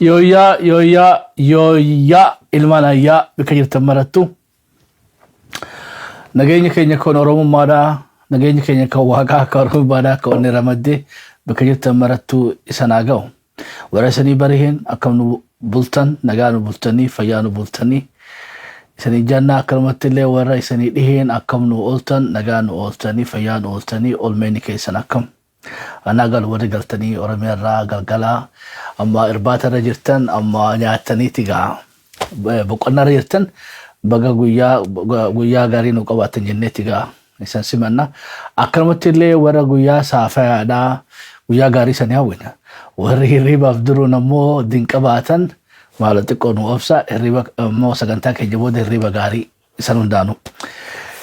Yooyaa ilmaan ayyaa bika jirtan marattu nageenya keenya kan Oromummaadhaa nageenya keenya kan Waaqaa kan Oromummaadhaa kan onni ramadde bika jirtan marattu isa naa ga'u warra isanii bari'een akkam nu bultan nagaa nu bultanii fayyaa nu bultanii isanii jannaa akkanumatti illee warra isanii dhiheen akkam nu ooltan nagaa nu ooltanii fayyaa nu ooltanii olmeenni keessan akkam ana gal warri galtanii Oromiyaarraa galgalaa amma irbaata jirtan amma nyaatanii tigaa boqonnaa jirtan baga guyyaa gaarii nu qabaatan jennee tigaa isan simanna akkanumatti illee warra guyyaa saafaadhaa guyyaa gaarii sanii hawwina warri hirribaaf duruu namoo din qabaatan maal xiqqoo nu obsa hirriba immoo sagantaa keenya booda hirriba gaarii isan hundaanu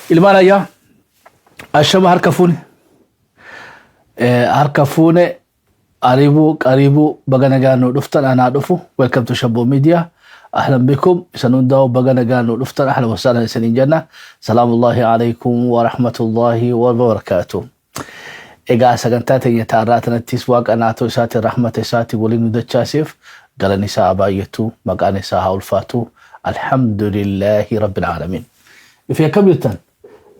ilmaan ayyaa ashama harka fuune قريبو بغنا غانو دفتن انا دفو ويلكم تو شبو ميديا اهلا بكم سننداو بغنا غانو دفتن اهلا وسهلا سنين جنة سلام الله عليكم ورحمة الله وبركاته ايغا سغنتات يتاراتنا تيسواق اناتو ساتي رحمة ساتي ولين دچاسيف قال نساء بايتو مقا نساء هولفاتو الحمد لله رب العالمين في كم يتن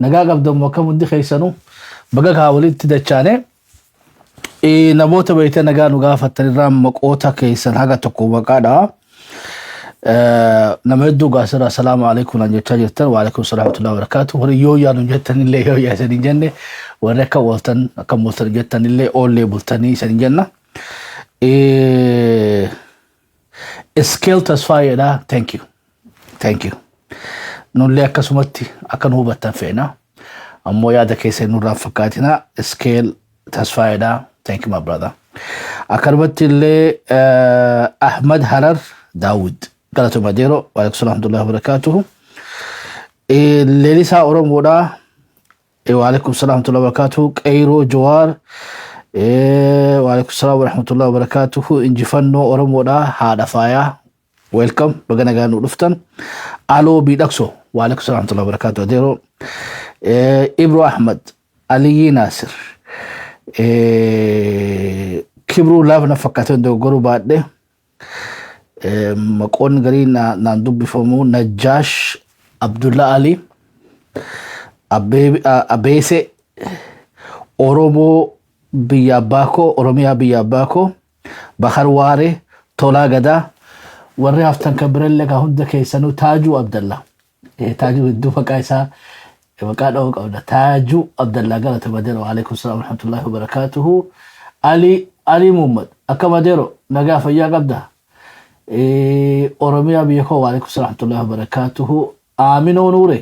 نغاغب دمو كم دي خيسنو بغا هاولين تدچانه namoota beeytan nagaa nu gaafatan irraa maqoota keessan haga tokko maqaadha nama hedduu gaasira assalaamu alaykum lan jechaa jirtan wa alaykum salaam wa rahmatullahi wa barakatuh warri yooyaa nu jettan illee yooyaa isin jenne warri akka waltan akka multan jettan illee oollee bultanii isin jenna skill tasfaayedha thank you nullee akkasumatti akka nu hubattan feena ammoo yaada keessan nurraan fakkaatina skill tasfaayedha. Thank you, my brother. أكرمت اللي أحمد حرر داود قالت مديرو وعليكم السلام ورحمة الله وبركاته اللي لسا أورمودا وعليكم السلام ورحمة الله وبركاته كيرو جوار وعليكم السلام ورحمة الله وبركاته إنجفنو أورمودا هذا فايا ويلكم بغنا غانو لفتن ألو بيدكسو وعليكم السلام ورحمة الله وبركاته ديرو إبرو أحمد علي ناصر كبروا لافنا فكاتون دو غرو بعد مكون غرينا ناندوب بفمو نجاش عبد الله علي أبيسي أورومو بياباكو أوروميا بياباكو بخرواري تولا غدا وري هفتن كبرل لك هند كيسانو تاجو عبد الله تاجو الدو فكايسا وقال أوقع تاجو عبد الله قال تبادر وعليكم السلام ورحمة الله وبركاته علي محمد أكما ديرو نقا فيا قبدا أورميا بيكو وعليكم السلام ورحمة الله وبركاته آمين ونوري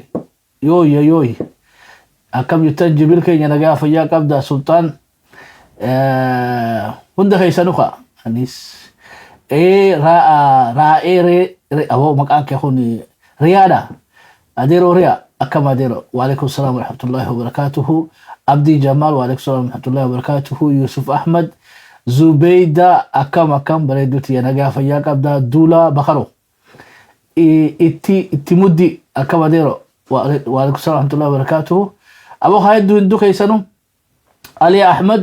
يوي أكم يتنجبير كي نقا فيا قبدا سلطان هند خيسانوخا أنيس رائي أبو مكان كيخوني ريادا أديرو ريا أكما ديرو وعليكم السلام ورحمة الله وبركاته عبدي جمال وعليكم السلام ورحمة الله وبركاته يوسف أحمد زبيدة أكم بريدوتي نجا فياك أبدا دولا بخرو إتي مدي أكما ديرو وعليكم السلام ورحمة الله وبركاته أبو خالد دوندو كيسانو علي أحمد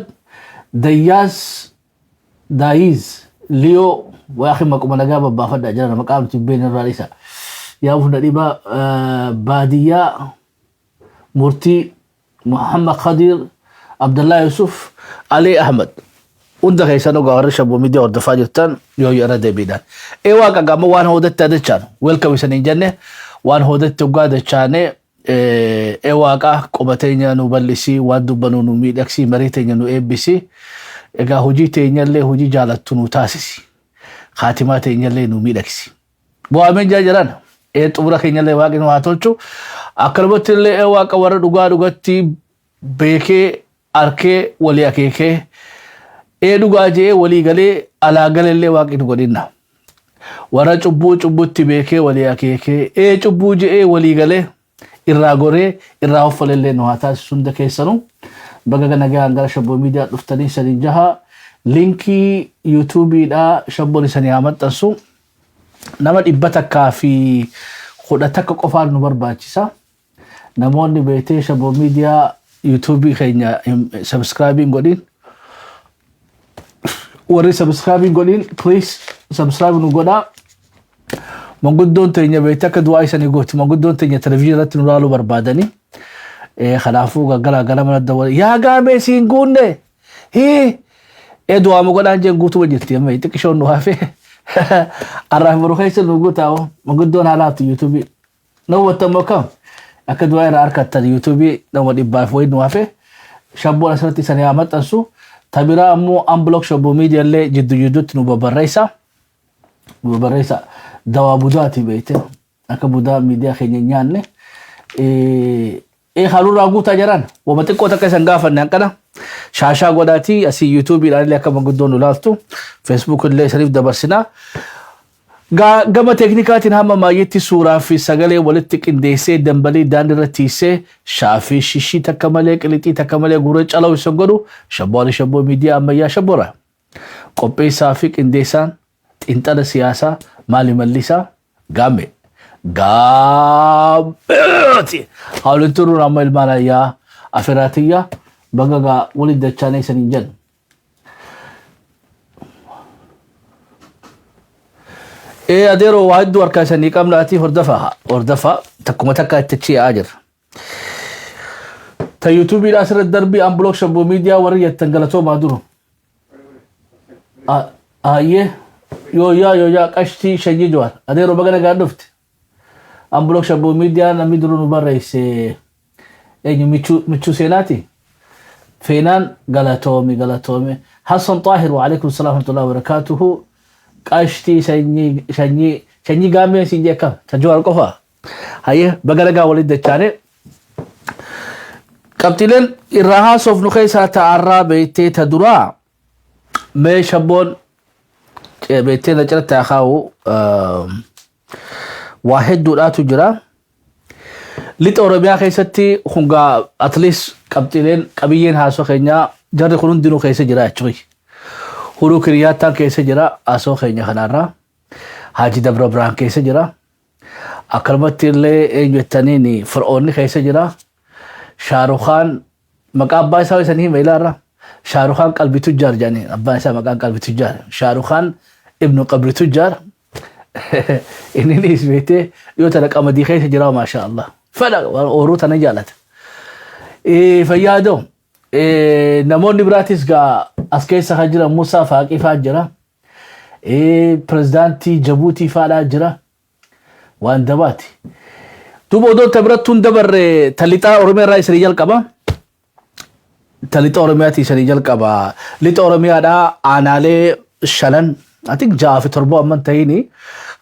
دايز ليو وأخي مكو منجا بافد أجرنا مقام بين الرئيسة يا أبو نديبا بادية مرتي محمد خضير عبد الله يوسف علي أحمد unda kaysano gawar shabo media or dafa jirtan yo yara debidan ewa ka gamo wan hodat ta chan welcome isan janne wan hodat to gada chane ewa ka qobatenya no ballisi wadu banu no mi daksi maritenya no abc ega huji tenyalle huji jalatunu tasisi khatima tenyalle no mi daksi bo amen jajaran xumura keenya illee waaqni waa tolchu akkanumatti illee waaqa warra dhugaa dhugatti beekee arkee walii akeekee dhugaa jee walii galee alaa galee illee waaqni godhinna warra cubbutti beekee walii akeekee cubbuu jee walii galee irraa goree irraa hoffale illee nu haa taasisu hunda keessanuu baga nagaan gara Shabboo Miidiyaa dhuftanii sadii jaha linkii yuutuubiidhaa Shabboon isanii haa maxxansu nama 100 fi 10 qofaan nu barbaachisa namoonni beetee Shabboo Miidiyaa yuutuubii keenya subscribing godhin warri subscribing godhin please subscribe nu godha manguddon teenya beektaa akka du'aa isanii gooti manguddon teenya televizyinii irratti nu ilaaluu barbaadani kanaafuu gaggala mana dawwal yaa gaamee siin guunne du'aa mu godhaan jeen guutuu wajjirti amma xiqqishoon nu hafe arraaf baruu keessa nu guutaawo manguddon haalaatu yuutuubii nawwattammoo kam akka du'aa irraa harkattan yuutuubii nama dhibbaaf wayi nu hafe shabboon asirratti isanii haa maxxansu tabiraa ammoo unblock shabboo miidiyaa illee jidduutti nu babarreessa dawaa budaati beekte akka budaa miidiyaa keenya nyaanne halurraa guutaa jiran wama xiqqoo takka isan gaafanne hanqana shaashaa godhaati asii yuutuubiidhaan illee akka manguddoon nu laaltu feesbuuk illee isaniif dabarsinaa gama teeknikaatiin hamma maayyetti suuraa fi sagalee walitti qindeessee dambalii daandirra tiisee shaafii shishii takka malee qilixii takka malee gurra calawu isa godhu shabboo miidiyaa ammayyaa shabboora qopheessaa fi qindeessaan xiinxala siyaasaa maali mallisaa gaame hawlin turuun amma ilmaan ayyaa afiraatiyyaa bagagaa waliin dachaanee isaniin jedhu adeero waa hedduu harkaa isanii qabnaati hordafa takkuma takka itti chi'aa jira ta yuutuubiidhaa asirratti darbii unblock shabboo miidiyaa warri jettan galatoomaa duru ayyee yoo qashtii shanyii jawaan adeero bagana gaan dhufte unblock shabboo miidiyaa namni duru nu barreesse eenyu michuu seenaati feenaan galatoome Hassan Taahir wa alaikum salaam wa rahmatullahi wa barakatuhu qashtii shanyii gaamee siin jeekam tajwaan qofa hayyee bagana gaa waliin dachaane qabxileen irraa haasofnu keessaa ta'arraa beektee ta duraa mee shabboon beektee na jalatti akaa'u waa hedduudhaatu jira lixa oromiyaa keessatti hungaa at least qabxileen qabiyyeen haasoo keenyaa jarri kun hundinuu keessa jira jechuudha huruu kiriyaataan keessa jira haasoo keenya kanarraa Haji Dabra Birhaan keessa jira akkanumatti illee eenyu jettaniin fir'oonni keessa jira Shaarukhaan maqaa abbaa isaa isanii hima ilaarra Shaarukhaan qalbii tujjaar jedhanii abbaan isaa maqaan qalbii tujjaar Shaarukhaan ibnu qabri tujjaar inni isbeetee yoo tana qamadii keessa jira maasha Allah fedha ooruu tana jaalata fayyaadoo namoonni biraatis gaa as keessa kan jira Musaa Faaqii fa'aa jira pirezidaantii Jabuutii fa'aa jira waan dabaati duuba odoota birattuun dabarre talixaa Oromiyaa irraa isanii jalqaba talixa Oromiyaati isanii jalqaba lixa Oromiyaadhaa aanaalee shanan atik 6 fi 7 amman ta'ini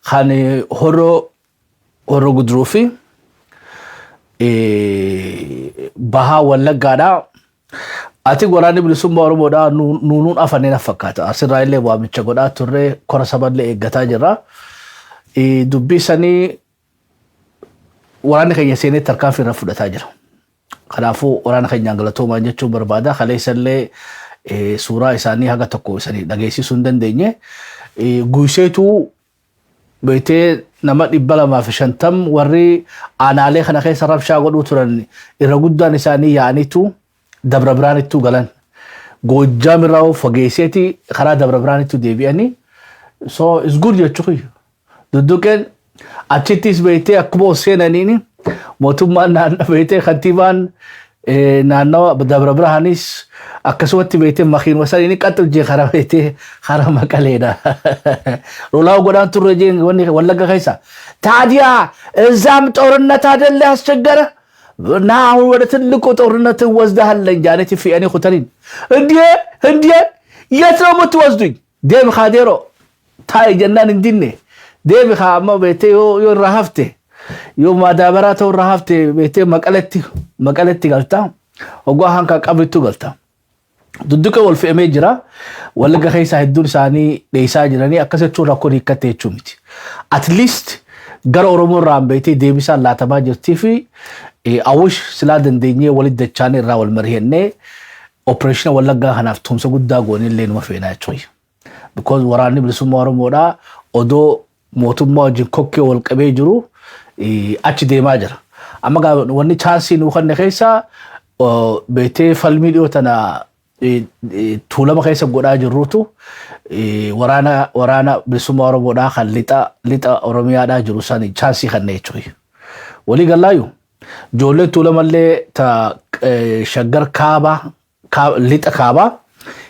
kan horoo guduruu fi bahaa wallaggaadhaa ati waraanni bilisummaa Oromoodhaa nuunuun afanneen affakkaata asirraa illee waamicha godhaa turre kora saballee eeggataa jirra dubbii sanii waraanni keenya seenee tarkaanfii irra fudhataa jira kanaafuu waraana keenyaan galatoomaa jechuun barbaada kaleessa illee suuraa isaanii haga tokko isanii dhageessisuu hin dandeenye guuseetu beektee nama 250 warri aanaalee kana keessa rabshaa godhuu turan irra guddaan isaanii yaa'aniitu Dabra Birhaanittu galan Goojjaam irraa fageesseeti karaa Dabra Birhaanittu deebi'anii so is good jechuudha dudduqeen achittis beektee akkuma seenaniini mootummaan naannoo beektee kantiibaan naannoo Dabra Birhaanis akkasumatti beektee makiinuma saniini qaxxujjee karaa beektee karaa Maqaleedha ሮላው ጎዳን turre jeen wallagga keessa taadiyaa እዛም ጦርነት አይደለ ያስቸገረ ና አሁን ወደ ትልቁ ጦርነት ወስደሃለኝ ጃነቲ ፊአኒ ኹተሪን እንዴ የት ነው የምትወስዱኝ ደም ኻዴሮ ታይ ጀናን እንዲኔ ደም ኻማ ቤቴ ዮ ረሃፍቴ ዮ ማዳበራቶ ረሃፍቴ ቤቴ መቀለቲ ገልታ ወጓሃን ካቀብቱ ገልታ ዱዱቀ ወልፈሜ ጅራ ወለገ ኸይሳ ህዱን ሳኒ ደይሳ ጅራኒ አከሰቹ ራኮን ይከተቹምቲ at least gar oromo rambeeti deebisa laataba jirti fi awush sila dandeenye walid dachane irraa wal marihenne operation wallagga hanaaf tumsa guddaa goone illee numa feena jechuudha because waraanni bilisummaa Oromoodha odoo mootummaa wajjin kokkee wal qabee jiru achi deemaa jira amma wanni chaansii nu kanne keessa beetee falmii dhiyootana tuulama keessa godhaa jirrutu waraana bilisummaa Oromoodhaa kan lixa Oromiyaadhaa jiru sani chaansii kan jechuudha. Walii galaayu ijoolleen tuulamallee ta shaggar lixa kaabaa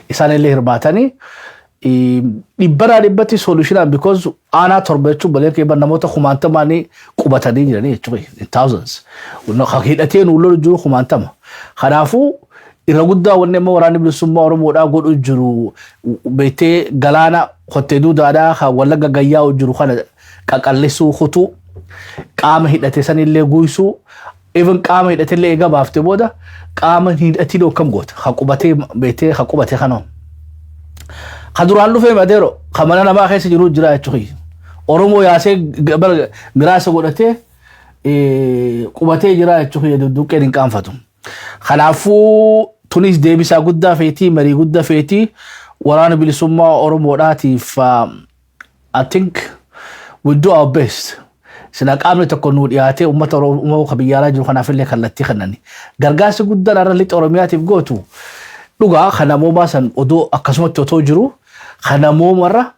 isaanillee hirmaatanii dhibbanaa dhibbatti solutionaan because aanaa torba jechuun balee keessa namoota kumaantamaanii qubatanii jiranii jechuudha. Thousands. Hidhatee nuuloo jiru kumaantama. Kanaafuu irra guddaa wanni amma waraanni bilisummaa Oromoodhaa godhu jiru beetee galaana qottee duudaadhaa Wallagga gayyaa jiru kana qaqallisuu kutuu qaama hidhate sanillee guysuu even qaama hidhatillee eega baaftee booda qaama hidhatillee akkam goota haqubatee beetee haqubate kanoo. Kaduraan dhufee madeero kamana namaa keessa jiru jira jechuudha. Oromoo yaasee miraasa godhatee qubatee jira jechuudha duqqeen hin qaanfatu. Kanaafuu tunis deebisaa guddaa feetii marii guddaa feetii waraana bilisummaa Oromoodhaatiif I think we do our best. Sina qaamni tokko nuu dhiyaatee uummata Oromoo kabiyyaalaa jiru kanaafillee kallattii kennani. Gargaarsi guddaan irra lixa Oromiyaatiif gootu dhugaa kanamoomaa san odoo akkasumatti otoo jiru kanamoomarra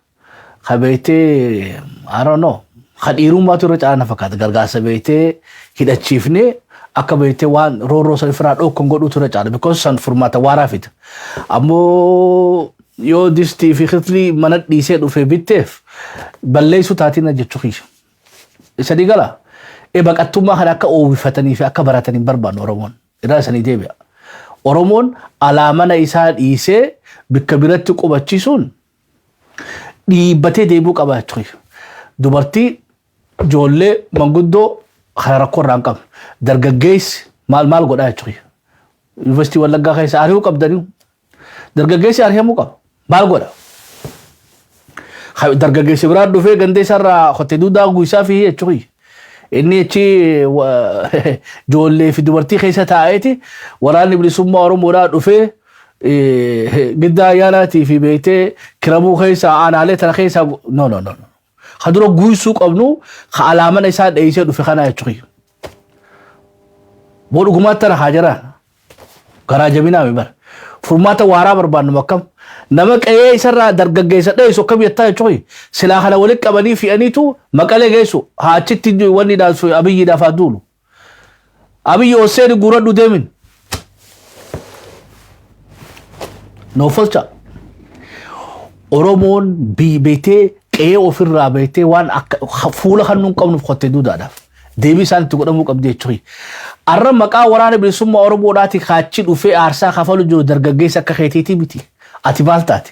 kabeetee I don't know kadhiirummaatu irra caalaa fakkaata gargaarsa beetee hidhachiifnee akka beetee waan rooroo san firaa dhokkoon godhuutu irra caala because san furmaata waaraa fida. Ammoo yoo distii fi kitli mana dhiisee dhufee bitteef balleessu taatiin jechuudha. Isa digala baqattummaa kan akka oowifatanii fi akka baratanii barbaannu Oromoon irraa sanii deebi'a. Oromoon alaamana isaa dhiisee bikka biratti qubachiisuun dhiibbatee deebuu qaba jechuudha. Dubartii ijoollee manguddoo kana rakkoo irraa hin qabne dargaggeessi maal godhaa jechuudha. Yuunivarsiitii Wallaggaa keessa ari'uu qabdanii dargaggeessi ari'amuu qaba maal godha? Dargaggeessi biraan dhufee gandee isaarraa qottee duudaa guusaa fi jechuudha. Inni achi ijoollee fi dubartii keessa taa'eeti waraanni bilisummaa Oromoodhaa dhufee giddaa ayyaanaatii fi beetee kiramuu keessa aanaalee tana keessa no. Kadura guusuu qabnu alaamana isaa dheeyisee dhufe kana jechuudha. Boodhugumaatti tana haa jiraan garaa jabinaa mibar furmaata waaraa barbaannu makkam nama qe'ee isarraa dargaggeessa dheeyisu akkam jettaa jechuudha. Silaa kana walitti qabanii fi'aniitu Maqalee geessu haa achitti wanni Abiyyiidhaaf haa duulu. Abiyyi Osseeni guuradhu deemin. Noofolcha. Oromoon beetee qe'ee ofirraa beetee waan fuula kan nuun qabnuuf qottee duudaadhaaf. Deebii isaan itti godhamuu qabdi jechuudha. Arra maqaa waraana bilisummaa Oromoodhaati kaachi dhufee aarsaa kafalu jiru dargaggeessa akka keetiitii miti. Ati maal taate?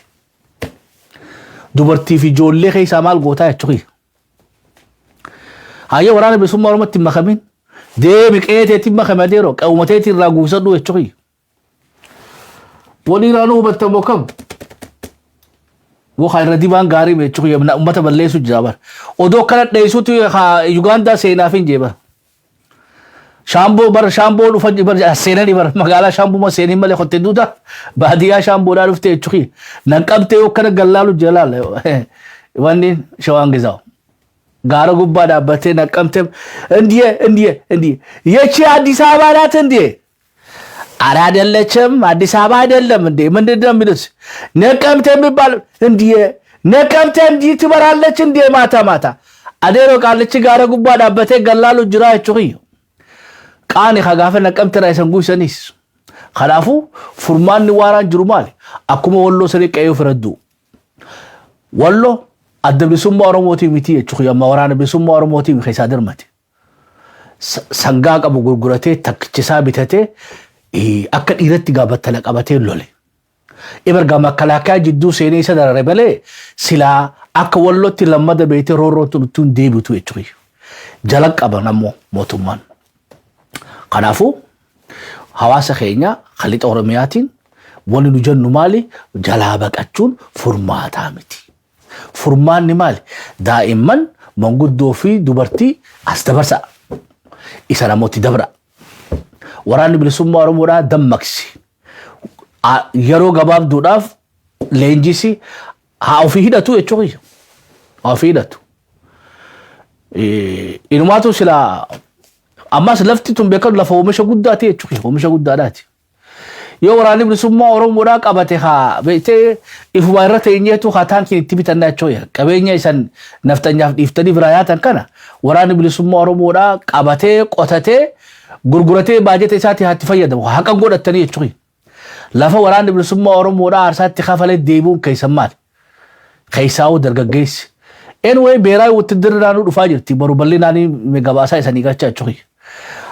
Dubartii fi ijoollee keessaa maal gootaa jechuudha. Hayya waraana bilisummaa Oromootti hin makamin. Deemi qe'eeteetiin makame adeero qawmateetiin irraa guusadhu jechuudha. Waliiraanuu hubattamoo kam? Woka irra dibaan gaarii jechuudha uummata balleessu jira bara. Odoo kana dheessuutu Uganda seenaaf hin jeeba. Shaamboo dhufa seenanii bara magaalaa Shaamboo seenii malee qottee duuda baadiyyaa Shaamboodhaa dhufte jechuudha. Nan qabtee yoo kana gallaalu jalaala wanni shawaan gizaa'u. Gaara gubbaa dhaabbatee nan qabtee እንዲህ የቺ አዲስ አበባ ናት እንዴ? ኧረ አይደለችም አዲስ አበባ አይደለም እንዴ ምንድን ነው የሚሉት? ነቀምቴ የሚባል ነቀምቴ እንዲህ ትበራለች እንዴ ማታ አዴሮ ቃልች ጋራ ጉባ ዳበቴ ገላሉ ጅራ እቹይ ቃኒ ከጋፈ ነቀምቴ ራይሰን ጉሰኒስ خلافو فرمان واران جرمال أكما والله سريك أيو فردو والله أدب لسوم أرموتي متي أشوفي أما ورانا بسوم أرموتي مخيسا درمتي سانغاك أبو غرغرتي تكتسا بتته أكد إيرت جابت لك أبتين لولي إبرغا مكلاكا جدو سيني سدر ربلي سلا أك والله تلمد بيتي رورو تلتون ديبتو أشوفي جلق أبا نمو موتومان خلافو hawaasa keenya khalixa oromiyaatiin wani nu jennu maali jalaa baqachuun furmaataa miti. Furmaanni maali daa'imman manguddoo fi dubartii as dabarsa isa namooti dabra waraanni bilisummaa Oromoodhaa dammaqsi yeroo gabaabduudhaaf leenjisi haa ofii hidhatu jechuudha. Haa ofii hidhatu inumaatu silaa ammas lafti tun beekanu lafa oomisha guddaati jechuudha. Oomisha guddaadhaati. yoo waraanni bilisummaa Oromoodhaa qabate haa beektee ifuma irra teenyeetu haa taankii itti bitannaa jechuudha. Qabeenya isan naftanyaaf dhiiftanii biraa yaatan kana waraanni bilisummaa Oromoodhaa qabatee qotatee gurguratee baajata isaatti haatti fayyadamu haqa godhatanii jechuudha. Lafa waraanni bilisummaa Oromoodhaa aarsaatti kafalee deebi'uun keessan maali? Keessaa'uu dargaggeessi. Anyway beeraa wuttiddirraanuu dhufaa jirti boru bal'inaanii megabaasaa isanii galchaa jechuudha.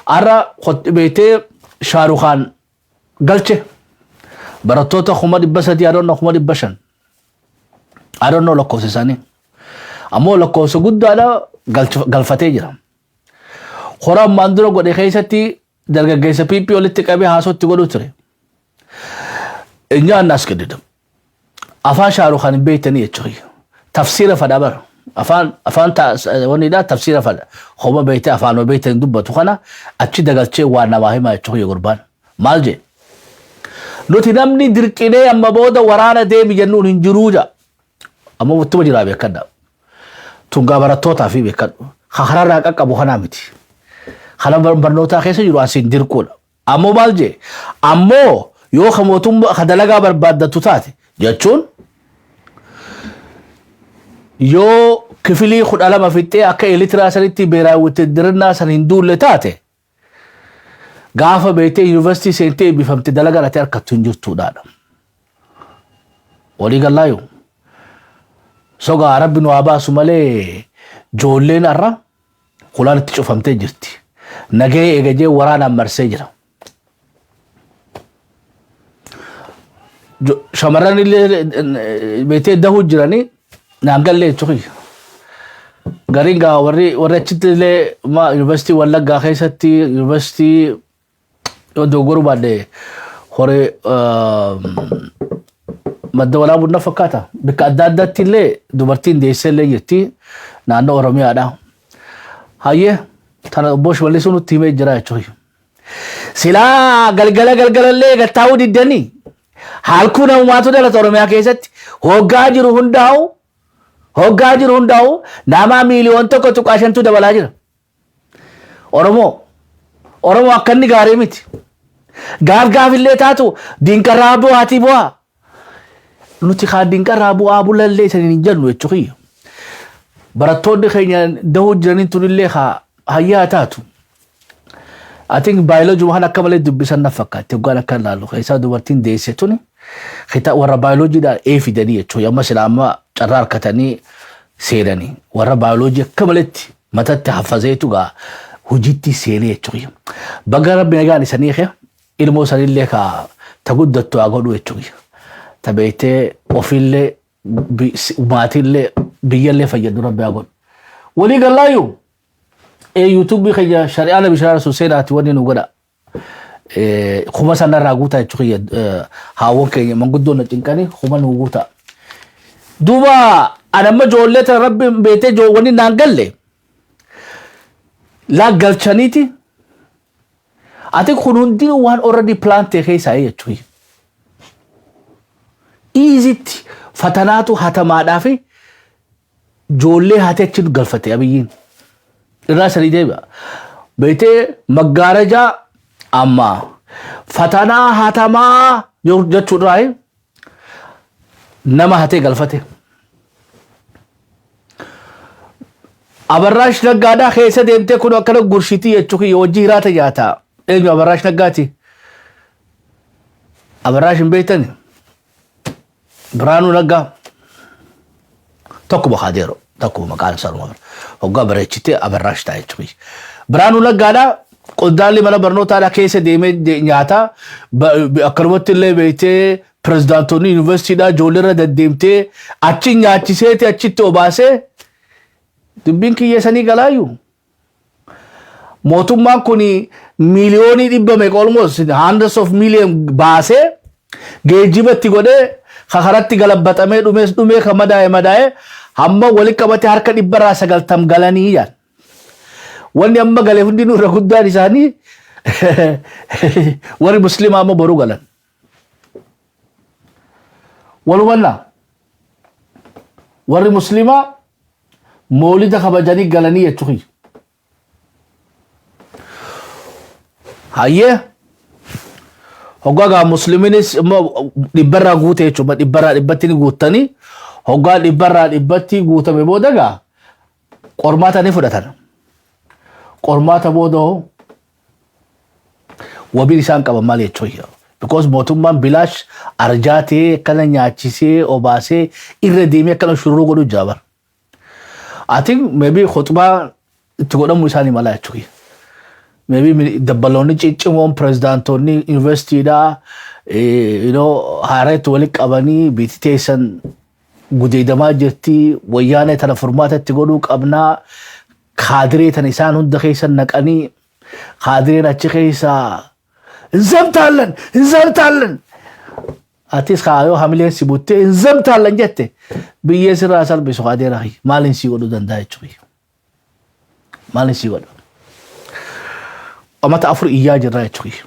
Arra beektee Shaarukaan galche barattoota 300 adoonna 500 adoonna lakkoofsa isaanii ammoo lakkoofsa guddaadha galfatee jira. Horaan maandura godhe keessatti dargaggeessa PP walitti qabee haasotti godhu ture. Inyaan naas gedidam afaan Shaarukaan hin beektanii jechuudha. Tafsiira fadha bara afaan wanniidha tafsiira fadha homa beektee afaan beektanii dubbatu kana achi dagalchee waan namaa himaa jechuudha gurbaan maal jee nuti namni dirqinee amma booda waraana deemi jennuun hin jiruuja amma muttuma jiraa beekadha tungaa barattootaa fi beekadhu hararraa qaqqabu kanaa miti kana barnootaa keessa jiru asiin dirquudha ammoo maal jee ammoo yoo ka mootummaa ka dalagaa barbaaddatu taate jechuun yoo kifilii 12 fixee akka elitiraa sanitti beeraa wuttiddirnaa san hin duulle taate gaafa beektee yuunivarsiitii seentee eebbifamte dalagaa ati harkattu hin jirtuudhaadha. Walii gallaayu sogaa rabbi nu haa baasu malee joolleen arra kulaan itti cufamtee jirti. Nagee eegajee waraanaan marsee jira. Shamarran illee beektee dahuu jiranii naan gallee jechuudha. Gariin gaa warri achitti illee yuunivarsiitii Wallaggaa keessatti yuunivarsiitii yoo dogoru baadhee hore madda walaabuu fakkaata. Bakka adda addaatti illee dubartiin deessee illee jirti naannoo Oromiyaadha. Hayyee tana obbo Shimallis nutti himee jira jechuudha. Silaa galgala illee gattaa'uu diddanii haalkuu namumaatu dhalata Oromiyaa keessatti hoggaa jiru hundaa'u nama miiliyoon tokko tuqaa shantu dabalaa jira. Oromoo akka inni gaarii miti. Gaaf illee taatu dinqarraa bu'aatii bu'aa. Nuti kaan dinqarraa bu'aa bulallee saniin hin jennu jechuudha. Barattoonni keenya dahuu jiraniin tunillee hayyaa taatu. I think biology waan akka malee dubbisan na fakkaatti hoggaan akka ilaallu keessaa dubartiin deesse tuni warra biologyidhaan eefidanii jechuudha. Amma sila amma carraa harkatanii seenanii warra biology akka maletti matatti haffazeetu gaa hojiitti seenee jechuudha. Bagga rabbi nagaan isanii ilmoo sanillee ka taguddattu haa godhu jechuudha. Tabeetee ofiillee maatiillee biyyallee fayyadu rabbi haa godhu. Walii gallaayyuu YouTube keenya shari'aa nabi shari'aa rasuul seenaati wanni nu godha. Kuma sanarraa guutaa jechuudha. Haawwan keenya manguddoon na cinqanii kuma nu guutaa. Duuba anamma ijoollee tana rabbi beetee wanni naan galle laa galchaniiti. Ati kun hundi waan already plan ta'e keessaa jechuudha. Easytti fatanaatu hatamaadhaa fi ijoollee haatee achi galfate abiyyiin. Irraa sanii deebi'a. Beetee maggaarajaa amma fatanaa hatamaa jechuudhaa nama hatee galfate. Abarraash Naggaadhaa keessa deemtee kun akkana gurshitii jechuudha yoo wajji hiraata nyaataa. Eenyu Abarraash Naggaati? Abarraash hin beektani? Biraanuu Naggaa tokkuma Khaadeeroo tokkuma maqaan isaa hoggaa bareechitee Abarraash ta'a jechuudha. Biraanuu Naggaadhaa qondaalli mana barnootaadhaa keessa deemee nyaataa akkanumatti illee beektee pirezidaantoonni yuunivarsiitiidhaa ijoolleerra deddeemtee achi nyaachiseeti achitti obaasee dubbiin kiyyeessanii galaayyuu. Mootummaan kun miiliyoonii 100 almost hundreds of million baasee geejjibatti godhee kakaratti galabbatamee dhumee kan madaa'e hamma walitti qabate harka 190 galanii yaan. Wanni amma galee hundi nurra guddaan isaanii warri muslimaa amma boruu galan. Walumalla warri muslimaa moolida kabajanii galanii jechuudha. Hayyee hoggaa musliiminis immoo dhibbarraa guute jechuudha dhibbarraa dhibbatti ni guutanii hoggaa dhibbarraa dhibbatti guutame booda gaa qormaata ni fudhatan qormaata booda wabiin isaan qaban maal jechuudha because mootummaan bilaash arjaatee akkana nyaachisee obaasee irra deemee akkana shurruu godhu jaabar I think maybe khutbaa itti godhamu isaanii mala jechuudha maybe dabbaloonni ciccimoon pirezidaantoonni yuunivarsiitiidhaa haareetti walitti qabanii biitii teessan gudeedamaa jirti wayyaanee tana furmaata itti godhuu qabnaa kaadiree tana isaan hunda keessa naqanii kaadireen achi keessa inzamtaallan atis kaayoo hamileen si buttee inzamtaallan jette biyyee sirraa salbisu kaadeera maaliin si godhuu danda'a jechuudha maaliin si godhu amata afur iyyaa jirra jechuudha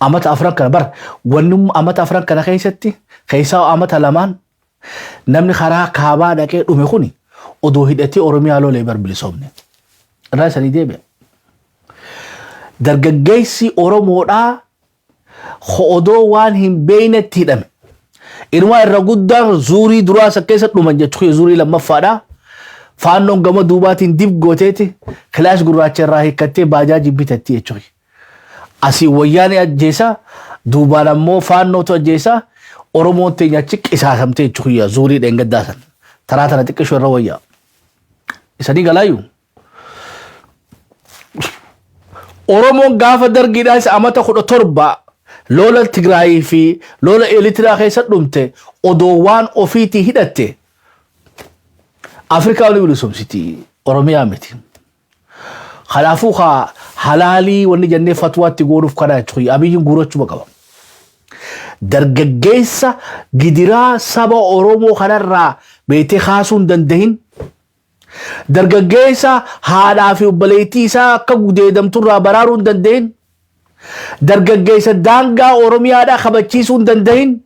amata afran kana bar wanni amata afran kana keessaa amata lamaan namni karaa kaabaa dhaqee dhume kuni odoo hidhatee oromiyaa lolee bar bilisoomne irraa sanii deebi'a dargaggeessi oromoodhaa odoo waan hin beeynetti hidhame ilmaa irra guddaan zuurii duraa isa keessa dhuman jechuudha zuurii lammaffaadhaa faannoon gama duubaatiin dib gooteeti kilaash gurraacha irraa hiikkattee baajaajii bitatti jechuudha asii wayyaanee ajjeesa duubaan ammoo faannootu ajjeesa oromoon teenya achi qisaasamtee jechuudha zuurii dheengaddaasan taraa tana xiqqishoo irra wayyaa isanii galaayyuu oromoon gaafa dargiidhaa isa amata 17 lola Tigraayii fi lola Eertiraa keessa dhumte odoo waan ofiitii hidhatte Afrikaa wali bilisomsiti oromiyaa miti kanaafuu halaalii wanni jennee fatwaatti godhuuf kana jechuudha abiyyiin guurachuu qaba dargaggeessa gidiraa saba oromoo kanarraa beetee kaasuu hin dandahin dargaggeessa haadhaa fi obboleettii isaa akka gudeedamturraa baraaruu hin dandahin dargaggeessa daangaa oromiyaadhaa kabachiisuu hin dandahin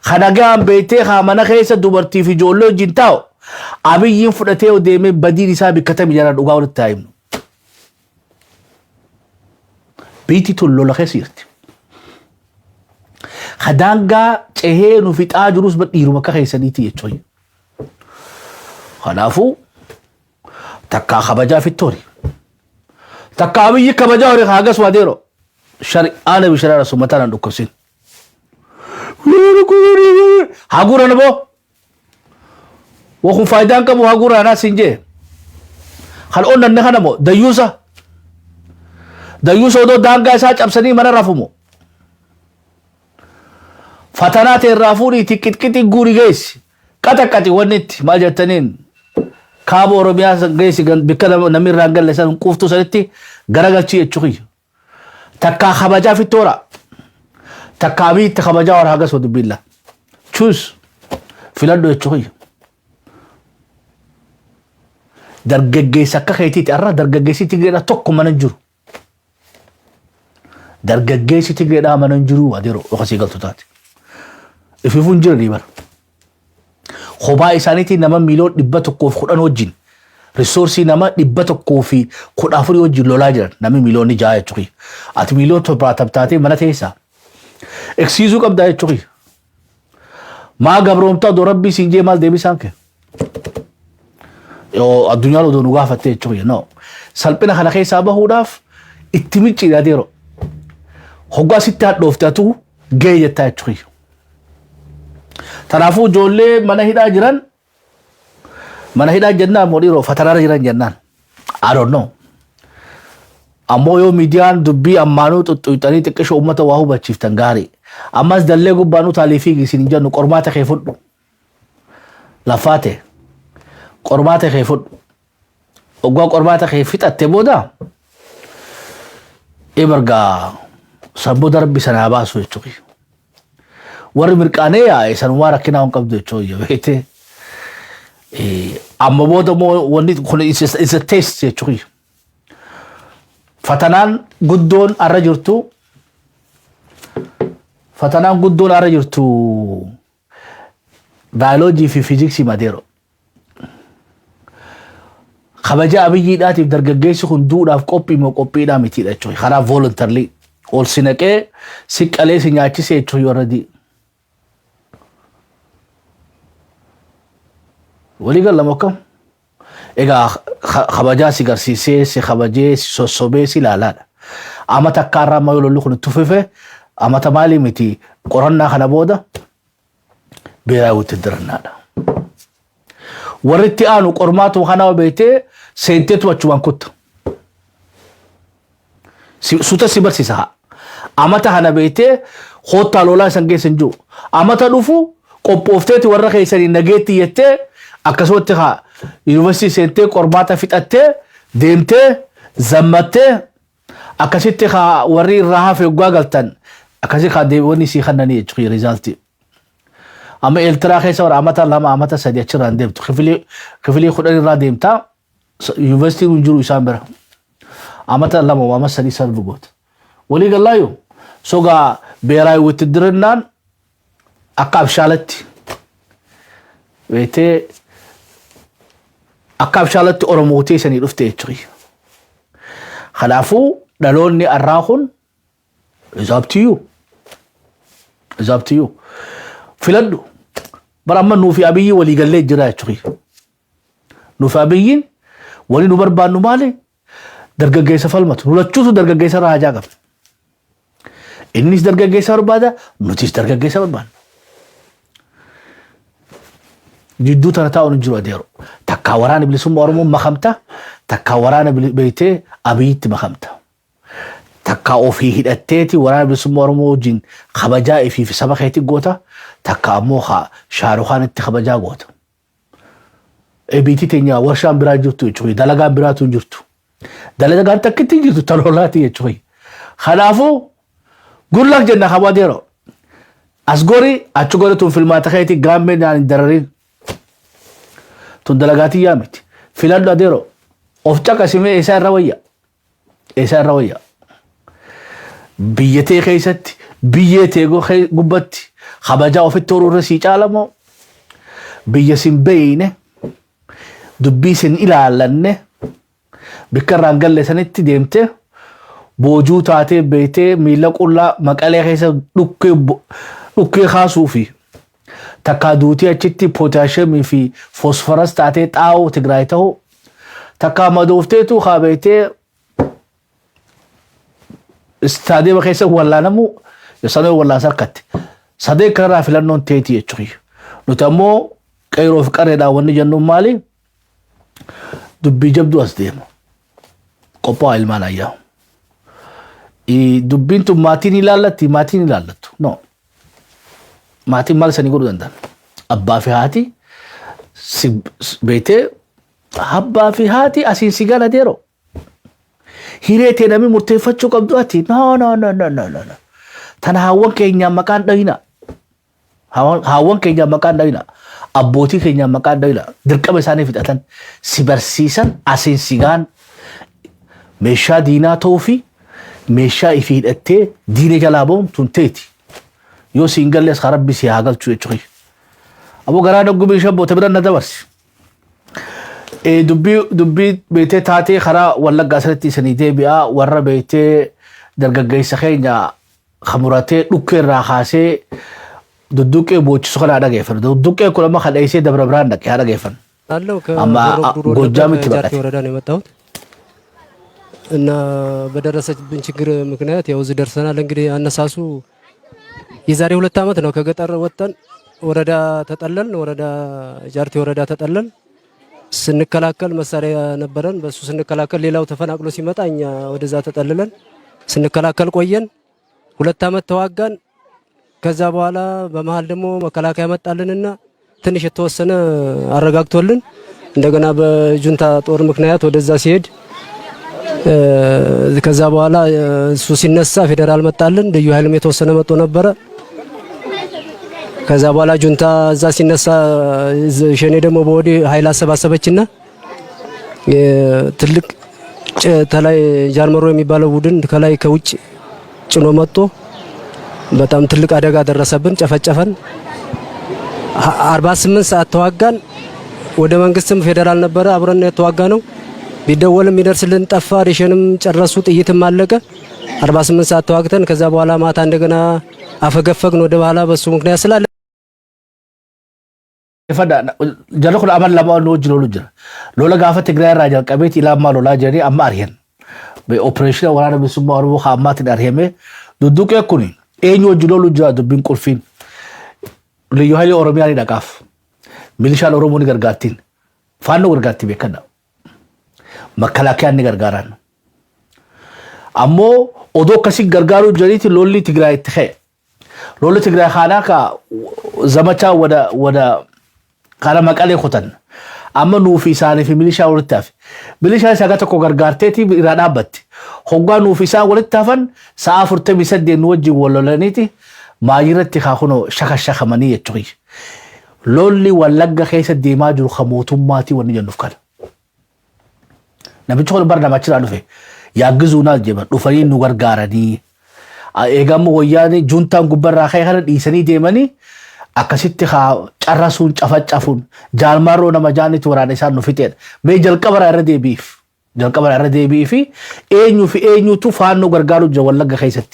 kanagaan beetee mana keessa dubartii fi ijoollee wajjin taa'u abiyyiin fudhatee deemee badiin isaa bikkatami jara dhugaa walitti taa'imnu biitii tun lola keessa jirti kadaangaa cehee nu fixaa jirus dhiiruma akka keessaniiti jechuudha kanaafuu takkaa kabajaa fittoori takkaa abiyyi kabajaa horii haagas waadeero shari'aana bisharaara summataan an dhukkabsin haguuran boo wakun faayidaan qabu haguuraanaa siin jee kan onnanne kana moo dayyuusa odoo daangaa isaa cabsanii mana rafumo fatanaa ta'e irraa fuudhiiti qixqixi guuri geessi qaxaqaxi wanni itti maal jettaniin kaaba oromiyaa geessi bikka namni irraan galle san quuftuu sanitti garagalchii jechuudha takkaa kabajaa fittoora takkaa biitti kabajaa warra hagas wadubbiilla chuus filadhu jechuudha dargaggeessa akka keetiiti arra dargaggeessi Tigreedhaa tokko mana jiru dargaggeessi Tigreedhaa mana jiru adeero dhokasii galtu taate ififuun jira bara kophaa isaaniitiin nama miliyoon 110 wajjin risoorsii nama 114 wajjin lolaa jiran namni miliyoonni 6 jechuudha ati miliyoon 7 taatee mana teessaa eksiisuu qabdaa jechuudha maa gabroomtaa doo rabbii siin jee maal deebisaan kee addunyaa odoo nu gaafattee jechuudha no salphina kana keessaa bahuudhaaf itti micciidha adeero hoggaa sitti hadhoofte atu gahee jettaa jechuudha tanaafuu ijoollee mana hidhaa jiran mana hidhaa jennaan moo dhiiroo fatanaarra jiran jennaan I don't know ammoo yoo miidiyaan dubbii ammaanuu xuxxuuxanii xiqqisho uummata waa hubachiiftan gaarii ammas dallee gubbaanuu taaliifii isin hin jennu qormaata kee fudhu lafaate qormaata kee fudhu oggaa qormaata kee fixatte booda ebargaa sabboo darbi sanaa baasu jechuudha warri mirqaanee yaa'e san waa rakkinaa hin qabdu jechuudha beekte amma booda moo wanni kun is a test jechuudha fatanaan guddoon arra jirtu biology fi physics madeero kabaja abiyyiidhaatiif dargaggeessi kun duudhaaf qophii moo qophiidhaa mitiidha jechuudha karaa voluntarily ol sinaqee siqqalee si nyaachisee jechuun already walii galama akkam egaa kabajaa si garsiisee si kabajee si sossobee si ilaalaadha amata akka irraa amma lolli kun itti fufe amata maalii miti qorannaa kana booda beeraa wuttiddirannaadha warri itti aanu qormaatu kana beeytee seenteetu achumaan kutta suuta si barsiisa amata kana beeytee hoottaa lolaa isan geessan jiru amata dhufu qophoofteeti warra keessanii nageetti jettee akkasumatti yuunivarsiitii seentee qormaata fixattee deemtee zammattee akkasitti warri irraa hafe waggaa galtan akkasitti deebi'oonni sii kannanii jechuudha riizaaltii. Amma eeltiraa keessa warra amata 2 amata 3 achirraan deemtu kifilii 10 irraa deemtaa yuunivarsiitiin hin jiru isaan bira amata 2 amata 3 sarbu goota. Walii gallaayyuu sogaa beeraa wuttiddirannaan akka abshaalatti beetee akka abshaalatti oromootii isanii dhufte jechuudha. Kanaafuu dhaloonni arraa kun izaabtiyyuu filadhu bara amma nuufi abiyyi walii gallee jira jechuudha. Nuufi abiyyiin wali nu barbaannu maali dargaggeessa falmatu nulachuutu dargaggeessa raajaa qaba. Innis dargaggeessa barbaada nutis dargaggeessa barbaanna. jidduu tana taa'uun jiru adeero takka waraana bilisummaa oromoo makamta takka waraana beeytee abiyyitti makamta takka ofii hidhatteeti waraana bilisummaa oromoo wajjin kabajaa fi saba keetti goota takka ammoo shaarukaan itti kabajaa goota ebiitii teenya warshaan biraa jirtu jechuudha dalagaan biraatu jirtu dalagaan takkitti jirtu taloolaati jechuudha kanaafuu gurlaak jenna kabaa adeero asgori achi godhatuun filmaata keetti gaammeen aan dararin dalagati yamit filadhu adeero of caqasimee isa irra wayya biyyatee keessatti biyyatee gubbatti kabajaa ofitti horuurra sii caalamoo biyya sin beeyne dubbii sin ilaalanne bikka irraan galle sanitti deemte boojuu taatee beeytee miila qullaa maqalee keessa dhukkee kaasuufi takka duutii achitti potaashiyamii fi fosforas taatee xaa'oo Tigraay ta'uu takka madoofteetu beeytee istaadiyeema keessa wallaanamu sanoo wallaan sarkatte sadee kanarraa filannoon teetii jechuudha. Nuti ammoo qeyroo fi qareedhaan wanni jennuun maali dubbii jabduu as deema qophaa ilmaan ayyaa dubbiin tun maatiin ilaallattu no. maatiin maal sanii godhuu danda'an abbaa fi haati beeytee abbaa fi haati asiin si gala deero hireetee namni murteeffachuu qabdu ati no tana haawwan keenyaan maqaan dhahina abbootii keenyaan maqaan dhahina dirqama isaanii fixatan si barsiisan asiin si gaan meeshaa diinaa ta'uu fi meeshaa ifii hidhattee diina jalaa ba'uun tun teeti. yoo siin gallees rabbi si haa galchu jechuudha. Aboo garaa doggumii shabboota bira na dabarsi. Dubbii beetee taatee karaa wallaggaa asirratti isanii deebi'aa warra beetee dargaggeessa keenya hamuratee dhukkee irraa kaasee dudduqqee boochisu kana dhageeffan. Dudduqqee kun amma kadheessee dabra biraan dhaqee haa dhageeffan. Amma ጎጃምት በቃ ወረዳ ነው የመጣሁት እና በደረሰብኝ ችግር ምክንያት ያው እዚህ ደርሰናል። እንግዲህ አነሳሱ የዛሬ 2 ዓመት ነው ከገጠር ወጣን ወረዳ ተጠለልን ወረዳ ጃርቴ ወረዳ ተጠለልን ስንከላከል መሳሪያ ነበረን በሱ ስንከላከል ሌላው ተፈናቅሎ ሲመጣ እኛ ወደዛ ተጠልለን ስንከላከል ቆየን 2 ዓመት ተዋጋን ከዛ በኋላ በመሃል ደግሞ መከላከያ መጣልንና ትንሽ የተወሰነ አረጋግቶልን እንደገና በጁንታ ጦር ምክንያት ወደዛ ሲሄድ ከዛ በኋላ እሱ ሲነሳ ፌደራል መጣልን ልዩ ኃይልም የተወሰነ መጥቶ ነበር ከዛ በኋላ ጁንታ እዛ ሲነሳ ሸኔ ደግሞ በወዲ ኃይል አሰባሰበችና ትልቅ ተላይ ጃርመሮ የሚባለው ቡድን ከላይ ከውጭ ጭኖ መጥቶ በጣም ትልቅ አደጋ ደረሰብን ጨፈጨፈን 48 ሰዓት ተዋጋን ወደ መንግስትም ፌደራል ነበር አብረን የተዋጋ ነው ቢደወልም ይደርስልን ጠፋ ሬሽንም ጨረሱ ጥይትም አለቀ 48 ሰዓት ተዋግተን ከዛ በኋላ ማታ እንደገና አፈገፈግን ወደ በኋላ በሱ ምክንያት ስላለ ፈዳ ጀለኩ አማን ለማው ነው ጅሎ ልጅ ሎላ ጋፈ ትግራይ ራጃ ቀቤት ኢላማ ሎላ ጀሪ አማርሄን በኦፕሬሽን ወራነ በሱማ ወርቦ ኻማት ዳርሄሜ ዱዱቄ ኩኒ ኤኞ ጅሎ ልጅ ዱብን ቁልፊን ልዩ ኃይል ኦሮሚያ ዳቃፍ ሚሊሻል ኦሮሞኒ ገርጋቲን ፋኖ ገርጋቲ በከና መከላከያ ንገርጋራን አሞ ኦዶ ከሲ ገርጋሩ ጀሪት ሎሊ ትግራይ ተኸ ሎሊ ትግራይ ኻናካ ዘመቻ ወደ ካራ መቀሌ ኾተን አመኑ ፊሳኔ ፊ ሚሊሻ ወልታፍ ሚሊሻ ሰጋተኮ ገርጋርቴቲ ኢራዳበት ሆጓኑ ፊሳ ወልታፈን ሳፍርተ ቢሰደ ንወጂ ወለለኒቲ ማይረት ኻኹኖ ሸከሸከ መኒ የጭሪ ሎሊ ወለገ ኸይሰ ዲማጁ ኸሞቱማቲ ወንጀንፍካል ነብቹ በርናማችን አሉፈ ያግዙና ጀበ ዱፈኒ ኑገርጋራኒ ኤጋሙ ወያኔ ጁንታን ጉበራ ኸይኸለ ዲሰኒ ዴመኒ አከሲት ጨራሱን ጨፈጨፉን ጃልማሮ ነመጃኒት ወራኔ ሳኑ ፍጤን በጀልቀበራ ረዴ ቢፊ ኤኙ ቱ ፋኖ ገርጋሩ ጀወለገ ኸይሰት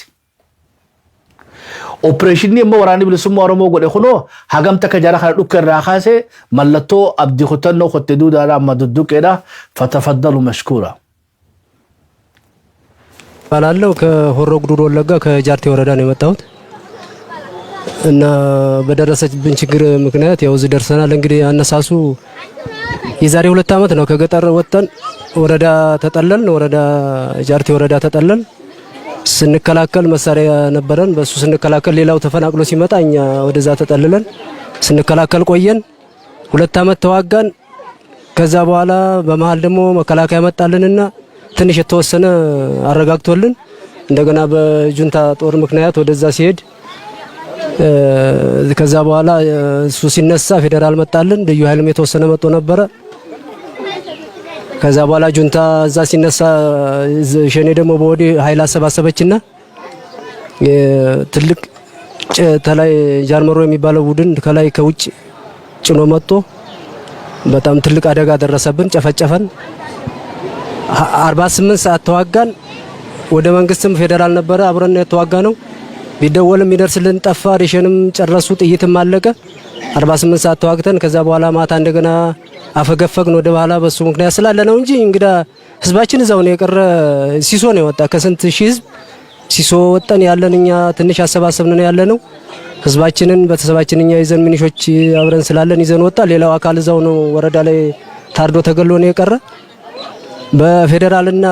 ኦፕሬሽን የሞ ወራኔ ብልስሙ ኦሮሞ ጎደ ሆኖ ሀገም ተከጃራ ኸዱ ከራኻሴ መለቶ አብዲ ኹተን ነው ኹተዱ ዳራ ማዱዱ ከዳ ፈተፈደሉ መሽኩራ ባላለው ከሆሮ ጉዱሩ ወለጋ ከጃርቴ ወረዳ ነው የመጣሁት እና በደረሰብን ችግር ምክንያት ያው እዚህ ደርሰናል። እንግዲህ አነሳሱ የዛሬ 2 አመት ነው ከገጠር ወጣን ወረዳ ተጠለልን ወረዳ ጃርቴ ወረዳ ተጠለልን ስንከላከል መሳሪያ ነበረን በሱ ስንከላከል ሌላው ተፈናቅሎ ሲመጣ እኛ ወደዛ ተጠልለን ስንከላከል ቆየን 2 አመት ተዋጋን። ከዛ በኋላ በመሃል ደግሞ መከላከያ መጣልንና ትንሽ የተወሰነ አረጋግቶልን እንደገና በጁንታ ጦር ምክንያት ወደዛ ሲሄድ ከዛ በኋላ እሱ ሲነሳ ፌደራል መጣልን ልዩ ኃይልም የተወሰነ መጥቶ ነበረ። ከዛ በኋላ ጁንታ እዛ ሲነሳ ሸኔ ደግሞ በወዲ ኃይል አሰባሰበችና ትልቅ ተላይ ጃርመሮ የሚባለው ቡድን ከላይ ከውጭ ጭኖ መጥቶ በጣም ትልቅ አደጋ ደረሰብን፣ ጨፈጨፈን። 48 ሰዓት ተዋጋን። ወደ መንግስትም ፌደራል ነበረ አብረን የተዋጋ ነው። ቢደወልም ይደርስልን ጠፋ። ሬሽንም ጨረሱ፣ ጥይትም አለቀ። 48 ሰዓት ተዋግተን ከዛ በኋላ ማታ እንደገና አፈገፈግን ወደ በኋላ በሱ ምክንያት ስላለ ነው እንጂ እንግዳ ህዝባችን እዛው ነው የቀረ። ሲሶ ነው የወጣ ከስንት ሺህ ህዝብ ሲሶ ወጣን ያለን እኛ ትንሽ አሰባሰብን ነው ያለነው። ህዝባችንን በተሰባችን እኛ ይዘን ሚኒሾች አብረን ስላለን ይዘን ወጣ። ሌላው አካል እዛው ነው ወረዳ ላይ ታርዶ ተገሎ ነው የቀረ። በፌደራልና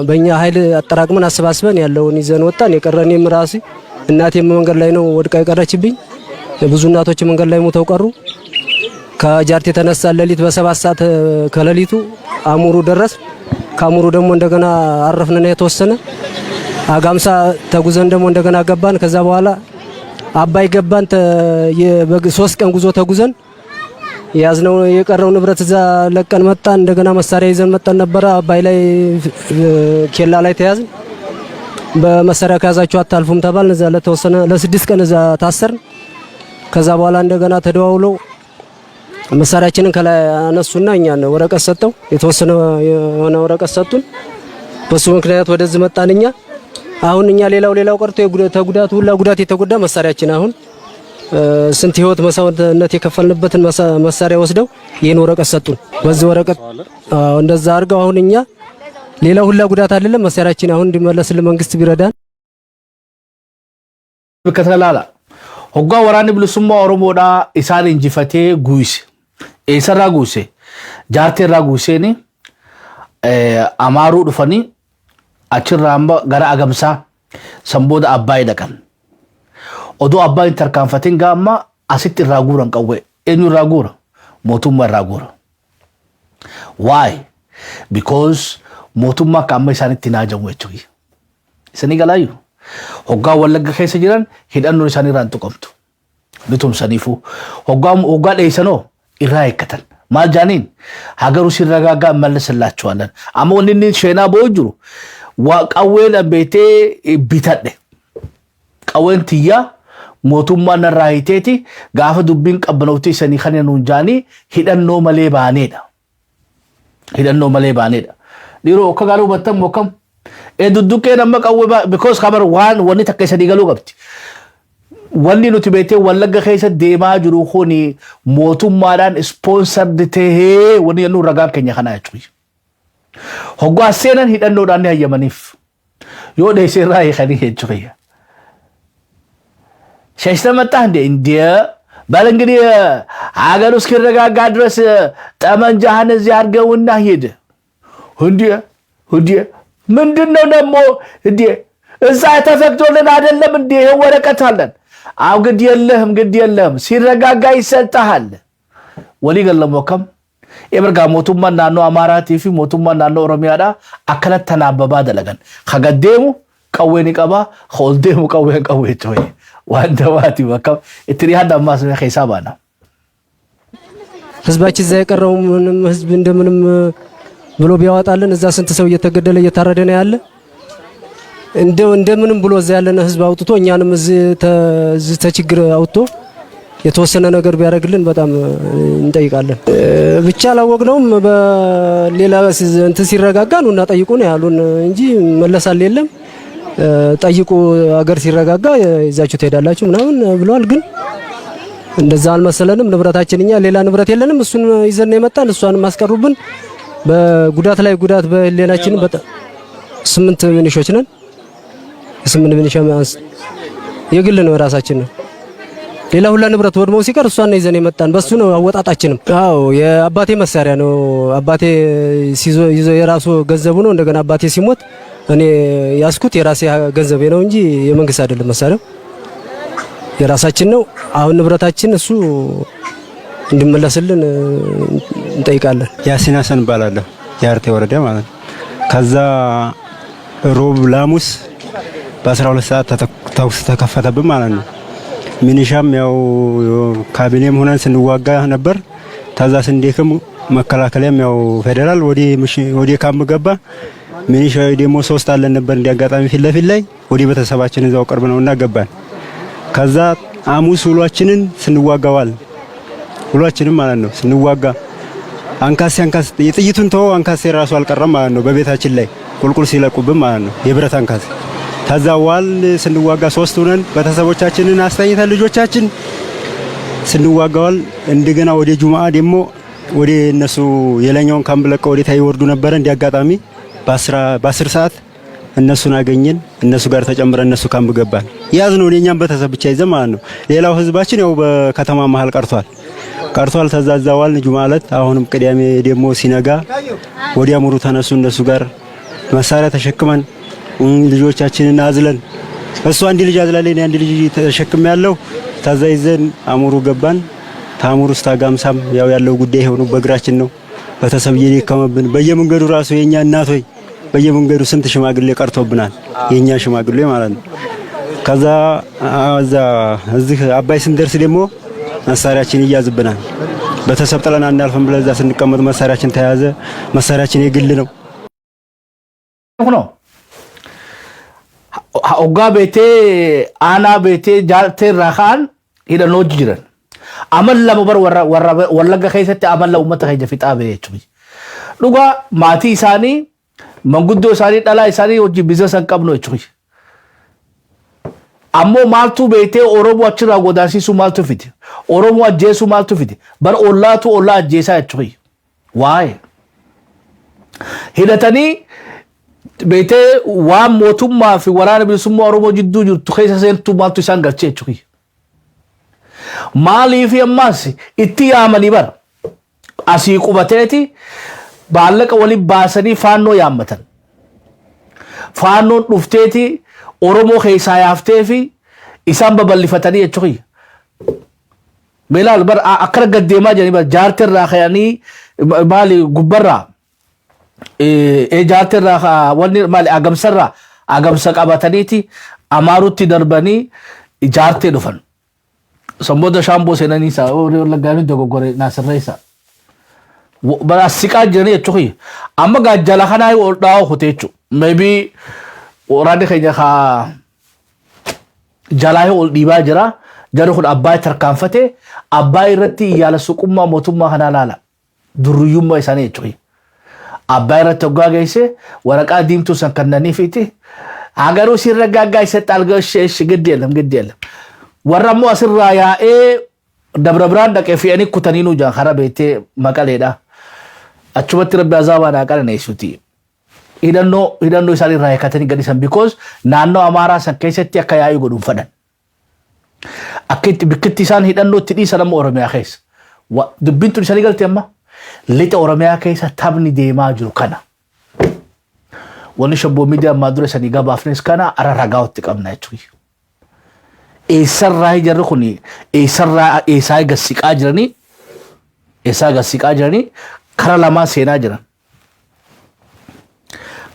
በእኛ ኃይል አጠራቅመን አሰባስበን ያለውን ይዘን ወጣን። የቀረኔም ራሴ እናቴም መንገድ ላይ ነው ወድቃ የቀረችብኝ። ብዙ እናቶች መንገድ ላይ ሞተው ቀሩ። ከጃርቴ ተነሳ ለሊት በ7 ሰዓት ከለሊቱ አሙሩ ደረስ። ከአሙሩ ደግሞ እንደገና አረፍነና የተወሰነ አጋምሳ ተጉዘን ደግሞ እንደገና ገባን። ከዛ በኋላ አባይ ገባን። 3 ቀን ጉዞ ተጉዘን ያዝነው የቀረው ንብረት እዛ ለቀን መጣን። እንደገና መሳሪያ ይዘን መጣን ነበር። አባይ ላይ ኬላ ላይ ተያዝን። በመሳሪያ ከያዛችሁ አታልፉም ተባልን። እዛ ለተወሰነ ለ6 ቀን እዛ ታሰርን። ከዛ በኋላ እንደገና ተደዋውለው መሳሪያችንን ከላይ አነሱና እኛን ወረቀት ሰጠው። የተወሰነ የሆነ ወረቀት ሰጡን። በሱ ምክንያት ወደዚህ መጣን። አሁን እኛ ሌላው ቀርቶ ተጉዳቱ ሁላ ጉዳት የተጎዳ መሳሪያችን አሁን ስንት ህይወት መስዋዕትነት የከፈልንበትን መሳሪያ ወስደው ይሄን ወረቀት ሰጡን። በዚህ ወረቀት እንደዛ አድርገው አሁን እኛ ሌላው ሁላ ጉዳት አይደለም መሳሪያችን አሁን እንዲመለስልን መንግስት ቢረዳን በከተላላ ሆጋ ወራኒ ብልሱማ ኦሮሞዳ ኢሳን እንጂፈቴ ጉይስ ኤሰራ ጉሴ ጃርቴራ ጉሴኒ አማሩ ዱፈኒ አችራምባ ገራ አገምሳ ሰምቦዳ አባይ ደቀን ኦዶ አባይ ተርካንፈቲን ጋማ አሲት ራጉራን ቀዌ ኤኑ ራጉራ ሞቱማ ራጉራ ዋይ ቢኮዝ ሞቱማ ካማ ኢሳኒት ናጀሙ እቹይ ሰኒጋላዩ ሆጋ ወለገ ኸይሰ ጅራን ሂዳኑ ኢሳኒ ራንቱ ቆምቱ ቢቱም ሰኒፉ ሆጋ ደይሰኖ ኢራይከተን ማልጃኒን ሀገሩ ሲረጋጋ መልስላቸዋለን። አሞንኒ ሸና ቦጅሩ ዋቀዌለ ቤቴ ቢታደ ቀወንቲያ ሞቱማ ነራይቴቲ ጋፈ ዱቢን ቀብነውቲ ሰኒ ኸነኑ ጃኒ ሂዳኖ መሌ ባኔዳ ዲሮ ከጋሩ በተም ወከም Dudduqqeen amma qawwee because kabar waan wanni takka isa digaluu qabdi. Wanni nuti beekte Wallagga keessa deemaa jiru kuni mootummaadhaan sponsored ta'ee wanni nu ragaan keenya kana jechuudha. Hoggaa seenan hidhannoodhaan ni hayyamaniif. Yoo dheesseerraa hiikanii jechuudha. Shaashtamatti hande Indiyaa bal እንግዲህ ሀገር ውስጥ እስኪረጋጋ ድረስ ጠመንጃህን እዚህ አድርገውና ሂድ። እንዴ ምንድነው ደግሞ እንዴ እዛ ተፈቅዶልን አይደለም እንዴ ወረቀት አለን። አው ግድ የለህም ሲረጋጋ ይሰጣሃል። ወሊ ገለሞከም ኤበርጋ ሞቱማ ናኖ አማራቲ ፊ ሞቱማ ናኖ ኦሮሚያዳ አከለት ተናበባ ደለገን ከገደሙ ቀዌኒ ቀባ ሆልደሙ ቀዌ ጮይ ዋንደዋቲ ወከም እትሪሃዳ ማስነ ሒሳባና ህዝባችን እዛ የቀረው ምንም ህዝብ እንደምንም ብሎ ቢያወጣልን እዛ ስንት ሰው እየተገደለ እየታረደ ነው ያለ እንደምንም ብሎ እዛ ያለነ ህዝብ አውጥቶ እኛንም እዚህ ተችግር አውጥቶ የተወሰነ ነገር ቢያደርግልን በጣም እንጠይቃለን። ብቻ አላወቅነውም በሌላ እንትን ሲረጋጋ ነውና ጠይቁ ነው ያሉን እንጂ መለሳል የለም። ጠይቁ አገር ሲረጋጋ ይዛችሁ ትሄዳላችሁ ምናምን ብለዋል። ግን እንደዛ አልመሰለንም። ንብረታችን እኛ ሌላ ንብረት የለንም። እሱን ይዘን ነው የመጣን። እሷን ማስቀሩብን በጉዳት ላይ ጉዳት በሌላችን 8 ሚኒሾች ነን። 8 ሚኒሻ ማንስ የግል ነው ራሳችን ነው። ሌላ ሁላ ንብረት ወድሞ ሲቀር እሷን ነው ይዘን የመጣን። በሱ ነው አወጣጣችንም። አዎ የአባቴ መሳሪያ ነው። አባቴ ይዞ የራሱ ገንዘቡ ነው። እንደገና አባቴ ሲሞት እኔ ያስኩት የራሴ ገንዘቤ ነው እንጂ የመንግስት አይደለም። መሳሪያው የራሳችን ነው። አሁን ንብረታችን እሱ እንድመለስልን እንጠይቃለን። ያሲን ሐሰን ባላለሁ የአርቴ ወረዳ ማለት ነው። ከዛ ሮብ ላሙስ በ12 ሰዓት ተኩስ ተከፈተብን ማለት ነው። ሚኒሻም ያው ካቢኔም ሆነን ስንዋጋ ነበር። ታዛ ስንዴክም መከላከያም ያው ፌደራል ወዲ ካምፕ ገባ። ሚኒሻ ደግሞ 3 አለን ነበር እንዲያጋጣሚ ፊት ለፊት ላይ ወዲ ቤተሰባችን እዛው ቅርብ ነውና ገባን። ከዛ አሙስ ውሏችንን ስንዋጋዋል ውሏችንን ማለት ነው ስንዋጋ አንካሴ የጥይቱን ተው አንካሴ ራሱ አልቀረም ማለት ነው። በቤታችን ላይ ቁልቁል ሲለቁብን ማለት ነው የብረት አንካሴ ታዛዋል። ስንዋጋ 3 ሆነን ቤተሰቦቻችንን አስተኝተን ልጆቻችን ስንዋጋዋል። እንደገና ወደ ጁማአ ደግሞ ወደ እነሱ የላኛውን ካምፕ ለቀው ወደ ታይ ወርዱ ነበር። እንዲያጋጣሚ በ10 ሰዓት እነሱን አገኘን። እነሱ ጋር ተጨምረን እነሱ ካምፕ ገባን። ያዝነው የኛም ቤተሰብ ብቻ ይዘን ማለት ነው። ሌላው ህዝባችን ያው በከተማ መሃል ቀርቷል። ተዛዛዋል ጁማአለት። አሁንም ቅዳሜ ደግሞ ሲነጋ ወዲያ ሙሩ ተነሱ እነሱ ጋር መሳሪያ ተሸክመን ልጆቻችንን አዝለን እሱ አንድ ልጅ አዝላለኝ አንድ ልጅ ተሸክም ያለው ታዛይዘን አሙሩ ገባን። ታሙሩ ስታጋምሳም ያው ያለው ጉዳይ ሆኖ በእግራችን ነው በተሰብ እየደከመብን በየመንገዱ ራሱ የኛ እናቶይ በየመንገዱ ስንት ሽማግሌ ቀርቶብናል። የኛ ሽማግሌ ማለት ነው። ከዛ እዚህ አባይ ስንደርስ ደግሞ መሳሪያችን ይያዝብናል። በተሰብ ጥለን አናልፈም ብለን እዛ ስንቀመጥ መሳሪያችን ተያዘ። መሳሪያችን የግል ነው ሆኖ ኦጋ ቤቴ አና ቤቴ ጃልቴ ራኻን ሂደኖ ጅረን አመላ መበር ወለጋ ከይሰተ አመላ ኡመተ ከጀ ፊጣበ የቹ ዱጋ ማቲ ኢሳኒ መንጉዶ ኢሳኒ ዳላ ኢሳኒ ወጂ ቢዝነስ አንቀብኖ የቹ አሞ ማልቱ ቤቴ ኦሮሞ አችራ ጎዳሲሱ ማልቱ ፊት ኦሮሞ አጄሱ ማልቱ ፊት በር ኦላቱ ኦላ አጄሳ የቹ ዋይ ሂደተኒ ቤቴ ዋም ሞቱማ ፊ ወራነ ቢሱማ ኦሮሞ ጅዱ ጅርቱ ከይሰ ሰንቱ ማልቱ ኢሳን ገልቼ የቹ ማሊፍ የማስ ኢትያመኒ በር አሲ ቁበቴቲ ባለቀ ወሊ ባሰኒ ፋኖ ያመተን ፋኖ ዱፍቴቲ ኦሮሞ ከይሳ ያፍቴፊ ኢሳን በበልፈተኒ የቹ ሜላል በር አከረ ገዴማ ጀኒ በር ጃርተራ ኸያኒ ማሊ ጉበራ ጃርተራ ወኒ ማሊ አገምሰ ቀባተኒቲ አማሩቲ ደርበኒ ጃርቴ ዱፈን ሰሞደ ሻምቦ ሰነኒሳ ወለጋኒ ደጎጎሬ ናስረይሳ በራሲቃ ጀኔ የቹ አመጋ ጀላኸናይ ወልዳው ሆቴቹ ሜቢ ወራደ ከኛ ጀላሂ ወልዲባ ጅራ ጀሩን አባይ ተርካንፈቴ አባይ ረቲ ያለ ሱቁማ ሞቱማ ኸናላላ ዱርዩማ ኢሳኔ የቹ abbaa irratti hoggaa geesse waraqaa diimtuu san kannaniifiti agaruu sirra gaggaa isatti algashee giddi yelam warra ammoo asirraa yaa'ee dabra biraan dhaqee fi'anii kutaniinuu jaan hara beektee maqaleedha achumatti rabbi azaabaa naa qananeessuti hidhannoo isaan irraa hiikatanii gadisan because naannoo amaaraa san keessatti akka yaa'ii godhuun fadhan akka itti bikkitti isaan hidhannoo itti dhiisan amma oromiyaa keessa dubbiin tun isanii galte amma lixa oromiyaa keessa taphni deemaa jiru kana wanni shabboo miidiyaa ammaa dura isanii gabaafnes kana ara ragaa itti qabna jechuudha. Eessarraa jarri kun eessaa gassiqaa jiranii karaa lamaan seenaa jiran.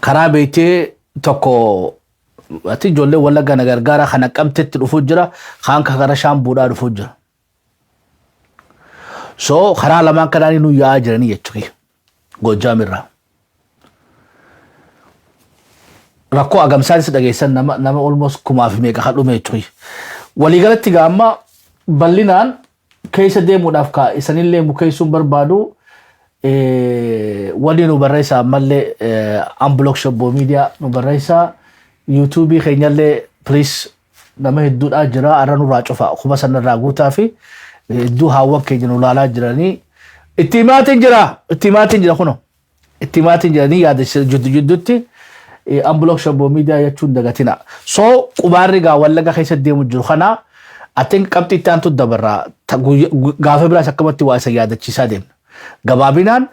Karaa beektee tokko ati ijoollee wallagga na gargaara kan Naqqamteetti dhufuu jira kan karaa Shaambuudhaa dhufuu jira. So karaa lamaan kanaan nu yaa'aa jiranii jechuudha. Gojjaamirraa. Rakkoo agamsaanis dhageessan nama almost kumaaf meeqa hadhume jechuudha. Waliigalatti gaamma bal'inaan keessa deemuudhaaf isanillee mukeessuun barbaadu wali nu barreessa ammallee unblock shabboo miidiyaa nu barreessa yuutuubii keenyallee please nama hedduudhaa jira arra nurraa cufa kuma sanarraa guutaa fi hedduu haawwan keenya nu laalaa jiranii itti himaatiin jira kuno itti himaatiin jiranii yaada jidduutti unblock shabboo miidiyaa jechuun dagatina so qubaarri gaa wallagga keessa deemu jiru kana atin qabxi itti aantu dabarraa gaafa biraas akkamatti waa isa yaadachiisaa deemna. Gabaabinaan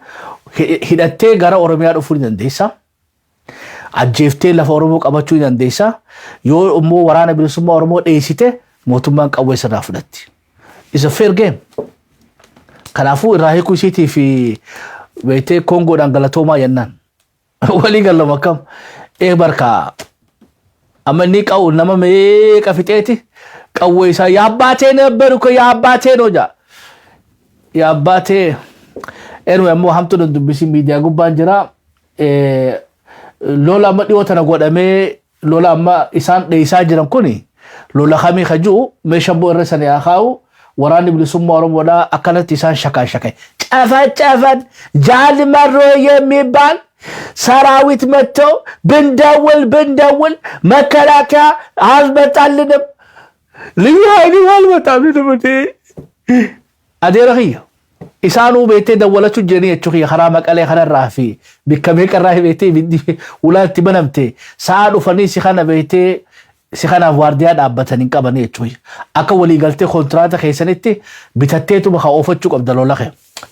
hidhattee gara Oromiyaa dhufuu ni dandeessa. Ajjeeftee lafa Oromoo qabachuu ni dandeessa. Yoo immoo waraana bilisummaa Oromoo dheessite mootummaan qawwee sirraa fudhatti. It's a fair game. Kanaafuu irraa hiikuu isiitii fi beektee Kongoodhaan galatoomaa jennaan. Walii galama akkam barkaa amma inni qawu nama meeqa fixeeti qawwee isaa yaabbaatee nabbaru ko yaabbaatee noja yaabbaatee enu ammoo hamtu dubbisi miidiyaa gubbaan jira lola amma dhiyoo tana godhamee lola amma isaan dheessaa jiran kuni lola kamii kajuu meeshaa irra sana yaa kaa'u waraanni bilisummaa Oromoodhaa akkanatti isaan shakay ጨፈጨፈን ጃልመሮ የሚባል ሰራዊት መጥተው ብንደውል መከላከያ አልመጣልንም ልዩ ኃይል አልመጣልንም አዴረኸየ ኢሳኑ ቤቴ ደወለችው ጀኒ እቹ የኸራ መቀሌ ኸራ ፊ ቢከሜ ቀራህ ቤቴ ውላት በነምቴ ሳዱ ፈኒ ሲኸነ ቤቴ ሲኸና ዋርዲያ ዳበተን እንቀበኔ እቹ አከ ወሊ ገልቴ ኮንትራታ ከሰነቴ ቢተቴቱ በኻኦፈቹ ቀብደሎላኸ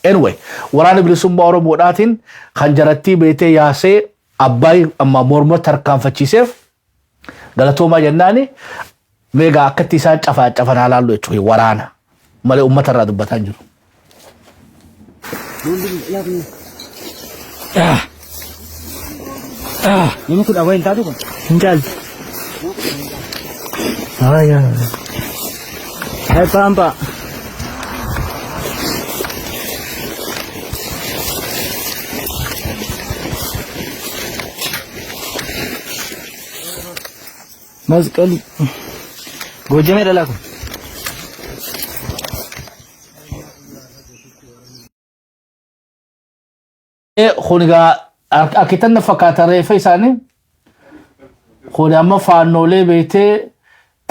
anyway waraana bilisummaa Oromoodhaatiin khanjaratti beetee yaasee abbay amma mormo tarkaanfachiiseef galatoomaa jennaani meega akkatti isaan cafan halaallu jechuudha waraana malee uummata irraa dubbataa jiru. Nama kun awwain taatu kan? Hinjal. Ya. Hai pampa. መስቀል ጎጀሜ ደላኩ ኹንጋ አኪተን ፈካተረ ፈይሳኒ ኹዳማ ፋኖሌ ቤቴ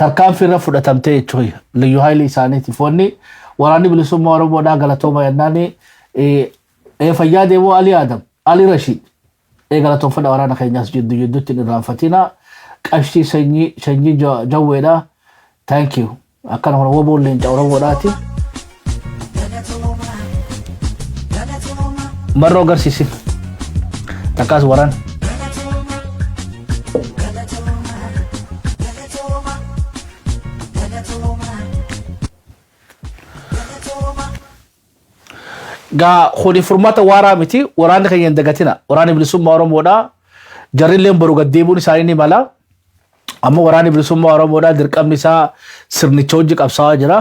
ተርካን ፊረ ፍደተምቴ ቾይ ልዩ ኃይል ኢሳኒ ቲፎኒ ወራኒ ብልሱማ ኦሮሞዳ ገለቶማ ያናኒ ፈያ ደቦ አሊ ረሺድ ገለቶ ፈዳ ወራና ከኛስ ጅዱት ንራፈቲና ቀሽቲ ሰኚ ጀዌዳ ታንክ ዩ አካን ሆኖ ወቦልን ጫውሮ ወዳቲ መሮ ገርሲሲ ተካስ ወራን ጋ ኹዲ ፍርማተ ዋራ ሚቲ ወራን ከየን ደጋቲና ወራን ብልሱማ ኦሮሞዳ ጀሪሌን በሩ ገዴቡን ሳይኒ ማላ amma waraani bilisummaa Oromoodhaa dirqamni isaa sirnicha hojii qabsaa jira.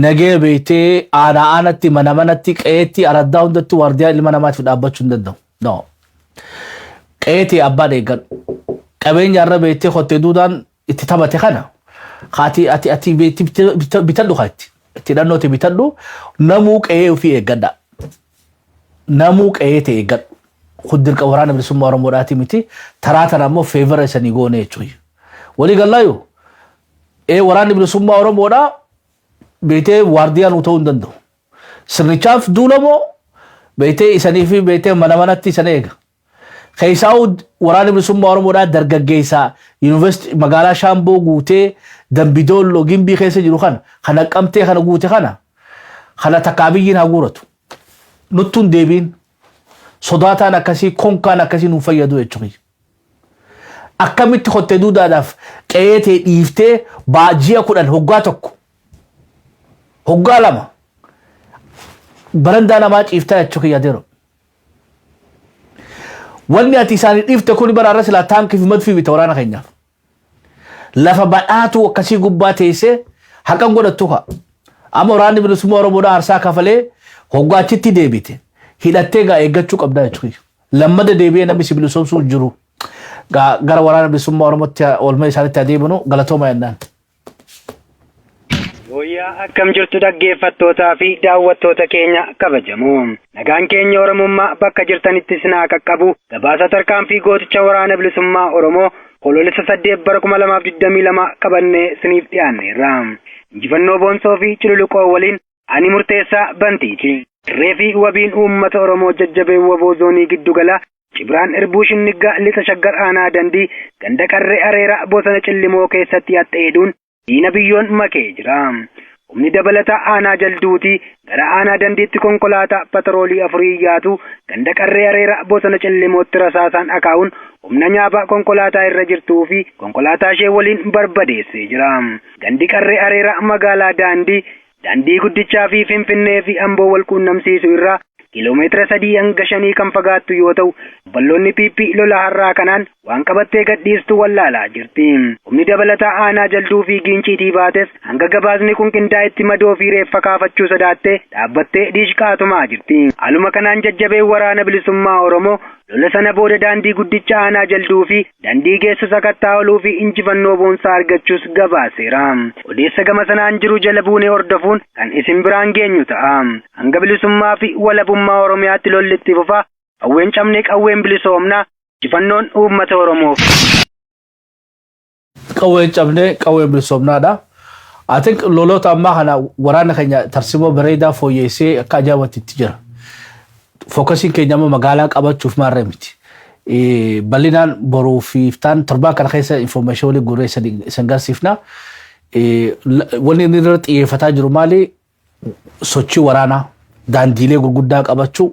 Nagee beektee aanatti manatti qeetti araddaa hundatti waardiyaa ilma namaatiif dhaabbachuu hin danda'u. No. Qeetti abbaan eeggadhu. Qabeenya irra beektee qottee duudaan itti taphate kana. Haati ati bitadhu haati. Itti dhannooti bitadhu namuu qe'ee ofii eeggadha. Namuu qe'ee ta'e eeggadhu. خدر كوران بلسوم ورموداتي متي ترى نامو فيفر سنيغوني شوي ولي قال لا يو إيه وران بلسوم ورمودا بيته وارديا نوتون دندو سرنيشاف دولمو بيته إسانيفي بيته منامانتي سنيغ خيساود وران بلسوم ورمودا درججيسا يونيفرسيتي مقالا شامبو غوتي دمبيدول لوجين بي خيسا جروخان خنا قمتي خنا غوتي خنا تكابيين هاغورتو نتون ديبين صداتان أكاسي كونكان أكاسي نفيدو يجري أكملت خطة دودا داف كأيتي إفتة باجيا كودن هوغاتك هوغالما برندانا ماج إفتة يجري يديرو واني أتيساني إفتة كوني برا رسلا تام كيف مدفي بتورانا خينا لفا بقاتو وكاسي قباتي إيسي حقا قد التوها أما راني بنسمو ربودا أرسا كفالي هوغاتي ديبيتي hidhatteega eeggachuu qabdaa jechuudha. Lammada deebi'ee namni si bilisomsuu jiru gara waraana bilisummaa Oromootti oolmaa isaaniitti adeemanu galatooma yennaan. Wayyaa akkam jirtu dhaggeeffattootaa fi daawwattoota keenya kabajamoo. Nagaan keenya Oromummaa bakka jirtanitti sinaa qaqqabu gabaasa tarkaanfii gooticha waraana bilisummaa Oromoo Holoolessa 8 bara 2022 qabannee siniif dhiyaanneerra. Injifannoo boonsoo fi cululuqoo waliin ani murteessaa bantiiti. Reefi wabiin uummata Oromoo jajjabee waboo zoonii giddugala Cibraan Irbuushin nigga lixa shaggar aanaa dandii ganda qarree areera bosona cillimoo keessatti yaxxeeduun diina biyyoon makee jira. Humni dabalata aanaa jalduuti gara aanaa dandiitti konkolaataa patroolii 4 yaatu ganda qarree areera bosona cillimootti rasaasaan akaa'uun humna nyaaba konkolaataa irra jirtuu fi konkolaataa ishee waliin barbadeessee jira. Gandi qarree areera magaalaa Daandii guddichaa fi Finfinnee fi Amboo wal quunnamsiisu irraa kiiloomeetira 3 hanga 5 kan fagaattu yoo ta'u balloonni PP lola har'aa kanaan waan qabattee gadhiistu wallaalaa jirti. Humni dabalataa aanaa jalduu fi giinciitii baates hanga gabaasni kun qindaa'etti madoo fi reeffa kaafachuu sodaattee dhaabbattee diishqaatumaa jirti. Haaluma kanaan jajjabee waraana bilisummaa Oromoo lola sana booda daandii guddicha aanaa jalduu fi daandii geessu sakattaa oluu fi injifannoo boonsaa argachuus gabaaseera. Odeessa gama sanaan jiru jala buunee hordofuun kan isin biraan geenyu ta'a. Hanga bilisummaa fi walabummaa Oromiyaatti lolli itti fufa. Qawween cabnee qawween bilisoomna. Injifannoon uummata Oromoof. Qawween cabnee qawween bilisoomnaadha. I think lolota ammaa kana waraana keenya tarsimoo bareedaa fooyyeessee akka ajaa'ibatti jira. Fookasiin keenya amma magaalaa qabachuuf maarree miti. Bal'inaan boruu fi iftaan torbaan kana keessa infoormeeshinii gurree isin garsiifna. Wanni inni irra xiyyeeffataa jiru maali? Sochii waraanaa daandiilee gurguddaa qabachuu.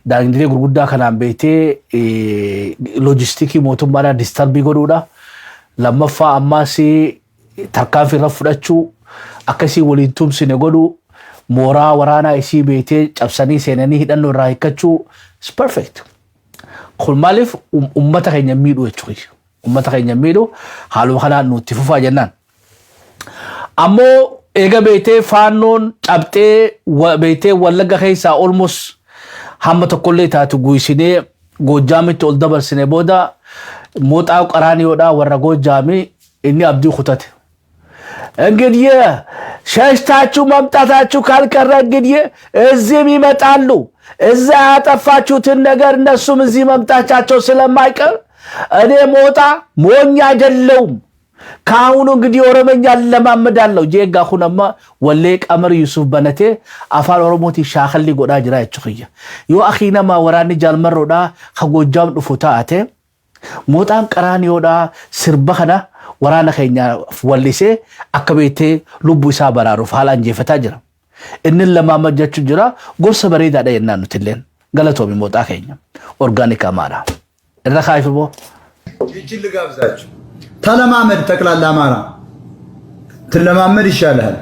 Daandiilee gurguddaa kanaan beekee loojistiikii mootummaadhaan distarbii godhuudha. Lammaffaa ammaas tarkaanfii irra fudhachuu akkasii waliin tumsine godhuu. Mooraa waraanaa isii beekee cabsanii seenanii hidhannoo irraa hiikkachuu is perfect. Kun maaliif uummata keenya miidhuu jechuudha. Uummata keenya miidhuu haaluma kanaan nutti fufaa jennaan. Ammoo eega beekee faannoon cabxee beekee wallagga keessaa almost hamma tokkollee taatu guusinee Goojjaamitti ol dabarsine booda mooxaa qaraaniyoodhaa warra Goojjaamii inni abdii kutate. እንግዲህ ሸሽታችሁ መምጣታችሁ ካልቀረ እንግዲህ እዚህም ይመጣሉ እዛ ያጠፋችሁትን ነገር እነሱም እዚህ መምጣታቸው ስለማይቀር እኔ ሞጣ ሞኝ አይደለሁም ካሁኑ እንግዲህ ኦሮሞኛ ለማመዳለሁ ጄጋ ሁነማ ወሌ ቀመር ዩሱፍ በነቴ አፋን ኦሮሞቲ ሻኸሊ ጎዳ ጅራ ይችخيه ዮ አኺነማ ወራኒ ጃልመሮዳ ከጎጃም ዱፉታ አቴ ሞጣን ቀራኒዮዳ ስርበኸና waraana keenya wallisee akka beekee lubbuu isaa baraaruuf haala injeeffataa jira. Inni lamaa jechuun jira gorsa bareedaadha yennaan nuti illeen galatoomi mooxaa keenya orgaanik amaara. Irra kaayifmoo. ይችል ልጋብዛችሁ ተለማመድ ጠቅላላ አማራ ትለማመድ ይሻላል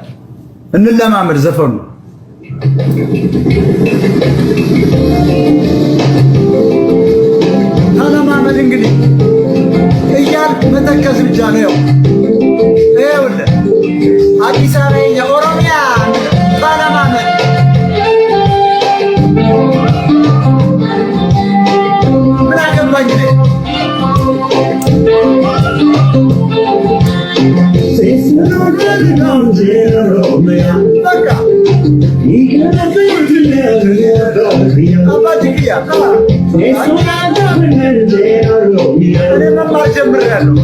እንለማመድ ዘፈኑ ተለማመድ እንግዲህ እያልኩ መተከዝ ብቻ ነው። ይኸውልህ አዲስ አበባ የኦሮሚያ ተለማመድ ምን አገባኝ እኔ በቃ አባ ጅግያ እኔ መማር ጀምሬያለሁ።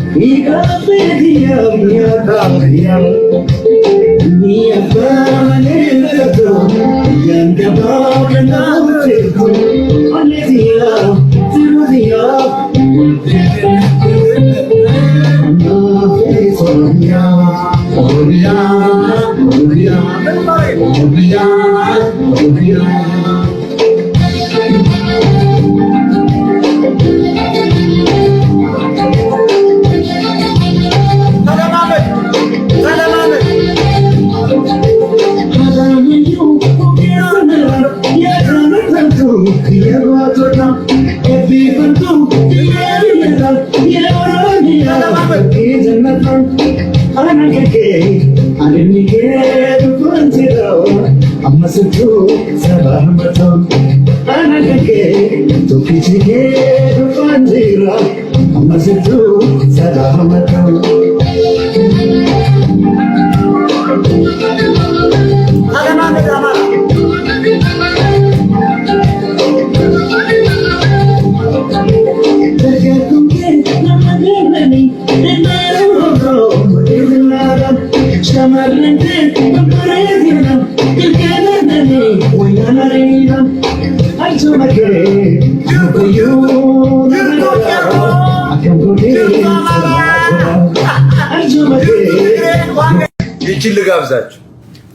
ይችል ልጋብዛችሁ።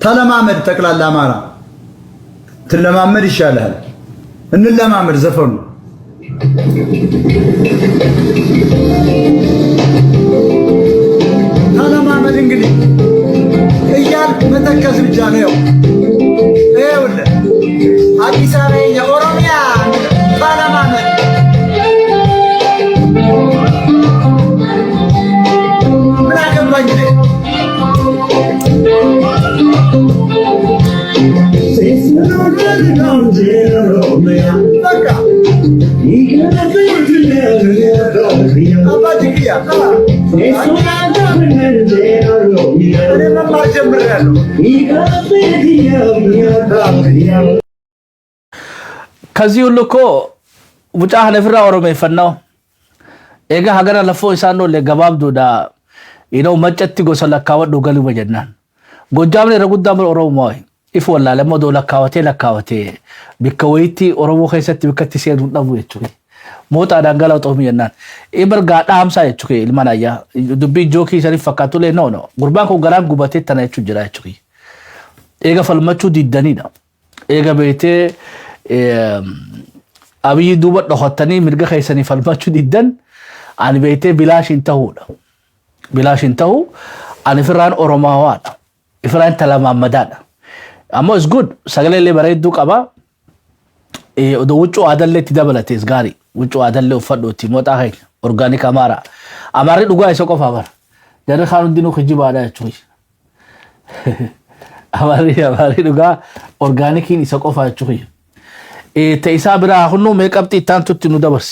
ተለማመድ ጠቅላላ አማራ ትለማመድ ይሻላል። እንለማመድ ዘፈኑ ተለማመድ እንግዲህ እያል መተከስ ብቻ ነው። ይኸውልህ አዲስ አበባ የኦሮሚያ ተለማመድ ምን አገባኝ ከዚህ ሁሉ እኮ ቡጫ ነፍራ ኦሮሞ ይፈናው ኤጋ ሀገራ ለፎ ኢሳኖ ለገባብዱዳ ኢነው መጨቲ ጎሰለካወዱ ገሉ በጀናን ጎጃም ለረጉዳም ኦሮሞ ኢፍ ወላ ለሞዶ ለካወቴ ቢከወይቲ ኦሮሞ ኸይሰት ቢከቲ ሲያዱ ዳቡ የቹ ሞጣ ዳንጋላው ጦም የናን ኢበርጋ ዳምሳ የቹ ኢልማናያ ዱቢ ጆኪ ሰሪፍ ፈካቱ ለይ ነው ጉርባን ኮ ገራም ጉባቴ ተናይቹ ጅራ የቹ ኤጋ ፈልመቹ ዲደኒ ነው ኤጋ ቤቴ አብይ ዱበ ዶኸተኒ ምርገ ኸይሰኒ ፈልመቹ ዲደን አን ቤቴ ቢላሽ እንተው አን ፍራን ኦሮማዋ ኢፍራን ተለማመዳዳ አሞ is good ሰገለሌ በረይዱ ቀባ ወደ ውጭ አደለ ትደበለቴ ዝጋሪ ውጭ አደለ ፈዶቲ ሞጣ ሀይ ኦርጋኒክ አማሪ ዱጋ አይሰቆፋ ባር ደረኻኑ ዲኑ خجባ አዳቹ አማሪ ዱጋ ኦርጋኒክን ይሰቆፋቹ ተይሳ ብራ ሁኑ ሜቀብጥ ታንቱት ኑ ደበርስ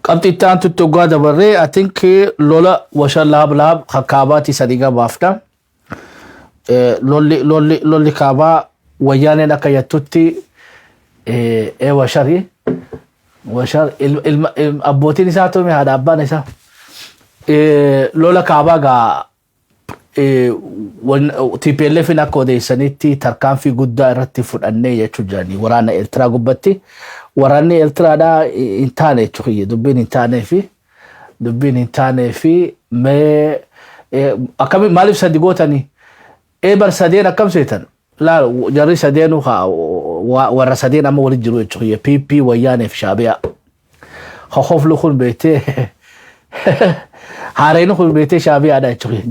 ቀብጥ ታንቱት ጓ ደበሬ I think ሎላ ወሸላብ ላብ ኸካባቲ ሰዲጋ ባፍታ ሎሊ ካባ ወያኔ ለከየቱቲ ወሸር አቦቲን ኢሳቶ ሀዳ አባን ኢሳ ሎላ ካባ ጋ TPLF na kodeessanitti tarkaanfii guddaa irratti fudhannee jechuu jiranii waraana Eertiraa gubbatti waraanni Eertiraadhaa hin taane jechuudha dubbiin hin taanee fi mee akkami maaliif sadi gootanii eebar sadeen akkam seetan laal jarri sadeenu warra sadeen amma walitti jiru jechuudha PP wayyaanee fi shaabiyaa hooflu kun beetee haareenu kun beetee shaabiyaadha jechuudha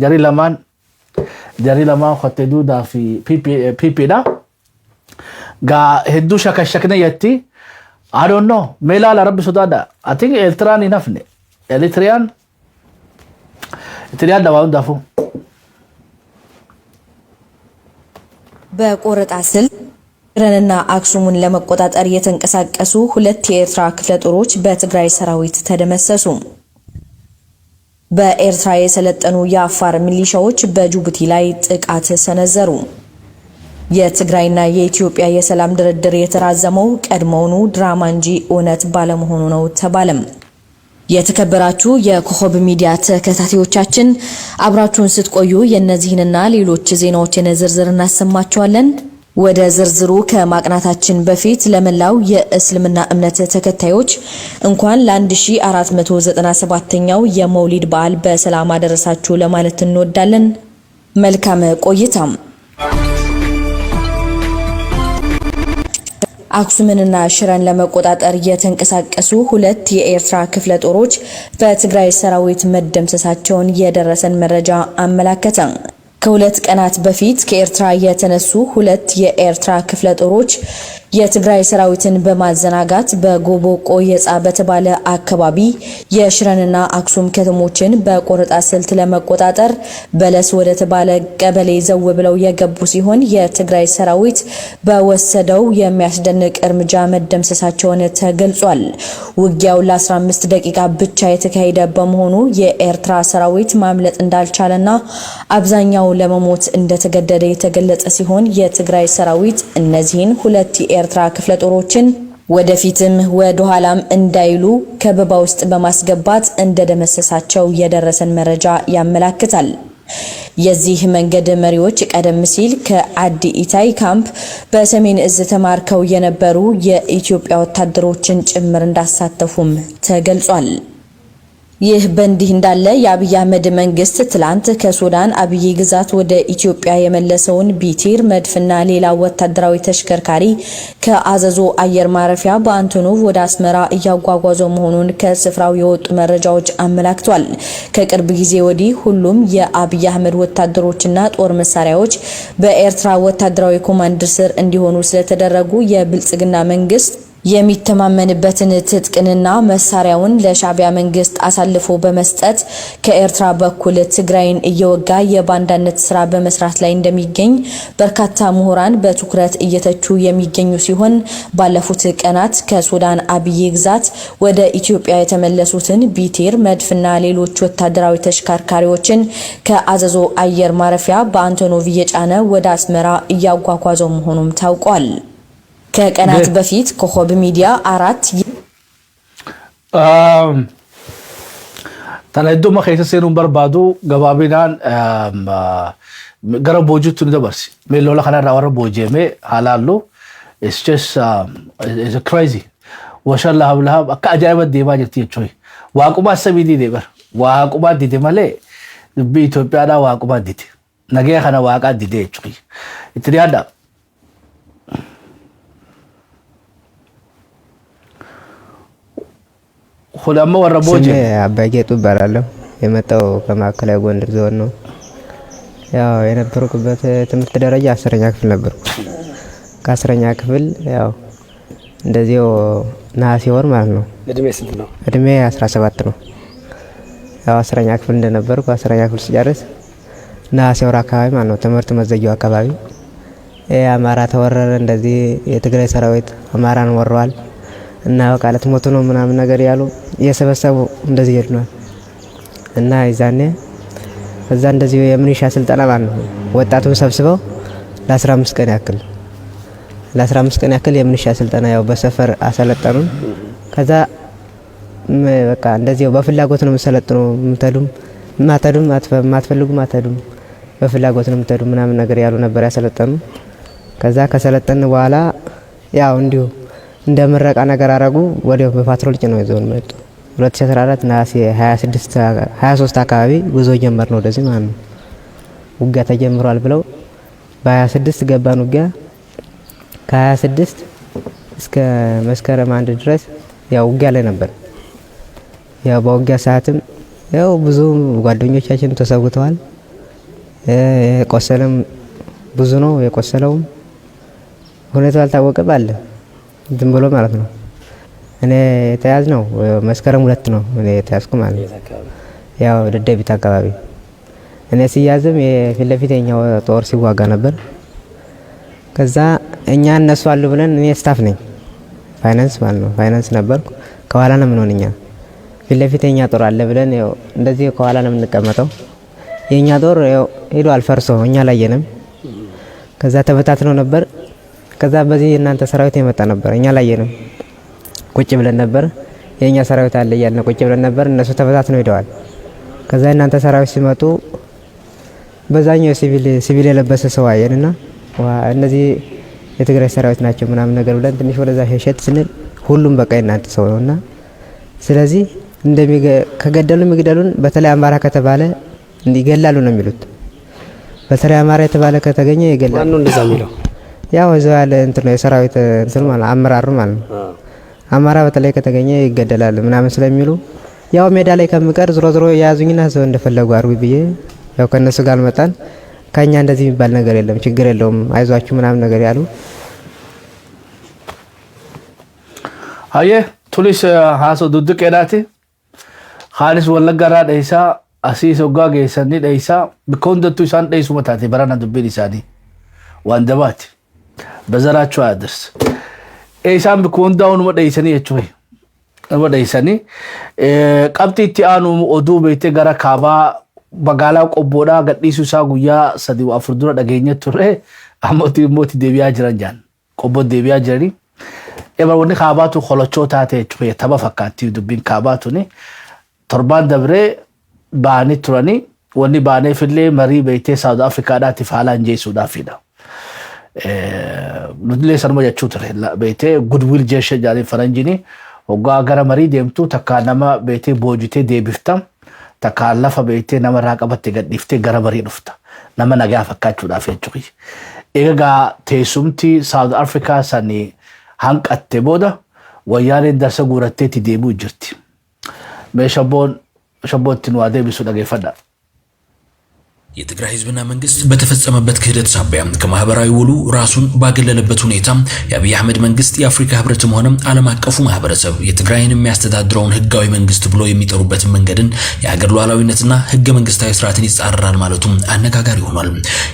jarri lamaan qottee duudaa fi PP dha gaa hedduu shakashakne yetti I don't know meelaala rabbi sodaadha I think Eertiraan hin hafne Eritrean dawaa hundaafu በቆረጣ ስልት ረንና አክሱምን ለመቆጣጠር የተንቀሳቀሱ 2 የኤርትራ ክፍለ ጦሮች በትግራይ ሰራዊት ተደመሰሱ። በኤርትራ የሰለጠኑ የአፋር ሚሊሻዎች በጅቡቲ ላይ ጥቃት ሰነዘሩ። የትግራይና የኢትዮጵያ የሰላም ድርድር የተራዘመው ቀድሞውኑ ድራማ እንጂ እውነት ባለመሆኑ ነው ተባለም። የተከበራችሁ የኮከብ ሚዲያ ተከታታዮቻችን አብራችሁን ስትቆዩ የነዚህንና ሌሎች ዜናዎችን ዝርዝር እናሰማችኋለን። ወደ ዝርዝሩ ከማቅናታችን በፊት ለመላው የእስልምና እምነት ተከታዮች እንኳን ለ1497ኛው የመውሊድ በዓል በሰላም አደረሳችሁ ለማለት እንወዳለን። መልካም ቆይታም። አክሱምንና ሽረን ለመቆጣጠር የተንቀሳቀሱ ሁለት የኤርትራ ክፍለ ጦሮች በትግራይ ሰራዊት መደምሰሳቸውን የደረሰን መረጃ አመላከተ። ከሁለት ቀናት በፊት ከኤርትራ የተነሱ ሁለት የኤርትራ ክፍለ ጦሮች የትግራይ ሰራዊትን በማዘናጋት በጎቦቆ የጻ በተባለ አካባቢ የሽረንና አክሱም ከተሞችን በቆረጣ ስልት ለመቆጣጠር በለስ ወደ ተባለ ቀበሌ ዘው ብለው የገቡ ሲሆን የትግራይ ሰራዊት በወሰደው የሚያስደንቅ እርምጃ መደምሰሳቸውን ተገልጿል። ውጊያው ለ15 ደቂቃ ብቻ የተካሄደ በመሆኑ የኤርትራ ሰራዊት ማምለጥ እንዳልቻለና አብዛኛው ለመሞት እንደተገደደ የተገለጸ ሲሆን የትግራይ ሰራዊት እነዚህን ሁለት የኤርትራ ክፍለ ጦሮችን ወደፊትም ወደ ኋላም እንዳይሉ ከበባ ውስጥ በማስገባት እንደደመሰሳቸው የደረሰን መረጃ ያመላክታል። የዚህ መንገድ መሪዎች ቀደም ሲል ከአዲ ኢታይ ካምፕ በሰሜን እዝ ተማርከው የነበሩ የኢትዮጵያ ወታደሮችን ጭምር እንዳሳተፉም ተገልጿል። ይህ በእንዲህ እንዳለ የአብይ አህመድ መንግስት ትላንት ከሱዳን አብይ ግዛት ወደ ኢትዮጵያ የመለሰውን ቢቲር መድፍና ሌላ ወታደራዊ ተሽከርካሪ ከአዘዞ አየር ማረፊያ በአንቶኖቭ ወደ አስመራ እያጓጓዘው መሆኑን ከስፍራው የወጡ መረጃዎች አመላክቷል። ከቅርብ ጊዜ ወዲህ ሁሉም የአብይ አህመድ ወታደሮችና ጦር መሳሪያዎች በኤርትራ ወታደራዊ ኮማንደር ስር እንዲሆኑ ስለተደረጉ የብልጽግና መንግስት የሚተማመንበትን ትጥቅንና መሳሪያውን ለሻዕቢያ መንግስት አሳልፎ በመስጠት ከኤርትራ በኩል ትግራይን እየወጋ የባንዳነት ስራ በመስራት ላይ እንደሚገኝ በርካታ ምሁራን በትኩረት እየተቹ የሚገኙ ሲሆን ባለፉት ቀናት ከሱዳን አብይ ግዛት ወደ ኢትዮጵያ የተመለሱትን ቢቲር መድፍና ሌሎች ወታደራዊ ተሽከርካሪዎችን ከአዘዞ አየር ማረፊያ በአንቶኖቭ እየጫነ ወደ አስመራ እያጓጓዘው መሆኑም ታውቋል። ከቀናት በፊት ኮከብ ሚዲያ 4 ተናይዶማ ከይተሰሩን በርባዱ ገባቢናን ገረ ቦጁቱ እንደበርሲ ሜሎላ ከናራ ወረ ቦጄሜ ሃላሉ it's just it's crazy ወሸላ ሀብላ አካ አጃይበ ዴባ ጀርቲ ቾይ ዋቁማ ሰቢዲ ዴበር ዋቁማ ዲዴ ማለ በኢትዮጵያ ዳ ዋቁማ ዲዴ ነገ ከና ዋቃ ዲዴ ቾይ ኢትሪያዳ ሁለማ ወረቦጂ አባጌጡ ይባላል። የመጣው ከማዕከላዊ ጎንደር ዞን ነው። ያው የነበርኩበት ትምህርት ደረጃ 10ኛ ክፍል ነበርኩ። ከ10ኛ ክፍል ያው እንደዚያው ነሐሴ ወር ማለት ነው። እድሜ ስንት ነው? እድሜ 17 ነው። ያው 10ኛ ክፍል እንደነበርኩ 10ኛ ክፍል ሲጨርስ ነሐሴ ወር አካባቢ ማለት ነው ትምህርት መዘጊያው አካባቢ አማራ ተወረረ። እንደዚህ የትግራይ ሰራዊት አማራን ወረዋል እና ወቃለት ሞቱ ነው ምናምን ነገር ያሉ የሰበሰቡ እንደዚህ ይሉናል። እና ይዛኔ እዛ እንደዚህ የምንሻ ስልጠና ማለት ነው ወጣቱን ሰብስበው ለ15 ቀን ያክል የምንሻ ስልጠና ያው በሰፈር አሰለጠኑን። ከዛ በቃ እንደዚህ በፍላጎት ነው የምሰለጥነው። ማትፈልጉም አትሄዱም በፍላጎት ነው የምትሄዱ ምናምን ነገር ያሉ ነበር ያሰለጠኑ። ከዛ ከሰለጠን በኋላ ያው እንዲሁ እንደ ምረቃ ነገር አረጉ። ወዲያው በፓትሮል ጭነው ይዘውን መጡ። 2014 ነሐሴ 23 አካባቢ ጉዞ ጀመር ነው ወደዚህ ማለት ነው። ውጊያ ተጀምሯል ብለው በ26 ገባን ውጊያ። ከ26 እስከ መስከረም 1 ድረስ ያው ውጊያ ላይ ነበር። ያው በውጊያ ሰዓትም ያው ብዙ ጓደኞቻችን ተሰውተዋል። የቆሰለም ብዙ ነው። የቆሰለውም ሁኔታው አልታወቀም አለ ዝም ብሎ ማለት ነው። እኔ ተያዝ ነው መስከረም 2 ነው እኔ ተያዝኩ ማለት ነው። ያው ደደቢት አካባቢ እኔ ሲያዝም የፊት ለፊተኛው ጦር ሲዋጋ ነበር። ከዛ እኛ እነሱ አሉ ብለን እኔ ስታፍ ነኝ ፋይናንስ ማለት ነው። ፋይናንስ ነበርኩ። ከኋላ ነው ምን ሆነኛ ፊት ለፊት የኛ ጦር አለ ብለን ያው እንደዚህ ከኋላ ነው የምንቀመጠው። የኛ ጦር ያው ሄዷል ፈርሶ እኛ አላየንም። ከዛ ተበታትነው ነበር። ከዛ በዚህ እናንተ ሰራዊት የመጣ ነበር እኛ አላየንም። ቁጭ ብለን ነበር። የኛ ሰራዊት አለ እያልን ቁጭ ብለን ነበር። እነሱ ተበታትነው ሄደዋል። ከዛ እናንተ ሰራዊት ሲመጡ በዛኛው ሲቪል የለበሰ ሰው አየንና እነዚህ የትግራይ ሰራዊት ናቸው ምናምን ነገር ብለን ትንሽ ወደዛ ሸሸት ስንል ሁሉም በቃ እናንተ ሰው ነውና ስለዚህ ከገደሉ የሚገደሉን በተለይ አማራ ከተባለ እንዲገላሉ ነው የሚሉት። በተለይ አማራ የተባለ ከተገኘ ይገላሉ። ማን ነው እንደዛ የሚለው? ያው እዛው ያለ እንትን የሰራዊት እንትን ማለት አመራሩ ማለት ነው። አማራ በተለይ ከተገኘ ይገደላል ምናምን ስለሚሉ ያው ሜዳ ላይ ከምቀር ዝሮ የያዙኝና ሰው እንደፈለጉ አርጉ ብዬ ያው ከነሱ ጋር መጣን። ከኛ እንደዚህ የሚባል ነገር የለም ችግር የለውም አይዟችሁ ምናምን ነገር ያሉ አየ ቱሊስ ሃሶ ዱድቅ ኤዳቲ ኻሊስ ወለጋራ ደይሳ አሲስ ወጋ ገሰኒ ደይሳ በኮንደቱ ኢሳን ደይሱ መታቴ በራና ዱቢን ኢሳኒ ዋንደባት በዘራቸው አድርስ ኢሳን በኮንዳውን መደይሰኒ የቹይ ወደይሰኒ ቀብጢቲ አኑ ኦዱ ቤቴ ገራ ካባ በጋላ ቆቦዳ ገዲሱ ሳ ጉያ ሰዲው አፍርዱራ ደገኘ ቱሬ ሞቲ ዴቢያ ጅራንጃን ቆቦ ዴቢያ ጀሪ ኤበሮኒ ካባቱ ኾሎቾ ታቴ ቹይ ተበፈካቲ ዱቢን ካባቱኒ ቶርባን ደብሬ ባኒ ቱራኒ ወኒ ባኔ ፍሌ መሪ ቤቴ ሳውዝ አፍሪካ ዳቲ ፋላን ጄ ሱዳፊዳ ኑድሌ ሰርሞ ያቹ ቱሬ ቤቴ ጉድዊል ጄሽ ጃሪ ፈረንጂኒ ወጋ ገረ መሪ ደምቱ ተካናማ ቤቴ ቦጂቴ ዴቢፍታ ተካላፈ ቤቴ ነመራቀበት ገድፍቴ ገረ መሪ ዱፍታ ነመናጋ ፈካቹ ዳፈቹ ኤጋ ቴሱምቲ ሳውዝ አፍሪካ ሰኒ ሃንቀቴ ቦዳ ወያኔ ደርሰ ጉረቴ ዲዴቡ ጅርቲ ሸቦትን ዋዴ ቢሱ ደገፈዳ የትግራይ ህዝብና መንግስት በተፈጸመበት ክህደት ሳቢያ ከማህበራዊ ውሉ ራሱን ባገለለበት ሁኔታ የአብይ አህመድ መንግስት የአፍሪካ ህብረትም ሆነ ዓለም አቀፉ ማህበረሰብ የትግራይን የሚያስተዳድረውን ህጋዊ መንግስት ብሎ የሚጠሩበት መንገድን የሀገር ሉዓላዊነትና ህገ መንግስታዊ ስርዓትን ይጻረራል ማለቱም አነጋጋሪ ሆኗል።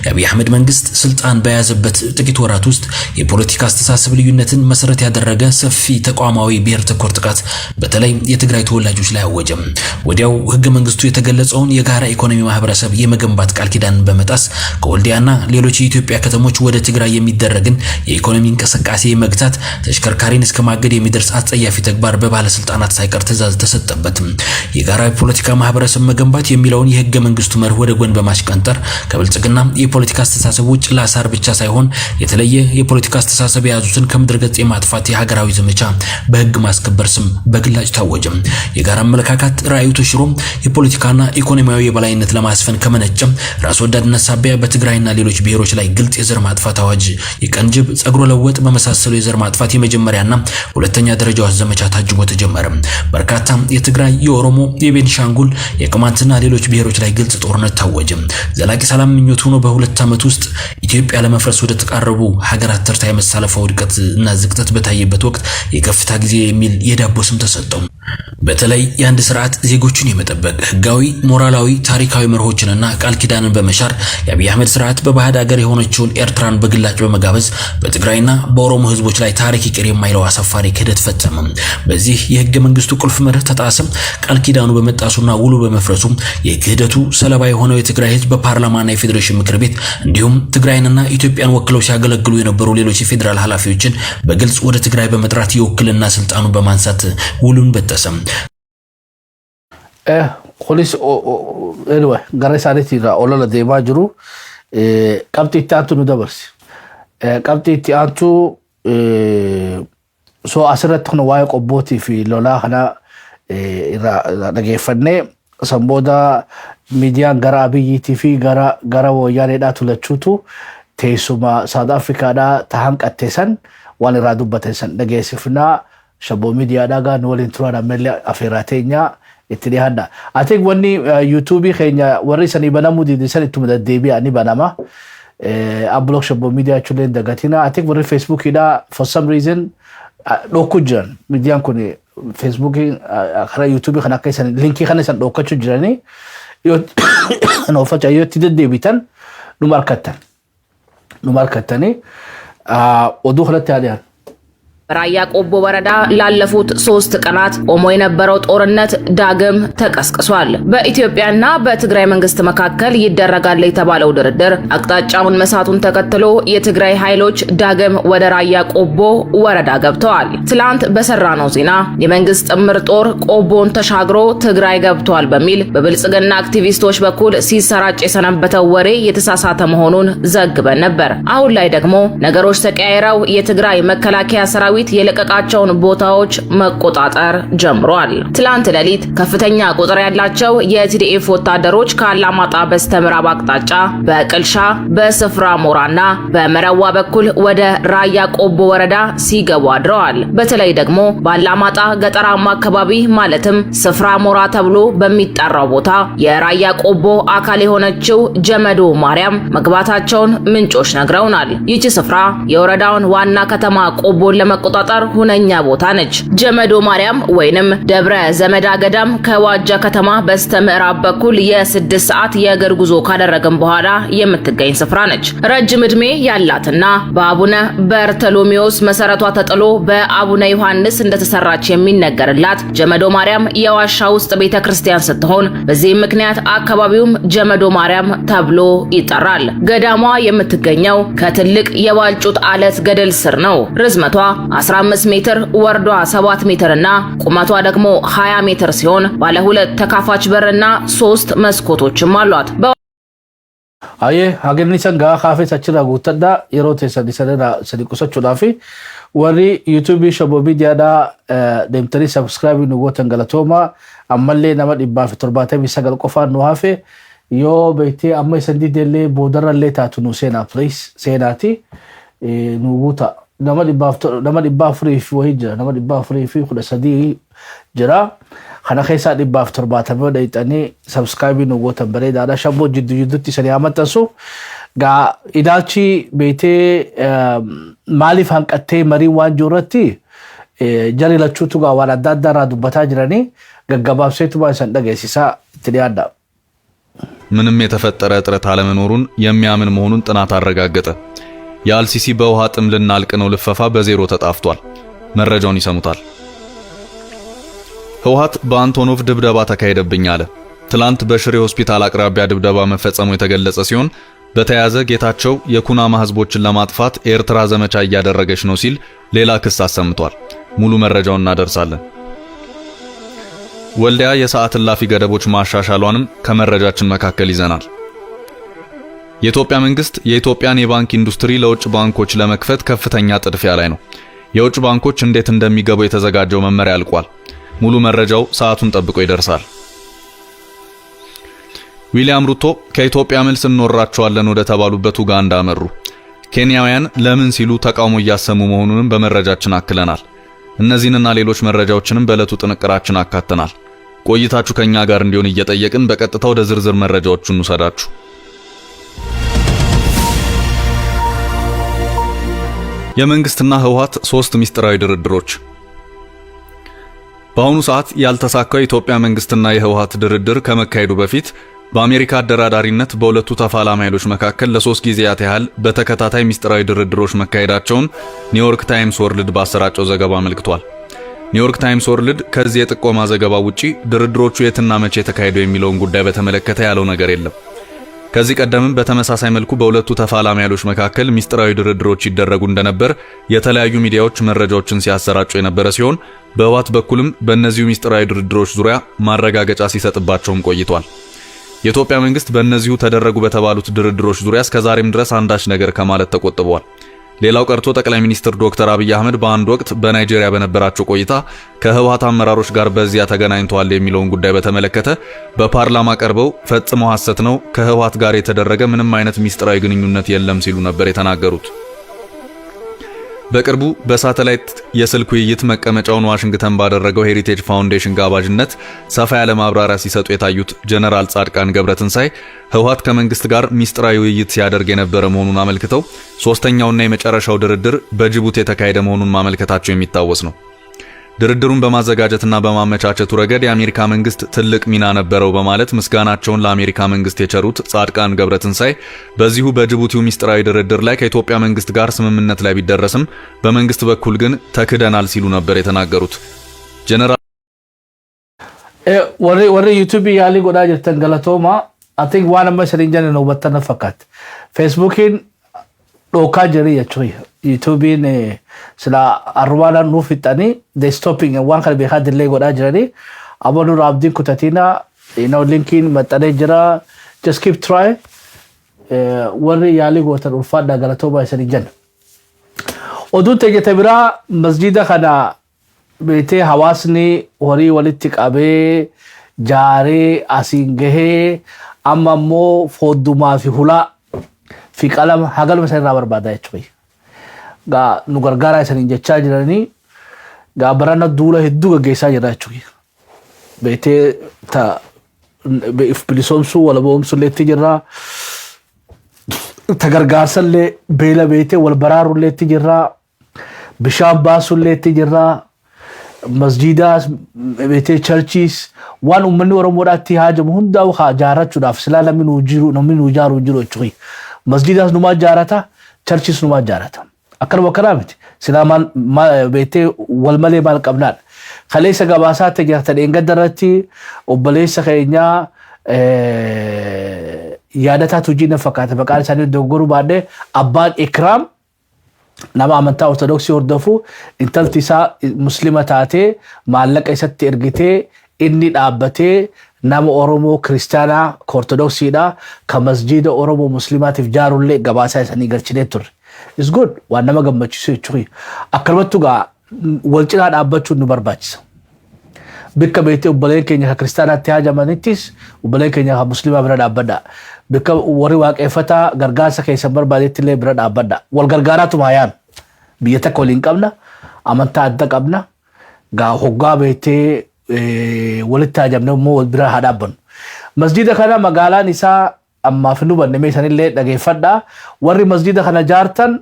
የአብይ አህመድ መንግስት ስልጣን በያዘበት ጥቂት ወራት ውስጥ የፖለቲካ አስተሳሰብ ልዩነትን መሰረት ያደረገ ሰፊ ተቋማዊ ብሔር ተኮር ጥቃት በተለይ የትግራይ ተወላጆች ላይ አወጀ። ወዲያው ህገ መንግስቱ የተገለጸውን የጋራ ኢኮኖሚ ማህበረሰብ የመገንባት ቃል ኪዳን በመጣስ ከወልዲያና ሌሎች የኢትዮጵያ ከተሞች ወደ ትግራይ የሚደረግን የኢኮኖሚ እንቅስቃሴ መግታት ተሽከርካሪን እስከ ማገድ የሚደርስ አጸያፊ ተግባር በባለስልጣናት ሳይቀር ትዕዛዝ ተሰጠበት። የጋራ ፖለቲካ ማህበረሰብ መገንባት የሚለውን የህገ መንግስቱ መርህ ወደ ጎን በማሽቀንጠር ከብልጽግና የፖለቲካ አስተሳሰብ ውጭ ላሳር ብቻ ሳይሆን የተለየ የፖለቲካ አስተሳሰብ የያዙትን ከምድረ ገጽ የማጥፋት የሀገራዊ ዘመቻ በህግ ማስከበር ስም በግላጭ ታወጀ። የጋራ አመለካከት ራዕዩ ተሽሮ የፖለቲካና ኢኮኖሚያዊ የበላይነት ለማስፈን ከመነጨም ራስ ወዳድነት ሳቢያ በትግራይና ሌሎች ብሔሮች ላይ ግልጽ የዘር ማጥፋት አዋጅ የቀንጅብ ጸጉረ ለወጥ በመሳሰሉ የዘር ማጥፋት የመጀመሪያና ሁለተኛ ደረጃዎች ዘመቻ ታጅቦ ተጀመረ። በርካታ የትግራይ፣ የኦሮሞ፣ የቤንሻንጉል፣ የቅማንትና ሌሎች ብሔሮች ላይ ግልጽ ጦርነት ታወጀ። ዘላቂ ሰላም ምኞት ሆኖ በሁለት ዓመት ውስጥ ኢትዮጵያ ለመፍረስ ወደ ተቃረቡ ሀገራት ተርታ የመሳለፈ ውድቀት እና ዝቅጠት በታየበት ወቅት የከፍታ ጊዜ የሚል የዳቦ ስም ተሰጠው። በተለይ የአንድ ስርዓት ዜጎችን የመጠበቅ ህጋዊ፣ ሞራላዊ፣ ታሪካዊ መርሆችንና ቃል ኪዳንን በመሻር የአብይ አህመድ ስርዓት በባህድ ሀገር የሆነችውን ኤርትራን በግላጭ በመጋበዝ በትግራይና በኦሮሞ ህዝቦች ላይ ታሪክ ይቅር የማይለው አሳፋሪ ክህደት ፈጸመ። በዚህ የህገ መንግስቱ ቁልፍ መርህ ተጣሰም ቃል ኪዳኑ በመጣሱና ውሉ በመፍረሱ የክህደቱ ሰለባ የሆነው የትግራይ ህዝብ በፓርላማና የፌዴሬሽን ምክር ቤት እንዲሁም ትግራይንና ኢትዮጵያን ወክለው ሲያገለግሉ የነበሩ ሌሎች የፌዴራል ኃላፊዎችን በግልጽ ወደ ትግራይ በመጥራት የውክልና ስልጣኑ በማንሳት ውሉን በተሰም ፖሊስ anyway gara isaaniitii irraa olola deemaa jiru qabxii itti aantu nu dabarsi qabxii itti aantu soo asirratti kun waa'ee qobbootii fi lolaa kana irraa dhageeffannee san booda miidiyaan gara abiyyiitii fi gara woyyaaneedhaa tulachuutu teessuma South Africaadhaa tahan qatteessan waan irraa dubbatan san dhageessifnaa shabboo miidiyaadhaa gaan waliin turaan ammallee afeeraa teenyaa itti handa I think when YouTube keenya warri sani banamu didisan itti mudaddeebi'a ni banama ablock shabbo media chulen dagatina I think warri Facebook ida for some reason dhokku jiran midiyan kun Facebook khara YouTube kana kaysan linki kana san dhokkachu jirani yo no facha yo tiddeebitan nu markatani odu khalata hadiyan ራያ ቆቦ ወረዳ ላለፉት 3 ቀናት ቆሞ የነበረው ጦርነት ዳግም ተቀስቅሷል። በኢትዮጵያና በትግራይ መንግስት መካከል ይደረጋል የተባለው ድርድር አቅጣጫውን መሳቱን ተከትሎ የትግራይ ኃይሎች ዳግም ወደ ራያ ቆቦ ወረዳ ገብተዋል። ትላንት በሰራነው ዜና የመንግስት ጥምር ጦር ቆቦን ተሻግሮ ትግራይ ገብቷል በሚል በብልጽግና አክቲቪስቶች በኩል ሲሰራጭ የሰነበተው ወሬ የተሳሳተ መሆኑን ዘግበን ነበር። አሁን ላይ ደግሞ ነገሮች ተቀያይረው የትግራይ መከላከያ ሰራዊት የለቀቃቸውን ቦታዎች መቆጣጠር ጀምሯል። ትላንት ሌሊት ከፍተኛ ቁጥር ያላቸው የቲዲኤፍ ወታደሮች ከአላማጣ በስተምዕራብ አቅጣጫ በቅልሻ በስፍራ ሞራና በመረዋ በኩል ወደ ራያ ቆቦ ወረዳ ሲገቡ አድረዋል። በተለይ ደግሞ በአላማጣ ገጠራማ አካባቢ ማለትም ስፍራ ሞራ ተብሎ በሚጠራው ቦታ የራያ ቆቦ አካል የሆነችው ጀመዶ ማርያም መግባታቸውን ምንጮች ነግረውናል። ይህች ስፍራ የወረዳውን ዋና ከተማ ቆቦን ለመቆጣጠር ሁነኛ ቦታ ነች። ጀመዶ ማርያም ወይንም ደብረ ዘመዳ ገዳም ከዋጃ ከተማ በስተምዕራብ በኩል የ6 ሰዓት የእግር ጉዞ ካደረግን በኋላ የምትገኝ ስፍራ ነች። ረጅም ዕድሜ ያላትና በአቡነ በርተሎሜዎስ መሰረቷ ተጥሎ በአቡነ ዮሐንስ እንደተሰራች የሚነገርላት ጀመዶ ማርያም የዋሻ ውስጥ ቤተክርስቲያን ስትሆን በዚህ ምክንያት አካባቢውም ጀመዶ ማርያም ተብሎ ይጠራል። ገዳሟ የምትገኘው ከትልቅ የባልጩት አለት ገደል ስር ነው። ርዝመቷ 15 ሜትር፣ ወርዷ 7 ሜትር እና ቁመቷ ደግሞ 20 ሜትር ሲሆን ባለ 2 ተካፋች በርና 3 መስኮቶችም አሏት። አየ ሀገርኒ ሰንጋ ካፌ ሰችራ ጉተዳ የሮቴ ሰዲሰና ሰዲቁሰቹዳፊ ወሪ ዩቲዩብ ሸቦ ሚዲያዳ ደምተሪ ሰብስክራይብ ንጎተን ገለቶማ አመሌ ነመ ዲባፍ ቱርባተ ቢሰገል ቆፋ ኑሃፌ ዮ በይቲ አመይ ሰንዲ ደሌ ቦደረሌ ታቱኑ ሴና ፕሌስ ሴናቲ ኑጉታ nama dhibbaaf furiif wahii jira nama dhibbaaf furii fi 13 jira kana keessa dhibbaaf 70 dhayxanii subscribe nu gootan bareedaadha shaboo jidduutti sanii amattasu gaa ilaalchi beetee maaliif hanqattee marii waan jirratti jari lachuutu gaa waan adda addaa irraa dubbataa jiranii gaggabaabseetuma isan dhageessisaa itti dhiyaadha. ምንም የተፈጠረ እጥረት አለመኖሩን የሚያምን መሆኑን ጥናት አረጋገጠ። የአልሲሲ በውሃ ጥም ልናልቅ ነው ልፈፋ በዜሮ ተጣፍቷል። መረጃውን ይሰሙታል። ህወሓት በአንቶኖቭ ድብደባ ተካሄደብኝ አለ። ትላንት በሽሬ ሆስፒታል አቅራቢያ ድብደባ መፈጸሙ የተገለጸ ሲሆን በተያያዘ ጌታቸው የኩናማ ህዝቦችን ለማጥፋት ኤርትራ ዘመቻ እያደረገች ነው ሲል ሌላ ክስ አሰምቷል። ሙሉ መረጃውን እናደርሳለን። ወልዲያ የሰዓት እላፊ ገደቦች ማሻሻሏንም ከመረጃችን መካከል ይዘናል። የኢትዮጵያ መንግስት የኢትዮጵያን የባንክ ኢንዱስትሪ ለውጭ ባንኮች ለመክፈት ከፍተኛ ጥድፊያ ላይ ነው። የውጭ ባንኮች እንዴት እንደሚገቡ የተዘጋጀው መመሪያ አልቋል። ሙሉ መረጃው ሰዓቱን ጠብቆ ይደርሳል። ዊሊያም ሩቶ ከኢትዮጵያ መልስ እንወራቸዋለን ወደ ተባሉበት ኡጋንዳ አመሩ። ኬንያውያን ለምን ሲሉ ተቃውሞ እያሰሙ መሆኑንም በመረጃችን አክለናል። እነዚህንና ሌሎች መረጃዎችንም በዕለቱ ጥንቅራችን አካተናል። ቆይታችሁ ከኛ ጋር እንዲሆን እየጠየቅን በቀጥታ ወደ ዝርዝር መረጃዎቹ እንውሰዳችሁ። የመንግስትና ህወሓት 3 ሚስጥራዊ ድርድሮች። በአሁኑ ሰዓት ያልተሳካው የኢትዮጵያ መንግስትና የህወሓት ድርድር ከመካሄዱ በፊት በአሜሪካ አደራዳሪነት በሁለቱ ተፋላሚ ኃይሎች መካከል ለ3 ጊዜያት ያህል በተከታታይ ሚስጥራዊ ድርድሮች መካሄዳቸውን ኒውዮርክ ታይምስ ወርልድ ባሰራጨው ዘገባ አመልክቷል። ኒውዮርክ ታይምስ ወርልድ ከዚህ የጥቆማ ዘገባ ውጪ ድርድሮቹ የትና መቼ ተካሄዱ የሚለውን ጉዳይ በተመለከተ ያለው ነገር የለም። ከዚህ ቀደምም በተመሳሳይ መልኩ በሁለቱ ተፋላሚ ኃይሎች መካከል ሚስጥራዊ ድርድሮች ይደረጉ እንደነበር የተለያዩ ሚዲያዎች መረጃዎችን ሲያሰራጩ የነበረ ሲሆን በህወሓት በኩልም በእነዚሁ ሚስጥራዊ ድርድሮች ዙሪያ ማረጋገጫ ሲሰጥባቸውም ቆይቷል። የኢትዮጵያ መንግስት በእነዚሁ ተደረጉ በተባሉት ድርድሮች ዙሪያ እስከዛሬም ድረስ አንዳች ነገር ከማለት ተቆጥቧል። ሌላው ቀርቶ ጠቅላይ ሚኒስትር ዶክተር አብይ አህመድ በአንድ ወቅት በናይጄሪያ በነበራቸው ቆይታ ከህወሓት አመራሮች ጋር በዚያ ተገናኝተዋል የሚለውን ጉዳይ በተመለከተ በፓርላማ ቀርበው ፈጽሞ ሐሰት ነው፣ ከህወሓት ጋር የተደረገ ምንም አይነት ሚስጥራዊ ግንኙነት የለም ሲሉ ነበር የተናገሩት። በቅርቡ በሳተላይት የስልክ ውይይት መቀመጫውን ዋሽንግተን ባደረገው ሄሪቴጅ ፋውንዴሽን ጋባዥነት ሰፋ ያለ ማብራሪያ ሲሰጡ የታዩት ጀነራል ጻድቃን ገብረትንሳይ ህወሓት ከመንግስት ጋር ሚስጥራዊ ውይይት ሲያደርግ የነበረ መሆኑን አመልክተው ሶስተኛውና የመጨረሻው ድርድር በጅቡቲ የተካሄደ መሆኑን ማመልከታቸው የሚታወስ ነው። ድርድሩን በማዘጋጀትና በማመቻቸቱ ረገድ የአሜሪካ መንግስት ትልቅ ሚና ነበረው በማለት ምስጋናቸውን ለአሜሪካ መንግስት የቸሩት ጻድቃን ገብረትንሳኤ በዚሁ በጅቡቲው ሚስጥራዊ ድርድር ላይ ከኢትዮጵያ መንግስት ጋር ስምምነት ላይ ቢደረስም በመንግስት በኩል ግን ተክደናል ሲሉ ነበር የተናገሩት። ጀነራል ወሬ ዩቲዩብ ያሊ ጎዳ ጅርተን ገለቶማ I think one of my serinjan no batana fakat Facebookin ዶካ ጀሪ ያቹይ ዩቲዩብን ስላ አርዋላ ኑፍጣኒ they stopping one kan be had le goda jari abonu rabdin kutatina linkin matane jira just keep try wari yali gotar ufada galato ba serinjan odu te tabira masjida khana bete hawasni wari walitikabe jari asingehe amma mo foduma fi hula fi qalam hagal masayra barbada yachuy ga nugargara sanin jecha jirani ga barana dula hiddu ga geesa jira yachuy bete ta be ifbilisomsu wala bomsu letti jira tagargasalle bela bete wal bararu letti jira bishabasu letti jira masjidas bete churches wan umani oromodatti hajam hunda wa jarachudaf silala min ujiru no min ujaru jiru yachuy masjidas numa jarata churches numa jarata akar wakaramit silaman bete wal male bal qabnan khalaysa gabasat jarta engadarati obaleysa khaynya yadata tujina fakata bakal sani dogoru bade abban ikram nama amanta orthodox ordofu intaltisa muslimatate mallaka isatti ergite inni dhaabate nama oromo kristana orthodoxi da ka masjid oromo muslimatif jarulle gabasa isani galchine tur is good wa nama gammachisu chuyi akarwatu ga walcina dhaabachu nu barbachisa bikka bete ubalen kenya ka kristana tiajamanitis ubalen kenya ka muslima bira dhaabada bikka wari waaqefata gargaasa kaysa barbadetile bira dhaabada wal gargaaratu mayan biyata kolin qabna amanta adda qabna ga hogga bete walitta jamna mo bira hadaban masjida kana magala nisa amma finu banne mesanille dhageefadha warri masjida kana jaartan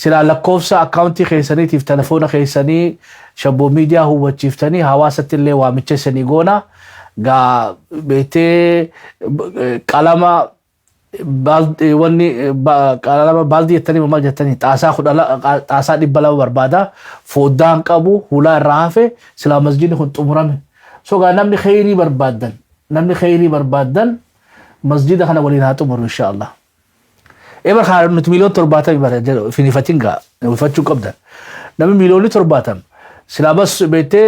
sila lakofsa accounti khaysani tif telefona khaysani shabo media huwa chiftani hawasatille wa michesani gona ga bete qalama wani qalama baldi yatani mama jatani taasa khudala taasa dibala barbada fodan qabu hula rafe sila masjid khun tumurame so ga namni khairi barbadan masjid khana walina tumur inshallah eber khar milyon torbata ibara fini fatinga wifachu qabda nam milyon torbatam sila bas bete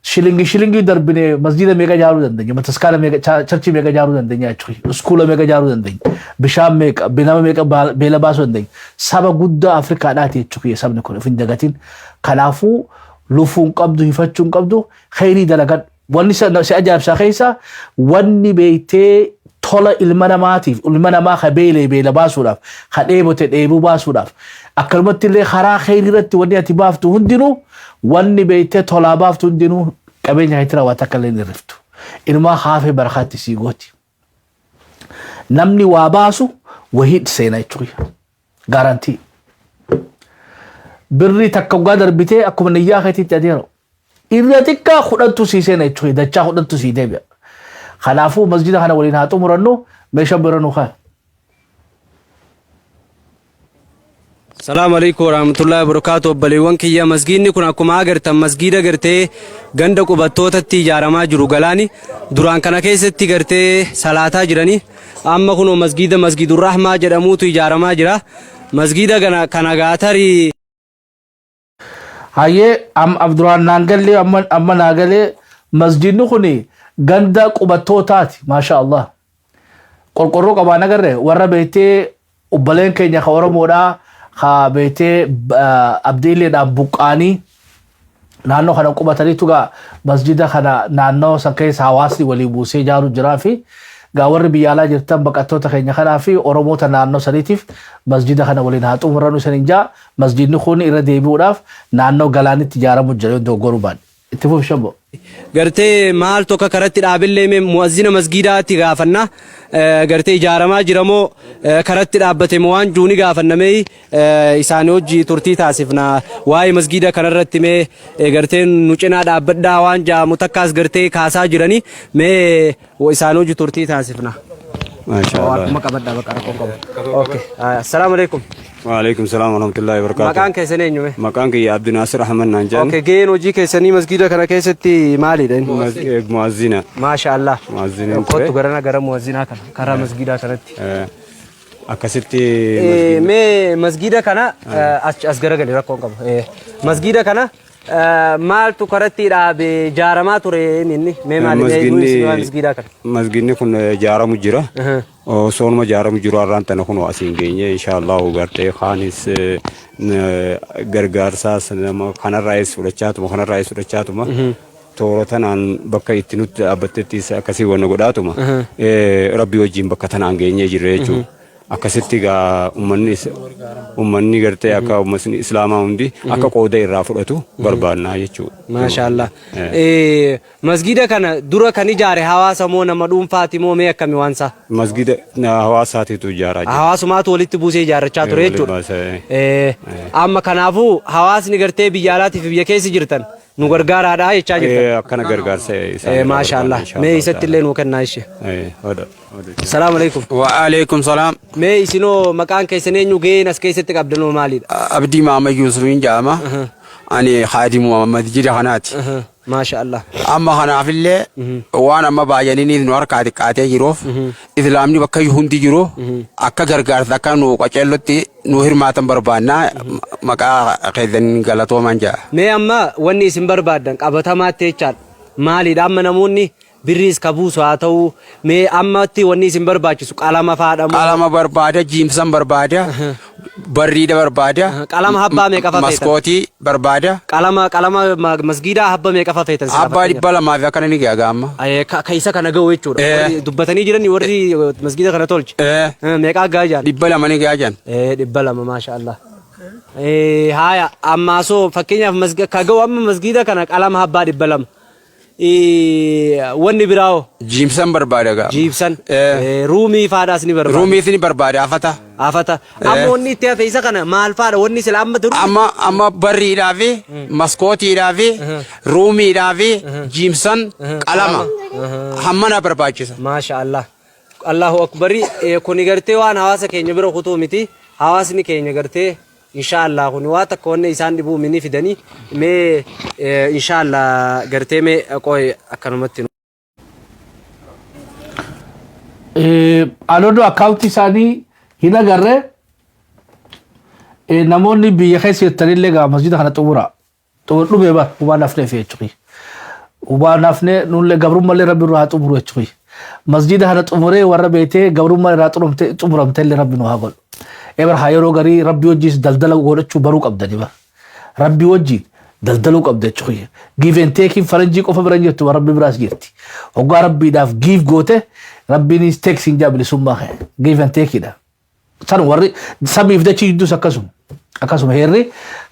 shilingi darbine masjid mega jaru dandanya mataskala mega church mega jaru dandanya churi school mega jaru dandanya bisham mega binama mega bela baso dandanya saba gudda afrika dati churi sabne ko fin dagatin khalafu lufun qabdu hifachun qabdu khairi dalagat wani sa ajab sa khaisa wani bete tola ilmana ma khabele bela basuraf khadebote debu basuraf akalmatille khara khairirati wani atibaftu hundinu wani bete tola baftu hundinu qabenya hitra watakallen riftu inma khafe barakati sigoti namni wabasu wahid sena churi guarantee birri takka darbite akuma niya khati tadiro irratika khudantu sisena churi dacha khudantu sidebe khalafu masjid khana walina hatumurano meshabranu kha السلام عليكم ورحمة الله وبركاته بليوان كيا مسجدني كنا كما أجرت مسجد أجرته عندك وبتوت التجارة ما جرو غلاني دوران كنا كيس تجرته صلاة جراني أما كنا مسجد الرحمة جرامو تجارة ما جرا مسجد كنا غاتري هاي عبد الرحمن نانجلي أما نانجلي مسجد نخوني عندك وبتوتات ما شاء الله قرقرو كمان أجره ورا بيته وبلين كينيا خورا مودا خا بيته abdile da bukani nano khana kubatari tuga masjida khana nano sakai sawasi wali buse jaru jirafi ga warri biyala jirtan baqato ta khanya khana fi oromo ta nano saritif masjida khana wali hatu muranu saninja masjid ni khuni ira debi udaf nano galani tijara mujjalo do goruban ittifo shabo gartee maal tokko karatti dhaabillee mee muazzina masgiidaatti gaafanna gartee ijaaramaa jiramoo karatti dhaabbate moo waan juuni gaafannamee isaan hojii turtii taasifna waa'ee masgiida kanarratti mee gartee nu cinaa dhaabbadhaa waan jaamu takkaas gartee kaasaa jiranii mee isaan hojii turtii taasifna. Maashaallah. Akkuma qabadhaa bakka rakkoo qabu. Okay. Assalaamu alaikum. Waalaikum salaam warahmatullahi wabarakatuh. Maqaan keessan eenyu? Maqaan kiyya Abdul Nasir Ahmad Nanjaan. Okay, gaheen hojii keessanii masgiida kana keessatti maalidha? Muazzina. Maashaallah. Muazzina. Kottu gara muazzinaa kana karaa masgiidaa kanatti. Akkasitti mee masgiida kana as garagali rakkoon qaba. Masgiida kana maaltu karatti dhaabe ijaaramaa ture inni mee maali masgiida kana? Masgiidni kun ijaaramu jira. Soonuma ijaaramu jiru har'aan tana kun asiin geenye inshallah gartee khaanis gargaarsaas nama kanarraayis fudhachaatuma toora tanaan bakka itti nutti dhaabbattetti akkasii wanna godhaatuma rabbi wajjin bakka tanaan geenye jirre jechuudha. Akkasitti gaa ummanni gartee akka ummatni islaamaa hundi akka qooda irraa fudhatu barbaannaa jechuudha. Maashaallah. Masgiida kana dura kan ijaare hawaasa moo nama dhuunfaati moo mee akkami waansa? Masgiida hawaasaatiitu ijaaraa jira. Hawaasumaatu walitti buusee ijaarrachaa ture jechuudha. Amma kanaafuu hawaasni gartee biyya alaatiif biyya keessa jirtan nu gargaaraadha jechaa jirtan. Akkana gargaarsa isaan. Maashaallah. Mee isatti illee nu kennaa ishee. Salaamu alaikum. Wa alaikum salaam. Mee isinoo maqaan keessan eenyu gaheen as keessatti qabdanoo maalidha? Abdii Maamad Yuusufiin jedhama. Ani haadimu masjida kanaati. Maashaallah. Amma kanaafillee waan amma baay'anii nu harkaa xiqqaatee jiruuf islaamni bakka hundi jiru akka gargaarsa akka nu qaceellotti nu hirmaatan barbaannaa maqaa keessan galatooman jedha. Mee amma wanni isin barbaaddan qabatamaatti jechaadha. Maalidha amma namoonni birriis kabuusu haa ta'u mee ammatti wanni isin barbaachisu qalama faadhamu. Qalama barbaada, jiimsan barbaada, barriida barbaada. Qalama habbaa meeqa fafeetan? Maskootii barbaada. Qalama masgiidaa habba meeqa fafeetan? Habbaa 200 fi akkana ni ga'a amma. Kaisa kana ga'u jechuudha. Dubbatanii jiran warri masgiida kana tolche. Meeqa ga'a jaan? 200 ni ga'a jaan. 200 maashaallah. Haaya ammaasoo fakkeenyaaf ka ga'u amma masgiida kana qalama habbaa 200. Wanni biraawo? Jiimsan barbaada gaa. Jiimsan. Ruumii faadhaas ni barbaada. Ruumiis ni barbaada afata. Afata. Amma wanni itti hafe isa kana maal faadha wanni sila amma turu? Amma barriidhaa fi maskootiidhaa fi ruumiidhaa fi jiimsan qalama hammana barbaachisa. Maashaallah. Allahu akbari kuni gartee waan hawaasa keenya bira kutuu miti hawaasni keenya gartee inshallah kun waa takka wanne isaan dhibuu minni fidanii mee inshallah gartee mee qoy akkanumatti alodo account isaanii hin agarre namoonni biyya keessa jirtanillee gaa masjida kana xumura dhumee bar hubaa nafne fi jechuudha. Hubaa nafne nullee gabrummallee rabbi irraa xumuru jechuudha. Masjida kana xumuree warra beetee gabrummaa irraa xumuramtellee rabbi nu haa godhu. Eber hayro gari rabbi wajjis daldala godhachuu baruu qabdani ba rabbi wajji daldaluu qabda jechuudha. Give and take faranjii qofa bira jirtu rabbi biraas jirti. Hoggaa rabbiidhaaf give goote rabbiin is take sin jabli summa give and take ida. San warri samiif dachi jiddus akkasuma heerri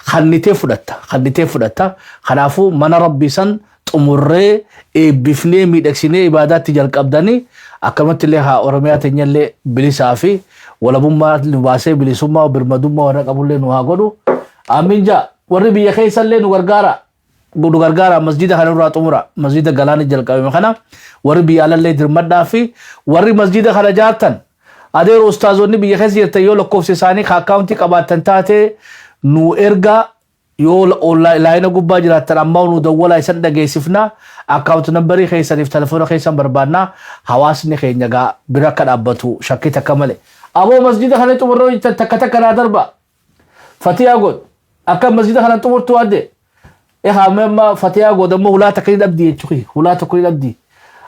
khannitee fudhatta kanaafuu mana rabbi san xumurree eebbifnee miidhagsinee ibaadaatti jalqabdanii akkamatti illee haa oromiyaa teenyallee bilisaa fi walabummaa nu baasee bilisummaa birmadummaa warra qabullee nu haa godhu. Amiin jaa warri biyya keessallee nu gargaara masjida kana irraa xumura masjida galaana jalqabame kana warri biyya alallee dirmadhaa fi warri masjida kana jaartan adeero ustaazonni biyya keessa jirtan yoo lakkoofsa isaanii akkaawuntii qabaatan taate nu erga yoo laayina gubbaa jiraattan ammaa nu dawwala isan dhageessifna akkaawunti nambarii keessaniif telefoona keessan barbaadna hawaasni keenya gaa bira akka dhaabbatu shakkii takka malee. Abo masjida kana xumurroo takka naa darba fatiyaa god akka masjida kana xumurtu adde hamma fatiyaa god ammoo hulaa takka ni dhabdi jechuudha. Hulaa tokko ni dhabdi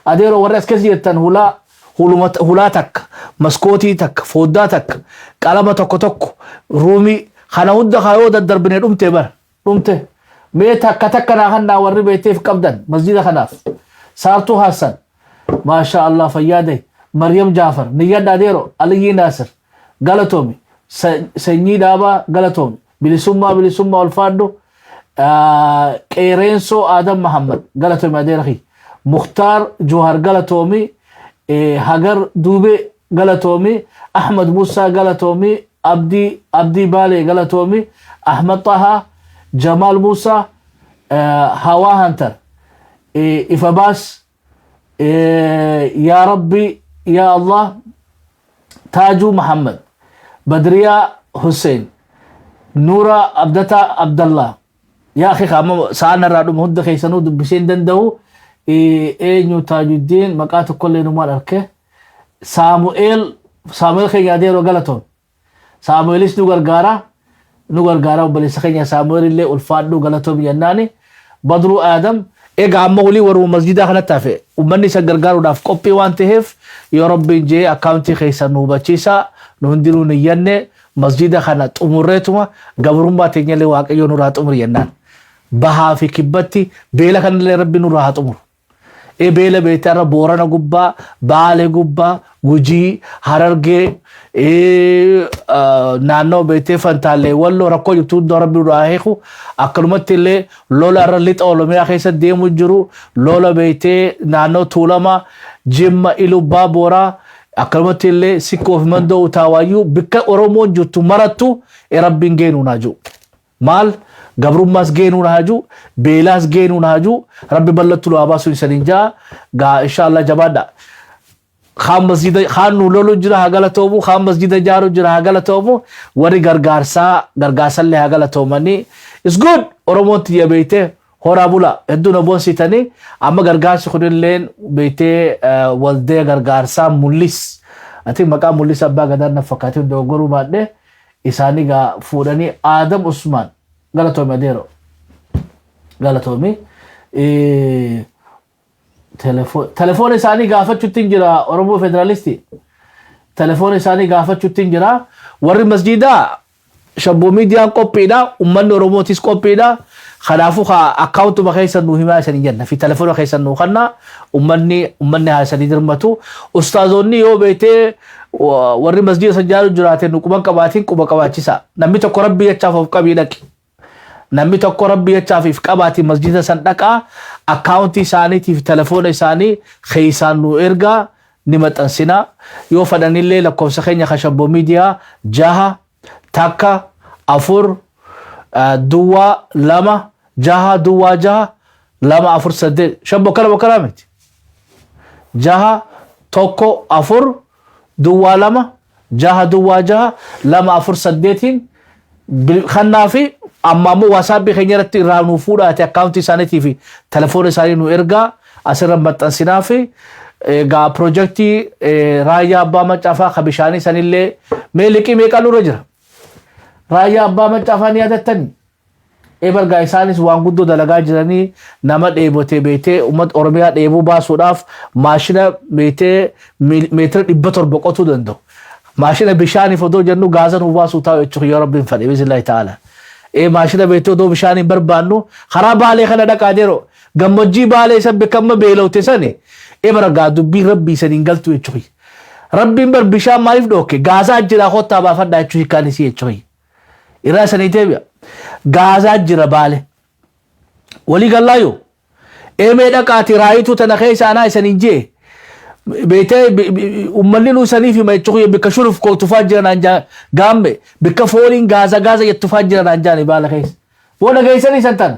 adeero warri as keessa jirtan hulaa takka maskootii takka fooddaa takka qalama tokko ruumii kana hunda kaayoo daddarbine dhumte mee takka naa kannaa warri beeteef qabdan masjida kanaaf saartuu Hassan maasha Allah fayyaade Maryam Jaafar niyyadda adeero Aliyyi Naasir galatoomi sanyii dhaabaa galatoomi bilisummaa ulfaadhu قيرينسو آدم محمد قالتو ماديرخي مختار جوهر قالتومي هاجر دوبي قالتومي أحمد موسى قالتومي عبدي بالي قالتومي أحمد طه جمال موسى هوا هنتر إفباس يا ربي يا الله تاجو محمد بدريا حسين نورا عبدتا عبد الله يا أخي خامم سانا رادو مهد خيسانو دبسين دندو نيو تاج الدين مقاتو كل نمال أركه سامويل خي ياديرو غلطون سامويلس نو غرغارا وبلس خي سامويل اللي الفادو غلطو بيناني بدرو آدم عمولي ورو مسجد خنا تافه ومني سغرغارو داف كوبي وانتهف يا رب جي اكاونتي خيسانو بچيسا نونديرو نيانه مسجد خنا طمرتما غبرمبا تينيله واقيو نورا طمر ينان بها في كبتي بيلا كان لرب نورا طمر بيلا بيتر بورنا غبا باله غبا وجي حررگه نانو بيتي فنتاله ولو ركو يتود رب راهيخو اكلمتله لولا رليت اولميا خيس ديمو جرو لولا بيتي نانو تولما جيم الو بابورا اكلمتله سيكو مندو تاوايو بك اورومون جوتو مرتو ربين جينو ناجو مال قبرماس جينو ناجو بيلاس جينو ناجو ربي بلتو اباسو سنينجا غا ان شاء الله جبادا خام مسجد خان لولو جرا هغلتومو خام مسجد جارو جرا هغلتومو وري غرغارسا اللي هغلتومني is good oromont ya beete hora bula eduna bonsitani amma gargaarsi khudilleen beete walde gargaarsa mullis ati maka mullis abba gadar nafakati dogoru baadde isani ga fudani Adam Usman galatomi adero galatomi تلفون ثاني قافت تنجرا أوروبو فيدراليستي تلفون ثاني قافت تنجرا ور مسجدا شبو ميديا كوبيدا ومن أوروبوتيس كوبيدا خلافو خا أكاونت بخيس النوهما سنجنا في تلفون خيس النوخنا ومني هاسني درمتو أستاذوني يو بيتي ور مسجد سجارو جراتين نكوبان كباتين كوبا كباتيسا نمي تقربي يتشافو كبيدك namni tokko rabbi jechaafif qabaati masjida san dhaqa akkaawuntii isaaniitiif telefoona isaanii keeysaan nu erga ni maxxansina yoo fadhanillee lakkoofsa keenya kashabbo miidiyaa 6 takka 4 duwwaa 2 6 duwwaa 6 2 4 8 shabbo kala miti 6 tokko 4 duwwaa 2 6 duwwaa 6 2 4 8 خنافي أما مو واساب بخيرت رانو فودا تي أكاونتي سانتي في تلفون ساني نو إرجع أسرم بتنسينا في جا بروجكتي رايا أبا متفا خبيشاني ساني اللي ملكي ميكانو رجع رايا أبا متفا نيادة تاني إبر جاي سانيس وانغودو دلقا جراني نمت إبوتي بيتي أمت أورميات إبو باسوداف ماشينا بيتي متر إبتر بقطو دندو ماشينا بشاني فدو جنو غازن وباسو تاو يتشخي يا رب فدي بإذن الله تعالى ماشينا بيتو دو بشاني بربانو خراب عليه خلا دكا ديرو غمجي بالي سب بكم بيلو تساني برغا دبي ربي سنينغلتو يتشخي ربي بر بشان مالف دوكي غازا جرا خوتا بافدا يتشخي كانسي يتشخي إرا سنيتيبيا غازا جرا بالي ولي قلايو دكاتي رايتو تنخيس أنا سنينجي بيتي أمنينو سنيفي ما يتشوي بكشرف كو تفاجر نانجا غامبي بكفولين غازا يتفاجر نانجا نبالا خيس وانا غيساني سنتان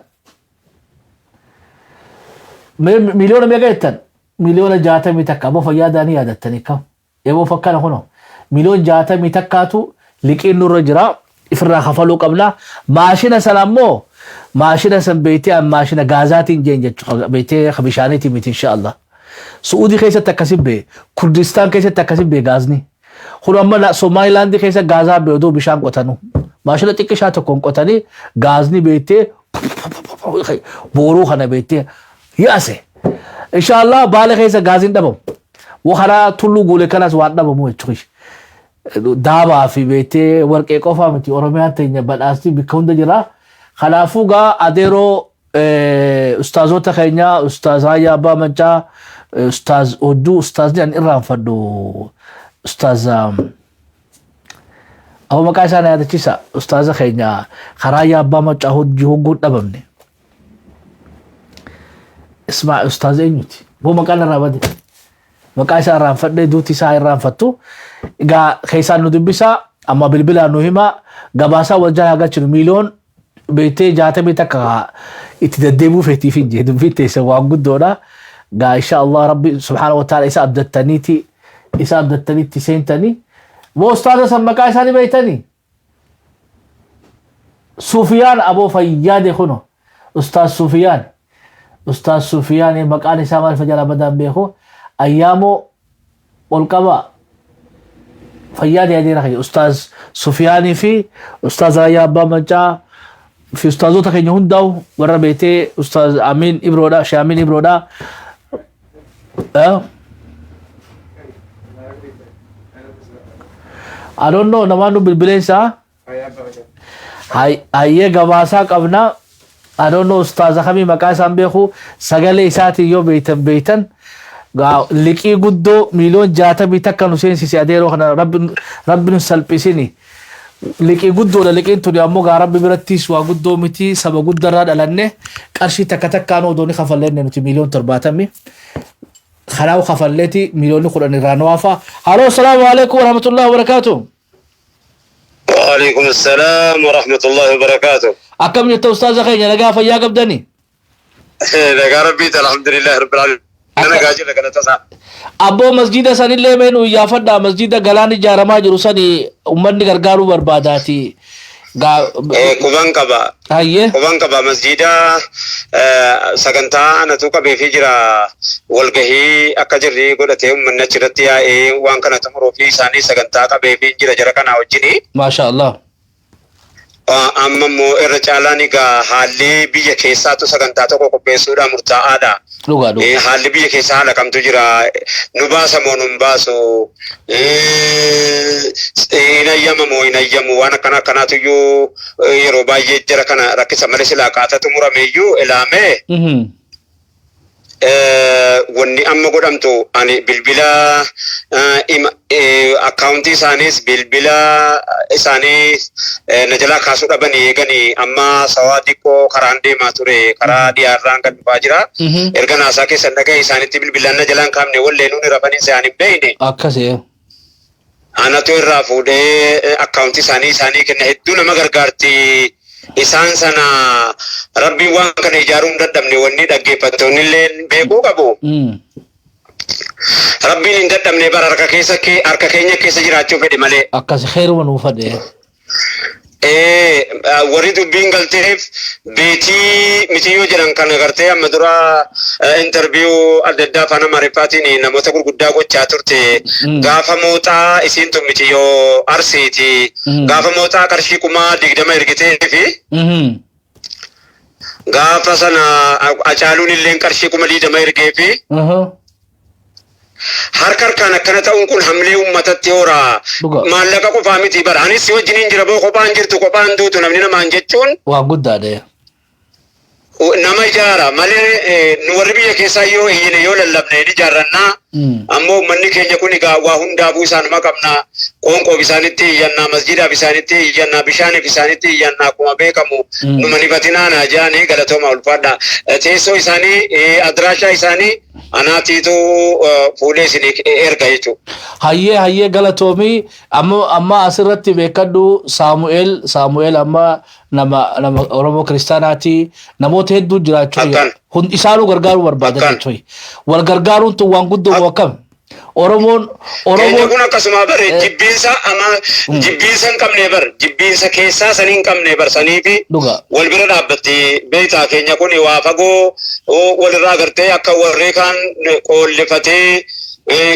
مليون ميغا يتن مليون جاتا ميتكا بو فياداني يادتني كم يبو فكانا هنا مليون جاتا ميتكاتو لكن الرجرا إفرا خفلو قبلا ماشينا سلامو ماشينا سنبيتي أم ماشينا غازاتين جينجا بيتي خبيشاني تيميت إن شاء الله سعودي كيسة تكسب به كردستان كيسة تكسب به غازني خلوا أما سوماليلاند كيسة غازا بيودو بشان قطانو ما شاء الله تكشاتو كون قطاني غازني بيتي بورو خنا بيتي ياسه إن شاء الله بالي كيسة غازين دبم وخلا تلو قولي كلاس واد دبم ويتشوش دابا في بيتي ورك إيقوفا متي أوروميان تيني بدأستي بكون دجرا خلافوغا أديرو أستاذوتا خينيا أستاذ هايا با منجا أستاذ أودو أستاذ دي أن إرام فدو أستاذ أو مكان سنة هذا تيسا أستاذ خينا خرايا أبا مجهود جهود أبمني اسمع أستاذ إنيتي هو مكان الرابدي مكان سنة رانفتني دوتي ساي رانفتو إذا خيسان ندبسا أما بالبلا نهما قباسا وجه هاجا مليون بيتي جاتا بيتك اتددبوا في تي في جهد في تي سوا قدونا إن شاء الله ربي سبحانه وتعالى إسا أبدتني سينتني वो उस्ताद सम्मका सानी बैठनी सूफियान अबो फैया देखो नो उस्ताद सूफियान मकान सामान फजरा बदाम देखो अय्यामो उल्कबा फैया दे रखी उस्ताद सूफियानी फी उस्ताद राया अब्बा मचा फी उस्तादों तक यहूं दाव वरा बेटे उस्ताद आमीन इब्रोडा शामीन इब्रोडा I don't know namanu bilbilensa hayye gabasa qabna I don't know ustaza khami makasa ambeku sagale isati yo beitan liki guddo milon jata bitakka nusen sisi adero khana rabbinu salpisini liki guddo la liki tuni ammo ga rabbi birattis wa guddo miti saba guddara dalanne qarshi takka no doni khafalenne nuti milon torbatami خلاو خفلتي مليون قرآن رانوافا هلو السلام عليكم ورحمة الله وبركاته وعليكم السلام ورحمة الله وبركاته أكم يا أستاذ أخي أنا قاف يا قبدني لقى ربي الحمد لله رب العالمين أنا قاجي لك أنا تسع أبو مسجد سني اللي منو يافد مسجد غلاني جارما جروساني أمني غرغارو برباداتي كوبان كبا مسجدا سكنتا أنا توكا بفجرة والجهي أكجري قلتهم من نشرتيا وان كانت تمر في ساني سكنتا كبفجرة جركنا وجني ما شاء الله amma mo ircaalani ga haalli biyya keessaatu sagantaa tokko qopheessuudha murtaa'aadha. Haalli biyya keessaa haala kamtu jira nu baasa moo nu baasu hin ayyamu waan akkanaatu iyyuu yeroo baay'ee jira kana rakkisa malee silaa qaatatu murameeyyuu ilaamee wanni amma godhamtu ani bilbila akkaawuntii isaanis bilbila isaanii na jalaa kaasuu dhabanii eeganii amma sawaa xiqqoo karaan deemaa ture karaa dhiyaarraan kan dhufaa jira erga naasaa keessan dhagaye isaanitti bilbilaan na jalaan kaafne wallee nuuni rafanii isaanii beeyne akkasii anatu irraa fuudhee akkaawuntii isaanii kenna hedduu nama gargaarti isaan sana rabbiin waan kana ijaaruun dadhabne wanni dhaggeeffattoonni illee beekuu qabu. Rabbiin hin dadhabne bara harka keenya keessa jiraachuu fedhe malee. Akkas xeeruma nuu fedhe. Warri dubbiin galteef beetii mitiyyoo jedhan kan agartee amma dura interviyuu adda addaa afaan Amaariffaatiin namoota gurguddaa gochaa turte gaafa mooxaa isiin tun mitiyyoo arsiiti gaafa mooxaa qarshii 20 ergitee fi gaafa sana acaaluun illee qarshii 20 ergee fi harkaan akkana ta'uun kun hamlee uummatatti horaa maallaqa qofaa miti bara anis si wajjiniin jira boo kophaan jirtu kophaan duutu namni namaan jechuun waa guddaadha nama ijaara malee nu warri biyya keessaa yoo hiyyine yoo lallabne ni ijaarrannaa ammoo uummanni keenya kun egaa waa hundaafuu isaanuma qabna qoonqoof isaanitti iyyannaa masjidaaf isaanitti iyyannaa bishaaniif isaanitti iyyannaa akkuma beekamu nu manifatinaa naa jaanii galatooma ulfaadha teessoo isaanii adiraashaa isaanii anaatiitu fuudhee isinii erga jechuudha. Hayyee galatoomii amma asirratti beekadhu Saamu'eel amma nama Oromoo kiristaanaati namoota hedduu jiraachuu isaanuu gargaaruu barbaada jechuudha. Wal gargaaruun tun waan guddoo akkam. Oromoon kun akkasuma bare jibbiinsa hin qabne bar jibbiinsa keessaa sanii hin qabne bar sanii fi wal bira dhaabbatti beektaa keenya kun waa fagoo walirraa gartee akka warree kaan qoollefatee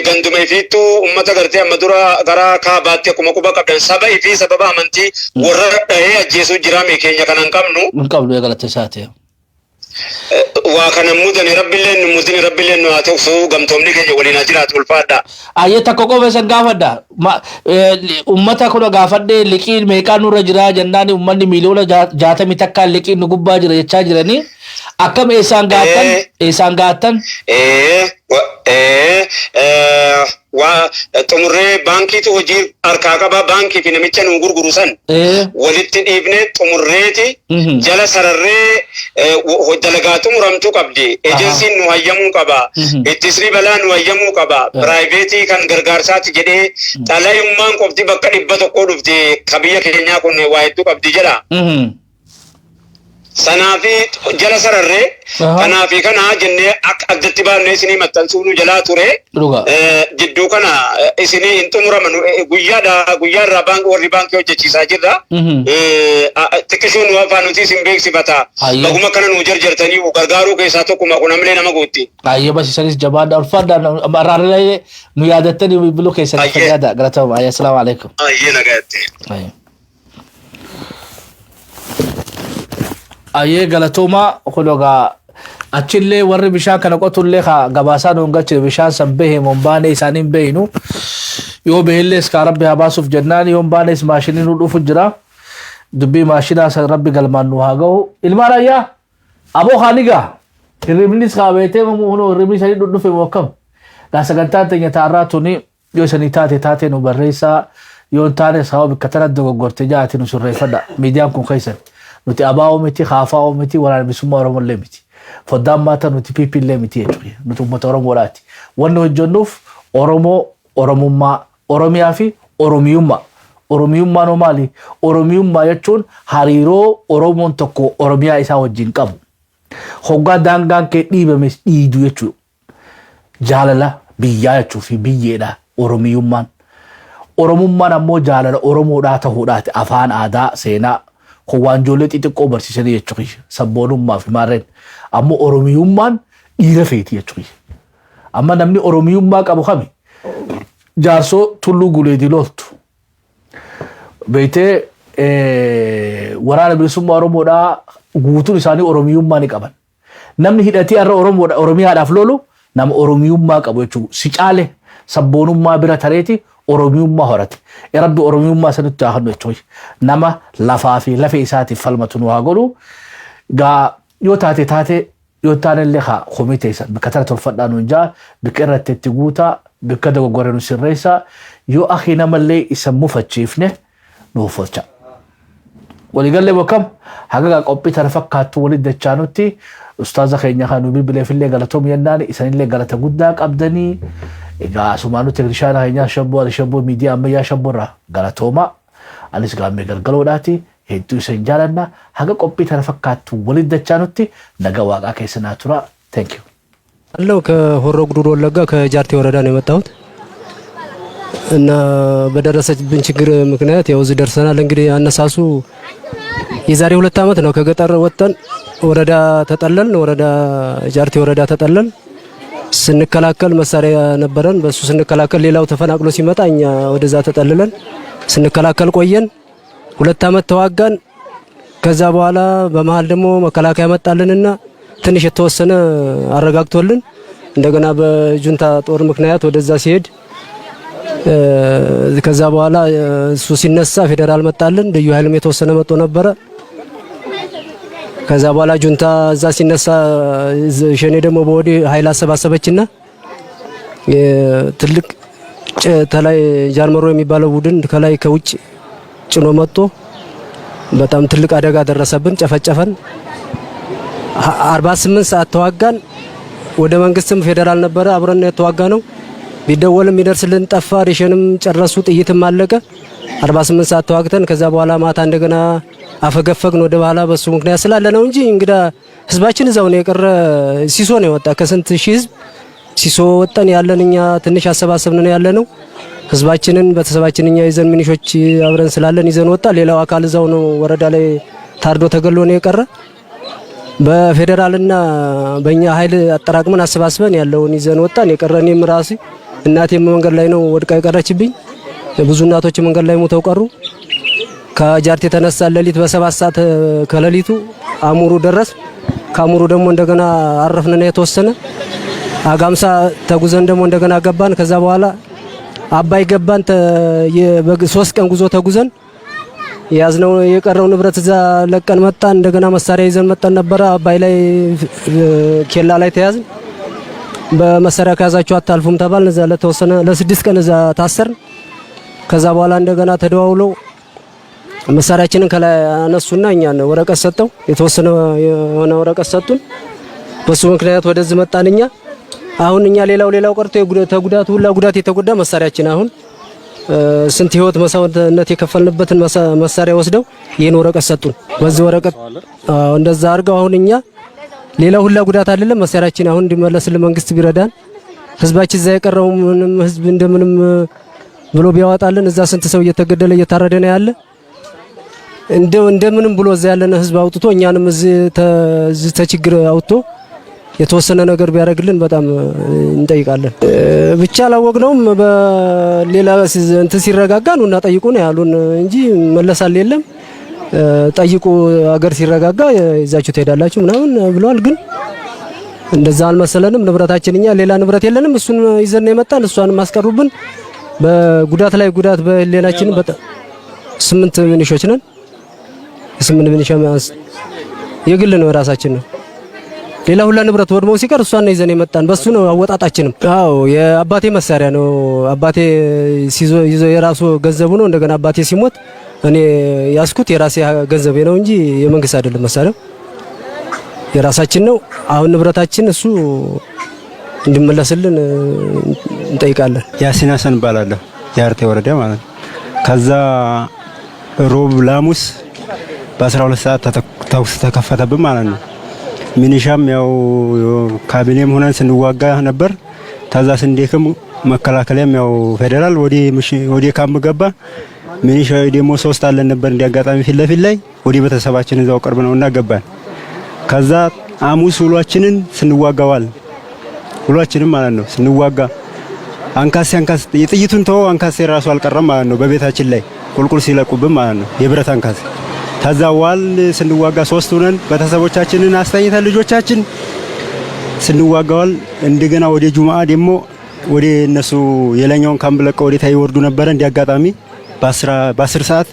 gandumee fiittuu uummata gartee amma dura gara kaabaatti akkuma quba qabdan saba fi sababa amantii warra dhahee ajjeesuu jiraame keenya kan hin qabnu eegalate isaati. Waa kana mudanii rabbiilleen nu haa ta'u gamtoomni keenya waliin haa jiraatu ulfaadha. Ayyee takka qofa isan gaafadha. Uummata kun gaafadhee liqiin meeqaan nurra jira jennaan uummanni miliyoona 60 takkaan liqiin nu gubbaa jira jechaa jiranii. Akkam eessaan gaatan? xumurree baankiitu hojii harkaa qaba baankii fi namicha nu gurguru san walitti dhiibnee xumurreeti jala sararree dalagaa xumuramtuu qabdi ejensiin nu hayyamuu qaba ittisni balaa nu hayyamuu qaba piraayiveetii kan gargaarsaati jedhee xalayummaan qofti bakka 100 dhufti kabiyya keenyaa kun waa hedduu qabdi jedha. Sanaafi jala sararree kanaafi kana jennee addatti baafnee isinii maxxansuu nu jalaa ture jidduu kana isinii hin xumuraman guyyaarraa warri baankii hojjechiisaa jirra xiqqishuun nu afaan nuti isin beeksifata baguma kana nu jarjartanii gargaaruu keessaa tokkuma kun amlee nama guutti. Ayyee basisanis jabaadha ulfaadhaan araarlee nu yaadattanii bilbiluu keessatti fayyaada galatama. Ayyee assalaamu alaikum. Ayyee nagaatti. Ayyee galatoma kunoga achillee warri bishaan kana qotullee gabaasaan hungache bishaan san bahe mombaane isaaniin bahinu yoo bahillees ka rabbi habaasuuf jennaan yoo baanes maashiniin nu dhufu jira dubbii maashinaa san rabbi galmaan nu haa ga'u ilmaan ayyaa aboo haanigaa hirribnis qaabeetee huno hirribni sanii dhufe mokkam gaa sagantaan teenya taarraa tuni yoo sanii taate nu barreessaa yoo hin taane sababa bikka tanatti dogoggorte jaati nu sirreeffadha miidiyaan kun keessan nuti abaa'oo miti haafa'oo miti waraana bilisummaa Oromollee miti foddaan maata nuti piipillee miti jechuudha nuti uummata Oromoodhaati wanni hojjennuuf Oromoo Oromummaa Oromiyaa fi Oromiyummaa no maali Oromiyummaa jechuun hariiroo Oromoon tokko Oromiyaa isaa wajjin qabu hoggaa daangaan kee dhiibames dhiidu jechuudha jaalala biyyaa jechuu fi biyyeedha Oromummaan ammoo jaalala Oromoodhaa ta'uudhaati afaan aadaa seenaa waan ijoollee xixiqqoo barsiisanii jechuudha sabboonummaa fi maarreen ammoo Oromiyummaan dhiira feeti jechuudha amma namni Oromiyummaa qabu kami jaarsoo tulluu guleedii loltu beeytee waraana bilisummaa Oromoodhaa guutuun isaanii Oromiyummaa ni qaban namni hidhatii har'a Oromiyaadhaaf lolu nama Oromiyummaa qabu jechuudha si caale sabboonummaa bira tareeti Oromiyummaa horate rabbi Oromiyummaa sanitti haa hannu jechuudha nama lafaa fi lafee isaatiif falmatu nu haa godhu gaa yoo taate yoo taanellee haa komiteessa bikka tana tolfadhaa nuun jaa bikka irratti itti guutaa bikka dogoggoree nu sirreessaa yoo akhi namallee isa mufachiifne nuuf olcha waliigallee bokkam haga qophii tana fakkaattu waliin dachaanutti ustaaza keenya kan nu bilbileefillee galatoom yennaan isanillee galata guddaa qabdanii egaa sumaanu teeknishaana keenya shabboo miidiyaa ammayyaa shabboorraa galatooma anis gaammee galgaloodhaati hedduu isin jaalanna haga qophii tana fakkaattu waliin dachaanutti nagaa waaqaa keessa naa tura thank you አለው ከሆሮ ጉዱሩ ወለጋ ከጃርቴ ወረዳ ነው የመጣሁት እና በደረሰብኝ ችግር ምክንያት ያው እዚህ ደርሰናል እንግዲህ አነሳሱ የዛሬ 2 አመት ነው ከገጠር ወጣን ወረዳ ተጠለልን ወረዳ ጃርቴ ወረዳ ተጠለልን ስንከላከል መሳሪያ ነበረን በሱ ስንከላከል ሌላው ተፈናቅሎ ሲመጣ እኛ ወደዛ ተጠልለን ስንከላከል ቆየን 2 አመት ተዋጋን ከዛ በኋላ በመሃል ደግሞ መከላከያ መጣልንና ትንሽ የተወሰነ አረጋግቶልን እንደገና በጁንታ ጦር ምክንያት ወደዛ ሲሄድ ከዛ በኋላ እሱ ሲነሳ ፌደራል መጣልን ልዩ ኃይልም የተወሰነ መጥቶ ነበረ ከዛ በኋላ ጁንታ እዛ ሲነሳ ሸኔ ደግሞ በወዲ ኃይል አሰባሰበችና ትልቅ ተላይ ጃርመሮ የሚባለው ቡድን ከላይ ከውጭ ጭኖ መጥቶ በጣም ትልቅ አደጋ ደረሰብን ጨፈጨፈን 48 ሰዓት ተዋጋን ወደ መንግስትም ፌደራል ነበረ አብረን የተዋጋ ነው ቢደወልም ይደርስልን ጠፋ ሬሽንም ጨረሱ ጥይትም አለቀ 48 ሰዓት ተዋግተን ከዛ በኋላ ማታ እንደገና አፈገፈግን ወደ በኋላ በሱ ምክንያት ስላለ ነው እንጂ እንግዳ ህዝባችን እዛው ነው የቀረ ሲሶ ነው ወጣ ከስንት ሺህ ህዝብ ሲሶ ወጣን ያለንኛ ትንሽ አሰባሰብን ነው ያለነው ህዝባችንን በተሰባችንኛ ይዘን ሚኒሾች አብረን ስላለን ይዘን ወጣ ሌላው አካል እዛው ነው ወረዳ ላይ ታርዶ ተገሎ ነው የቀረ በፌደራልና በእኛ ኃይል አጠራቅመን አሰባስበን ያለውን ይዘን ወጣን የቀረኔም ራሴ እናቴም መንገድ ላይ ነው ወድቃ የቀረችብኝ ብዙ እናቶች መንገድ ላይ ሞተው ቀሩ ከጃርቴ ተነሳ ለሊት በ7 ሰዓት ከለሊቱ አሙሩ ደረስ ካሙሩ ደግሞ እንደገና አረፍነና የተወሰነ አጋምሳ ተጉዘን ደግሞ እንደገና ገባን ከዛ በኋላ አባይ ገባን 3 ቀን ጉዞ ተጉዘን ያዝነው የቀረው ንብረት እዛ ለቀን መጣን እንደገና መሳሪያ ይዘን መጣን ነበር አባይ ላይ ኬላ ላይ ተያዝን በመሳሪያ ከያዛችሁ አታልፉም ተባልን። እዛ ለተወሰነ ለ6 ቀን እዛ ታሰርን። ከዛ በኋላ እንደገና ተደዋውለው መሳሪያችንን ከላይ አነሱና እኛን ወረቀት ሰጠው፣ የተወሰነ የሆነ ወረቀት ሰጡን። በሱ ምክንያት ወደዚህ መጣንኛ። አሁን እኛ ሌላው ቀርቶ ተጉዳቱ ሁላ ጉዳት የተጎዳ መሳሪያችን አሁን ስንት ህይወት መስዋዕትነት የከፈልንበትን መሳሪያ ወስደው ይሄን ወረቀት ሰጡን። በዚህ ወረቀት እንደዛ አድርገው አሁን እኛ ሌላው ሁላ ጉዳት አይደለም መሳሪያችን አሁን እንዲመለስልን መንግስት ቢረዳን፣ ህዝባችን እዛ የቀረው ምንም ህዝብ እንደምንም ብሎ ቢያወጣልን፣ እዛ ስንት ሰው እየተገደለ እየታረደ ነው ያለ። እንደምንም ብሎ እዛ ያለነ ህዝብ አውጥቶ እኛንም እዚህ ተችግር አውጥቶ የተወሰነ ነገር ቢያደርግልን በጣም እንጠይቃለን። ብቻ አላወቅነውም። በሌላ እንትን ሲረጋጋ ነውና ጠይቁ ነው ያሉን እንጂ መለሳል የለም። ጠይቁ አገር ሲረጋጋ ይዛችሁ ትሄዳላችሁ ምናምን ብለዋል። ግን እንደዛ አልመሰለንም። ንብረታችን እኛ ሌላ ንብረት የለንም። እሱን ይዘን ነው የመጣን። እሷን ማስቀሩብን በጉዳት ላይ ጉዳት በሌላችን 8 ሚኒሾች ነን። 8 ሚኒሻ የግል ነው የራሳችን ነው። ሌላ ሁላ ንብረት ወድሞ ሲቀር እሷን ነው ይዘን የመጣን። በሱ ነው አወጣጣችንም። አዎ የአባቴ መሳሪያ ነው። አባቴ ይዞ የራሱ ገንዘቡ ነው። እንደገና አባቴ ሲሞት እኔ ያስኩት የራሴ ገንዘቤ ነው እንጂ የመንግስት አይደለም። መሳሪያው የራሳችን ነው። አሁን ንብረታችን እሱ እንዲመለስልን እንጠይቃለን። ያሲን ሀሰን እባላለሁ። የአርቴ ወረዳ ማለት ነው። ከዛ ሮብ ላሙስ በ12 ሰዓት ተኩስ ተከፈተብን ማለት ነው። ሚኒሻም ያው ካቢኔም ሆነን ስንዋጋ ነበር። ታዛ ስንዴክም መከላከያም ያው ፌደራል ወዲ ካምፕ ገባ። ሚኒሻ ደግሞ 3 አለን ነበር እንዲያጋጣሚ ፊት ለፊት ላይ ወዲ ቤተሰባችን እዛው ቅርብ ነውና ገባን። ከዛ አሙስ ውሏችንን ስንዋጋዋል ውሏችንን ማለት ነው ስንዋጋ አንካሴ የጥይቱን ተው አንካሴ ራሱ አልቀረም ማለት ነው። በቤታችን ላይ ቁልቁል ሲለቁብን ማለት ነው የብረት አንካሴ ታዛዋል። ስንዋጋ 3 ሆነን ቤተሰቦቻችንን አስተኝተን ልጆቻችን ስንዋጋዋል። እንደገና ወደ ጁማአ ደግሞ ወደ እነሱ የላኛውን ካምፕ ለቀው ወደ ታይ ወርዱ ነበር። እንዲያጋጣሚ በ10 ሰዓት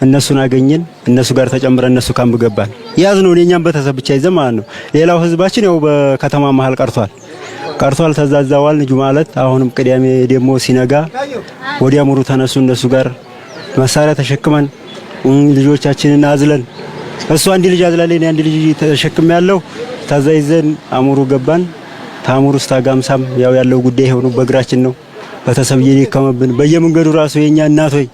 እነሱን አገኘን። እነሱ ጋር ተጨምረን እነሱ ካምፕ ገባን። ያዝነው የኛን ቤተሰብ ብቻ ይዘን ማለት ነው። ሌላው ህዝባችን ያው በከተማ መሃል ቀርቷል። ተዛዛዋል ጁማአ ዕለት። አሁንም ቅዳሜ ደግሞ ሲነጋ ወዲያ ሙሩ ተነሱ እነሱ ጋር መሳሪያ ተሸክመን ልጆቻችንን አዝለን እሱ አንድ ልጅ አዝላለኝ አንድ ልጅ ተሸክም ያለው ታዛይዘን አሙሩ ገባን። ታሙሩ ስታጋምሳም ያው ያለው ጉዳይ ሆኖ በእግራችን ነው በተሰብ እየደከመብን በየመንገዱ ራሱ የኛ እናቶይ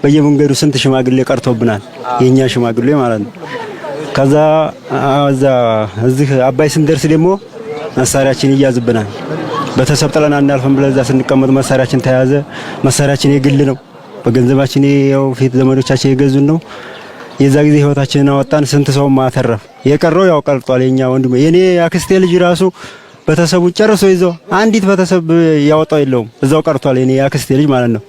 በየመንገዱ ስንት ሽማግሌ ቀርቶብናል። የኛ ሽማግሌ ማለት ነው። ከዛ እዚህ አባይ ስንደርስ ደግሞ መሳሪያችን ይያዝብናል። በተሰብ ጥለን አናልፈም ብለን እዛ ስንቀመጥ መሳሪያችን ተያዘ። መሳሪያችን የግል ነው። በገንዘባችን ያው ፊት ዘመዶቻችን የገዙን ነው። የዛ ጊዜ ህይወታችንን አወጣን። ስንት ሰው ማተረፍ የቀረው ያው ቀልጧል። የኛ ወንድም የኔ አክስቴ ልጅ ራሱ በተሰቡ ጨርሶ ይዞ አንዲት በተሰብ ያወጣው የለውም እዛው ቀርቷል። የኔ አክስቴ ልጅ ማለት ነው።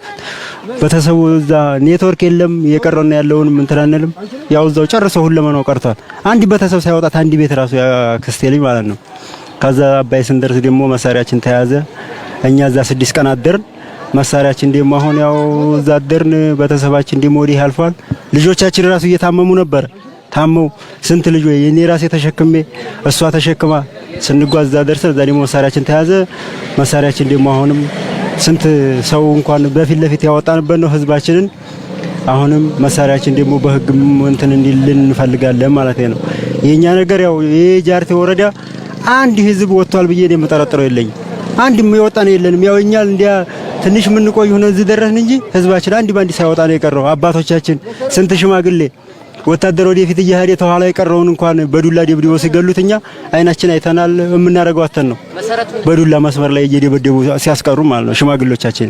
በተሰቡ እዛ ኔትወርክ የለም የቀረውና ያለውን ምን ተናነልም ያው እዛው ጨርሶ ሁለመናው ቀርቷል። አንዲ በተሰብ ሳይወጣት አንዲ ቤት ራሱ አክስቴ ልጅ ማለት ነው። ከዛ አባይ ስንደርስ ደግሞ መሳሪያችን ተያዘ። እኛ እዛ 6 ቀን አደርን። መሳሪያችን ደግሞ አሁን ያው እዛ አደርን። በተሰባችን ደግሞ ወዲህ አልፏል። ልጆቻችን ራሱ እየታመሙ ነበር። ታመው ስንት ልጅ ወይ የኔ ራሴ ተሸክሜ እሷ ተሸክማ ስንጓዝ እዛ ደርሰን እዛ ደግሞ መሳሪያችን ተያዘ። መሳሪያችን ደግሞ አሁንም ስንት ሰው እንኳን በፊት ለፊት ያወጣንበት ነው ህዝባችንን። አሁንም መሳሪያችን ደግሞ በህግም እንትን እንዲልን እንፈልጋለን ማለት ነው። የኛ ነገር ያው የጃርቴ ወረዳ አንድ ህዝብ ወጥቷል ብዬ ነው የምጠረጥረው የለኝ። አንድም የወጣን የለንም። ያው እኛ እንዲያ ትንሽ ምን ቆይ ሆነ እዚህ ደረስን እንጂ ህዝባችን አንድ ባንድ ሳይወጣ ነው የቀረው። አባቶቻችን ስንት ሽማግሌ ወታደር ወደፊት እየሄደ ተኋላ የቀረውን እንኳን በዱላ ደብድበው ሲገሉትኛ አይናችን አይተናል። የምናረጋው አተን ነው በዱላ መስመር ላይ እየደበደቡ ሲያስቀሩ ማለት ነው ሽማግሌዎቻችን።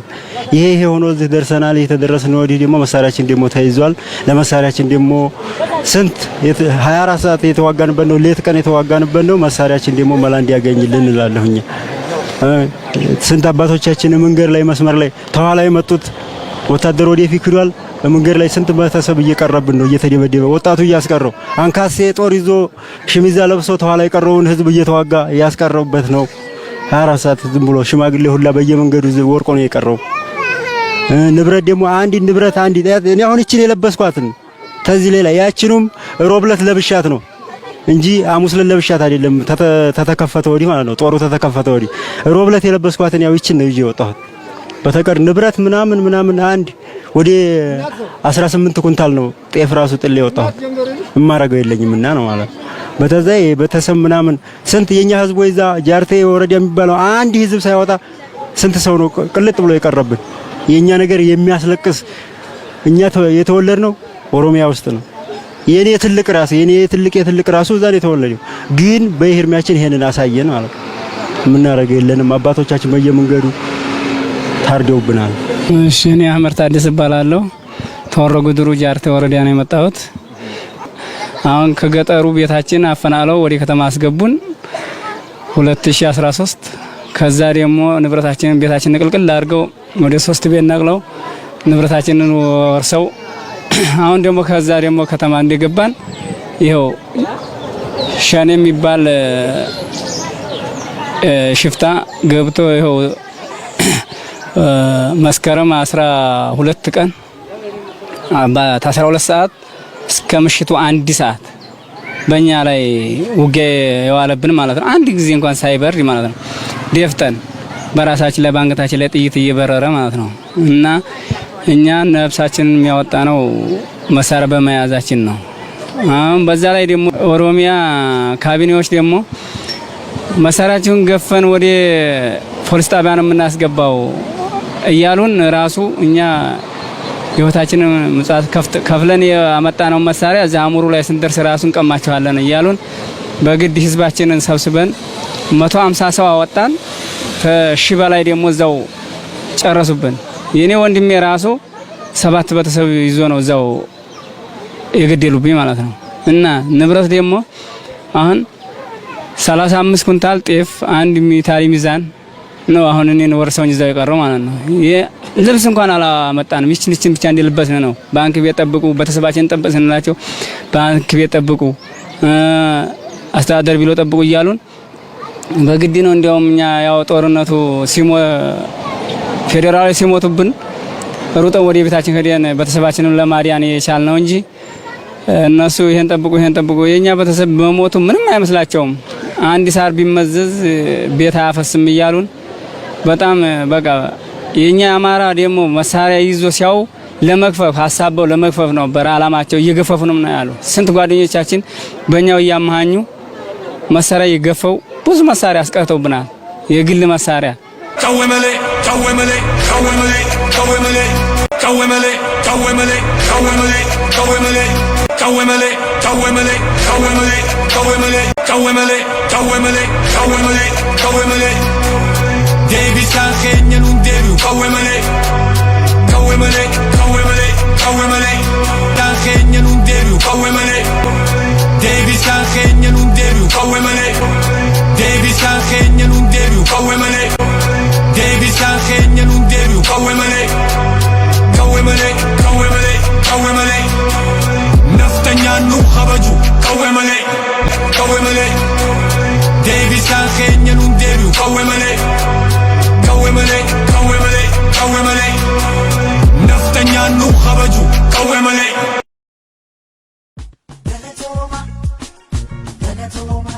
ይሄ ሆኖ እዚህ ደርሰናል። የተደረስን ወዲህ ደግሞ መሳሪያችን ደግሞ ተይዟል። ለመሳሪያችን ደግሞ ስንት 24 ሰዓት የተዋጋንበት ነው፣ ሌት ቀን የተዋጋንበት ነው። መሳሪያችን ደግሞ መላ እንዲያገኝልን እንላለሁኝ። ስንት አባቶቻችን መንገድ ላይ መስመር ላይ ተኋላ የመጡት ወታደር ወደፊት ሂዷል። በመንገድ ላይ ስንት ቤተሰብ እየቀረብን ነው እየተደበደበ ወጣቱ እያስቀረው አንካሴ ጦር ይዞ ሽሚዛ ለብሶ ተኋላ የቀረውን ህዝብ እየተዋጋ ያስቀረውበት ነው። 24 ሰዓት ዝም ብሎ ሽማግሌ ሁላ በየመንገዱ ወርቆ ነው የቀረው። ንብረት ደግሞ አንድ ንብረት አንድ እኔ አሁን እቺን የለበስኳትን ተዚህ ሌላ ያቺኑም ሮብለት ለብሻት ነው እንጂ ሐሙስ ለብሻት አይደለም ተተከፈተ ወዲህ ማለት ነው። ጦሩ ተተከፈተ ወዲህ ሮብ ዕለት የለበስኳትን ያው ይችን ነው ይዤ ወጣሁት። በተቀር ንብረት ምናምን አንድ ወደ 18 ኩንታል ነው ጤፍ ራሱ ጥሌ ወጣሁት። እማረገው የለኝምና ነው ማለት በተዛይ በተሰም ምናምን ስንት የኛ ህዝብ ወይዛ ጃርቴ ወረዳ የሚባለው አንድ ህዝብ ሳይወጣ ስንት ሰው ነው ቅልጥ ብሎ የቀረብን። የኛ ነገር የሚያስለቅስ እኛ የተወለድነው ኦሮሚያ ውስጥ ነው። የኔ ትልቅ ራሱ እዛ ነው የተወለደው። ግን በህርሚያችን ይሄንን አሳየን ማለት ነው። ምናረገው የለንም። አባቶቻችን በየመንገዱ ታርደውብናል። እሺ እኔ አህመድ ታደሰ እባላለሁ። ተወሮ ጉድሩ ጃርቴ ወረዳ ነው የመጣሁት። አሁን ከገጠሩ ቤታችን አፈናለው ወደ ከተማ አስገቡን 2013። ከዛ ደግሞ ንብረታችንን ቤታችን ንቅልቅል አድርገው ወደ 3 ቤት ነቅለው ንብረታችንን ወርሰው አሁን ደግሞ ከዛ ደግሞ ከተማ እንደገባን ይሄው ሸኔ የሚባል ሽፍታ ገብቶ ይሄው መስከረም 12 ቀን በ12 ሰዓት እስከ ምሽቱ 1 ሰዓት በእኛ ላይ ውጊያ የዋለብን ማለት ነው። አንድ ጊዜ እንኳን ሳይበር ማለት ነው። ደፍጠን በራሳችን ላይ ባንገታችን ላይ ጥይት እየበረረ ማለት ነው። እና እኛ ነፍሳችንን የሚያወጣ ነው መሳሪያ በመያዛችን ነው። አሁን በዛ ላይ ደግሞ ኦሮሚያ ካቢኔዎች ደግሞ መሳሪያችሁን ገፈን ወደ ፖሊስ ጣቢያ ነው የምናስገባው እያሉን ራሱ እኛ ህይወታችንን ምጽዋት ከፍለን ያመጣነው መሳሪያ እዛ አሙሩ ላይ ስንደርስ ራሱን ቀማቸዋለን እያሉን በግድ ህዝባችንን ሰብስበን 150 ሰው አወጣን። ከሺ በላይ ደግሞ እዛው ጨረሱብን። የኔ ወንድሜ ራሱ 7 ቤተሰብ ይዞ ነው እዛው የገደሉብኝ ማለት ነው። እና ንብረት ደግሞ አሁን 35 ኩንታል ጤፍ 1 ሚታሪ ሚዛን ነው አሁን እኔን ወርሰውኝ እዛው የቀረው ማለት ነው። ልብስ እንኳን አላመጣንም። ይችን ብቻ እንደልበስን ነው። ባንክ ቤት ጠብቁ፣ ቤተሰባችን ጠብቅ ስንላቸው ባንክ ቤት ጠብቁ፣ አስተዳደር ቢሎ ጠብቁ እያሉን በግድ ነው። እንዲያውም እኛ ያው ጦርነቱ ፌዴራል ሲሞቱብን ሩጠን ወደ ቤታችን ሄደን ቤተሰባችንን ለማዳን የቻልነው እንጂ እነሱ ይሄን ጠብቁ የኛ ቤተሰብ በሞቱ ምንም አይመስላቸውም። አንድ ሳር ቢመዘዝ ቤት አያፈስም እያሉን በጣም በቃ የኛ አማራ ደግሞ መሳሪያ ይዞ ሲያው ለመክፈፍ ሐሳበው ለመክፈፍ ነው በአላማቸው እየገፈፉንም ነው ያሉ። ስንት ጓደኞቻችን በእኛው ያማሃኙ መሳሪያ ይገፈው ብዙ መሳሪያ አስቀርተውብናል። የግል መሳሪያ ከወመሌ deebisaa keenya nuun deebi'u qawwee malee taan keenya nuun deebi'u qawwee malee deebisaa keenya nuun deebi'u qawwee malee deebisaa keenya nuun deebi'u qawwee malee deebisaa keenya nuun deebi'u qawwee malee naftanyaan nu kabaju qawwee malee deebisaa keenya nuun deebi'u qawwee malee naftanyaan nu kabaju qawwee malee. Galatoma